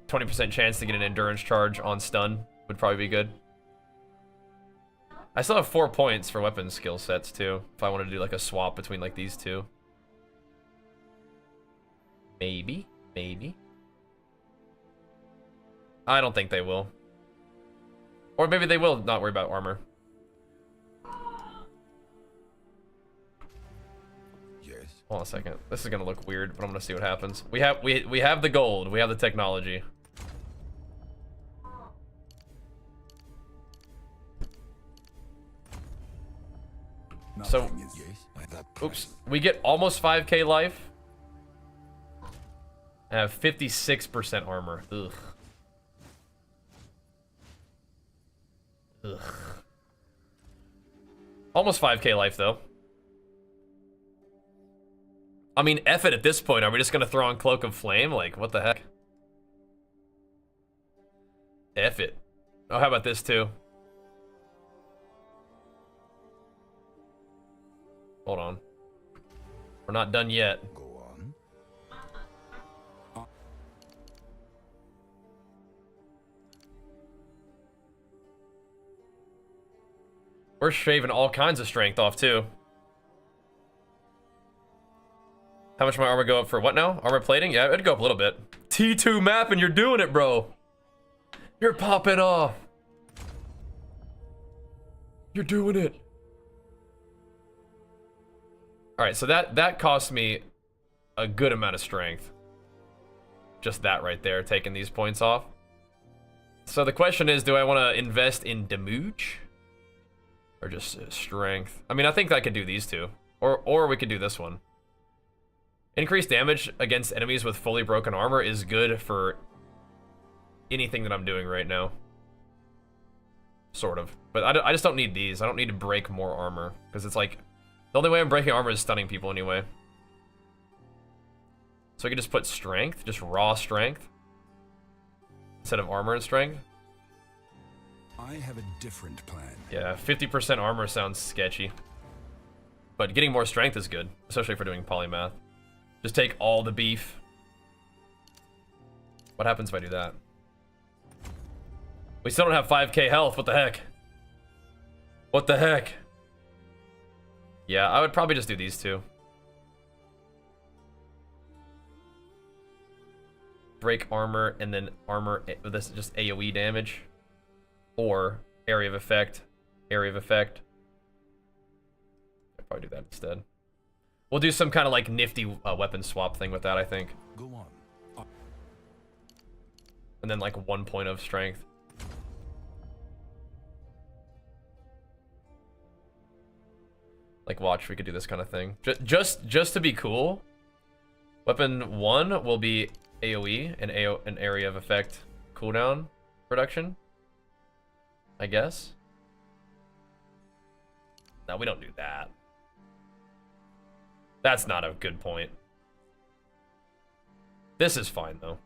A: 20% chance to get an endurance charge on stun would probably be good. I still have 4 points for weapon skill sets too, if I wanted to do like a swap between like these two. Maybe. I don't think they will. Or maybe they will not worry about armor.
B: Yes.
A: Hold on a second. This is gonna look weird, but I'm gonna see what happens. We have the gold, we have the technology. So, oops, we get almost 5k life. I have 56% armor. Ugh. Almost 5k life though. I mean, F it at this point. Are we just gonna throw on Cloak of Flame? Like, what the heck? F it. Oh, how about this too? Hold on. We're not done yet.
B: Go on.
A: We're shaving all kinds of strength off too. How much my armor go up for what now? Armor plating? Yeah, it'd go up a little bit. T2 map and you're doing it, bro. You're popping off. You're doing it. All right, so that cost me a good amount of strength. Just that right there, taking these points off. So the question is, do I want to invest in damage or just strength? I mean, I think I could do these two, or we could do this one. Increased damage against enemies with fully broken armor is good for anything that I'm doing right now. Sort of, but I just don't need these. I don't need to break more armor because it's like. The only way I'm breaking armor is stunning people anyway. So I can just put strength, just raw strength, instead of armor and strength.
B: I have a different plan.
A: Yeah, 50% armor sounds sketchy. But getting more strength is good, especially for doing polymath. Just take all the beef. What happens if I do that? We still don't have 5k health, what the heck? What the heck? Yeah, I would probably just do these two. Break armor and then armor with this just AoE damage. Or area of effect. Area of effect. I'd probably do that instead. We'll do some kind of like nifty weapon swap thing with that, I think.
B: Go on.
A: And then like 1 point of strength. Like, watch, we could do this kind of thing. Just to be cool, weapon 1 will be AoE and an area of effect cooldown reduction, I guess. No, we don't do that. That's not a good point. This is fine, though.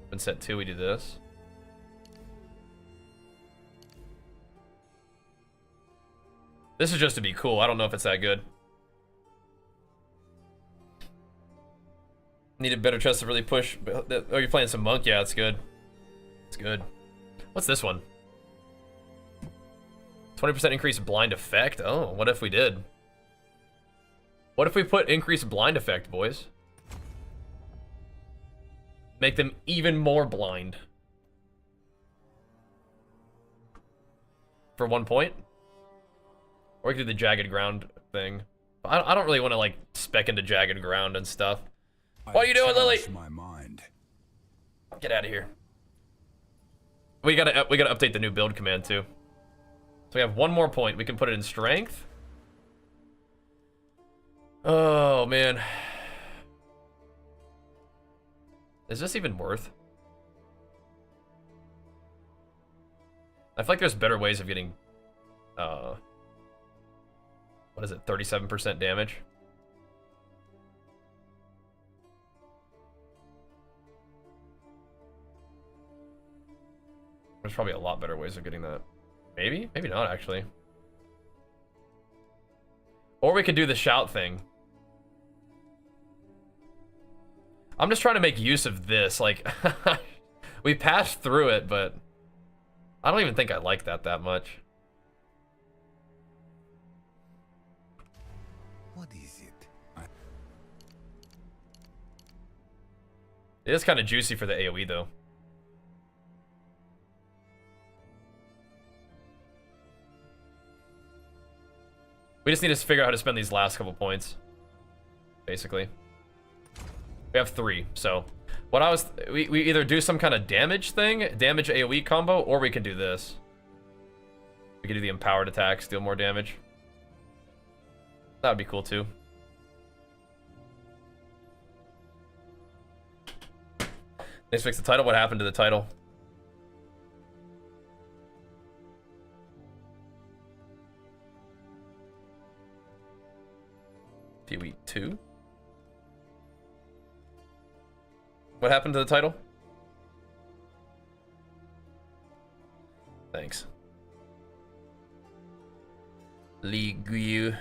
A: Weapon set 2, we do this. This is just to be cool. I don't know if it's that good. Need a better chest to really push. Oh, you're playing some monk? Yeah, it's good. It's good. What's this one? 20% increased blind effect? Oh, what if we did? What if we put increased blind effect, boys? Make them even more blind. For 1 point? Or we could do the jagged ground thing. I don't really want to like spec into jagged ground and stuff. What are you doing, Lily?
B: My mind.
A: Get out of here. We gotta update the new build command too. So we have 1 more point. We can put it in strength. Oh man. Is this even worth? I feel like there's better ways of getting, what is it, 37% damage? There's probably a lot better ways of getting that. Maybe? Maybe not, actually. Or we could do the shout thing. I'm just trying to make use of this. Like, we passed through it, but I don't even think I like that much.
B: What is it?
A: It is kind of juicy for the AoE, though. We just need to figure out how to spend these last couple points. Basically. We have 3, so... What I was... We either do some kind of damage thing, damage AoE combo, or we can do this. We can do the empowered attacks, deal more damage. That would be cool, too. Let's fix the title. What happened to the title? PoE 2? What happened to the title? Thanks. Ligue.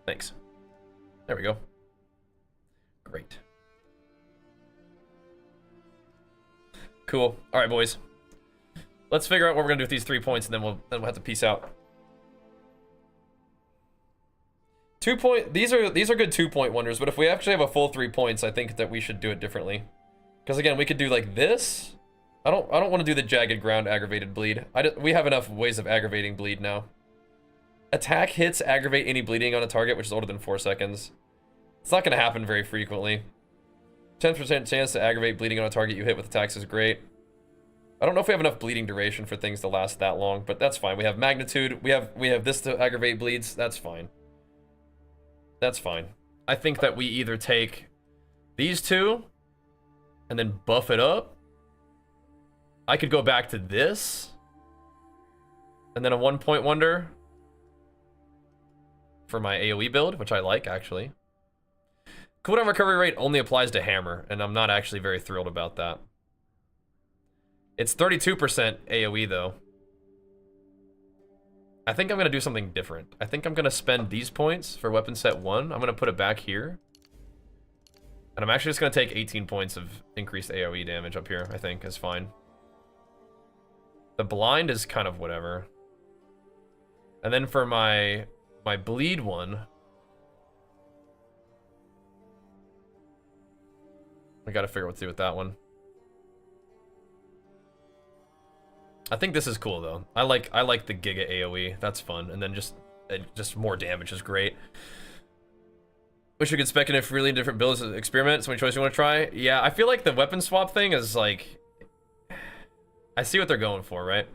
A: Thanks. There we go. Great. Cool. All right, boys. Let's figure out what we're gonna do with these 3 points, and then we'll have to peace out. 2 point. These are good 2-point wonders, but if we actually have a full 3 points, I think that we should do it differently. Because again, we could do like this. I don't want to do the jagged ground aggravated bleed. We have enough ways of aggravating bleed now. Attack hits aggravate any bleeding on a target which is older than 4 seconds. It's not going to happen very frequently. 10% chance to aggravate bleeding on a target you hit with attacks is great. I don't know if we have enough bleeding duration for things to last that long, but that's fine. We have magnitude. We have this to aggravate bleeds. That's fine. That's fine. I think that we either take these 2 and then buff it up. I could go back to this and then a 1-point wonder for my AoE build, which I like, actually. Cooldown recovery rate only applies to hammer, and I'm not actually very thrilled about that. It's 32% AoE, though. I think I'm going to do something different. I think I'm going to spend these points for weapon set 1. I'm going to put it back here. And I'm actually just going to take 18 points of increased AoE damage up here, I think, is fine. The blind is kind of whatever. And then for my bleed one, I got to figure out what to do with that one. I think this is cool though. I like the Giga AoE. That's fun. And then just more damage is great. Wish we could spec in if really different builds experiment. So many choices you want to try? Yeah, I feel like the weapon swap thing is like, I see what they're going for, right?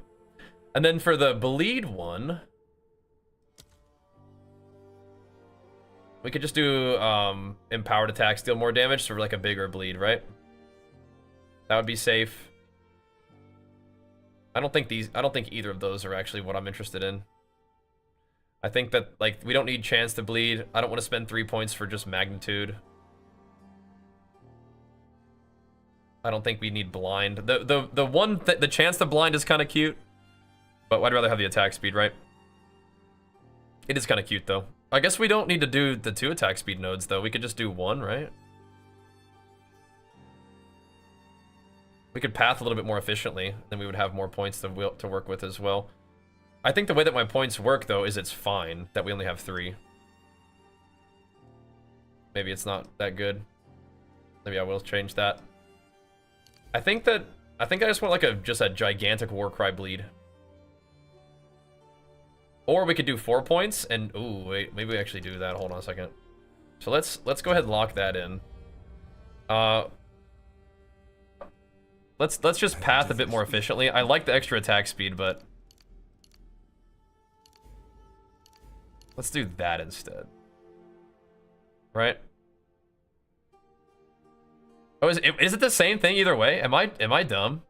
A: And then for the bleed one, we could just do empowered attacks, deal more damage, so like a bigger bleed, right? That would be safe. I don't think either of those are actually what I'm interested in. I think that, like, we don't need chance to bleed. I don't want to spend 3 points for just magnitude. I don't think we need blind. The chance to blind is kind of cute, but I'd rather have the attack speed, right? It is kind of cute though. I guess we don't need to do the 2 attack speed nodes though. We could just do 1, right? We could path a little bit more efficiently, then we would have more points to work with as well. I think the way that my points work, though, is it's fine that we only have 3. Maybe it's not that good. Maybe I will change that. I think I just want like just a gigantic Warcry bleed. Or we could do 4 points and ooh, wait, maybe we actually do that. Hold on a second. So let's go ahead and lock that in. Let's just path a bit more efficiently. I like the extra attack speed, but let's do that instead. Right? Oh, is it the same thing either way? Am I dumb?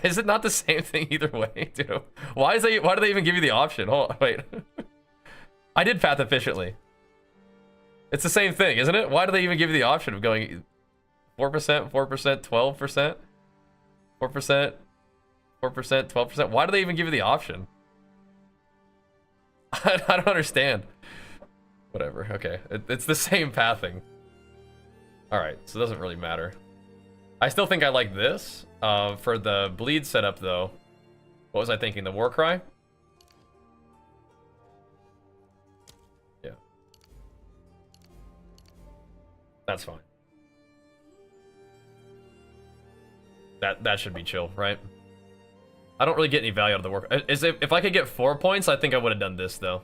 A: Is it not the same thing either way, dude? Why do they even give you the option? Hold on, wait. I did path efficiently. It's the same thing, isn't it? Why do they even give you the option of going 4%, 4%, 12%, 4%, 4%, 12%? Why do they even give you the option? I don't understand. Whatever, okay. It's the same pathing. Alright, so it doesn't really matter. I still think I like this. For the bleed setup, though, what was I thinking? The war cry? Yeah. That's fine. That should be chill, right? I don't really get any value out of the work. If I could get 4 points, I think I would have done this, though.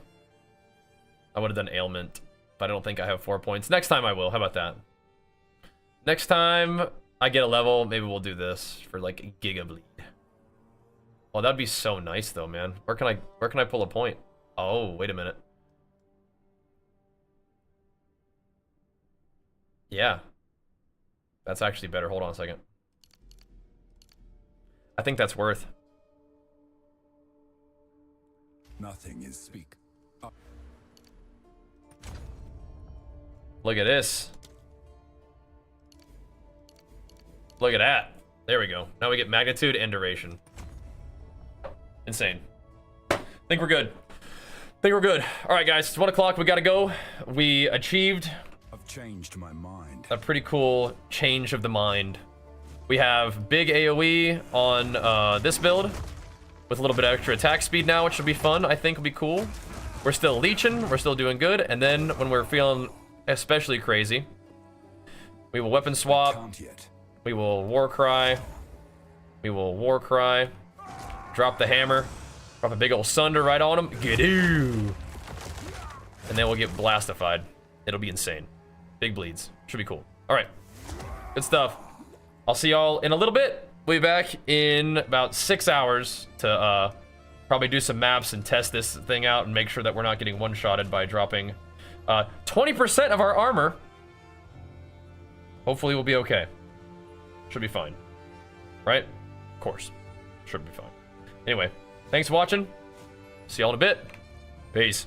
A: I would have done ailment, but I don't think I have 4 points. Next time I will. How about that? Next time I get a level, maybe we'll do this for like Giga Bleed. Oh, that'd be so nice though, man. Where can I pull a point? Oh, wait a minute. Yeah. That's actually better. Hold on a second. I think that's worth.
B: Nothing is speak.
A: Look at this. Look at that. There we go. Now we get magnitude and duration. Insane. Think we're good. Think we're good. All right, guys. It's 1 o'clock. We gotta go. We achieved.
B: I've changed my mind.
A: A pretty cool change of the mind. We have big AoE on this build with a little bit of extra attack speed now, which will be fun. I think will be cool. We're still leeching. We're still doing good. And then when we're feeling especially crazy, we will weapon swap. We will war cry. We will war cry. Drop the hammer. Drop a big old sunder right on him. Get-oo! And then we'll get blastified. It'll be insane. Big bleeds. Should be cool. All right. Good stuff. I'll see y'all in a little bit. We'll be back in about 6 hours to probably do some maps and test this thing out and make sure that we're not getting one-shotted by dropping 20% of our armor. Hopefully we'll be okay. Should be fine. Right? Of course. Should be fine. Anyway, thanks for watching. See y'all in a bit. Peace.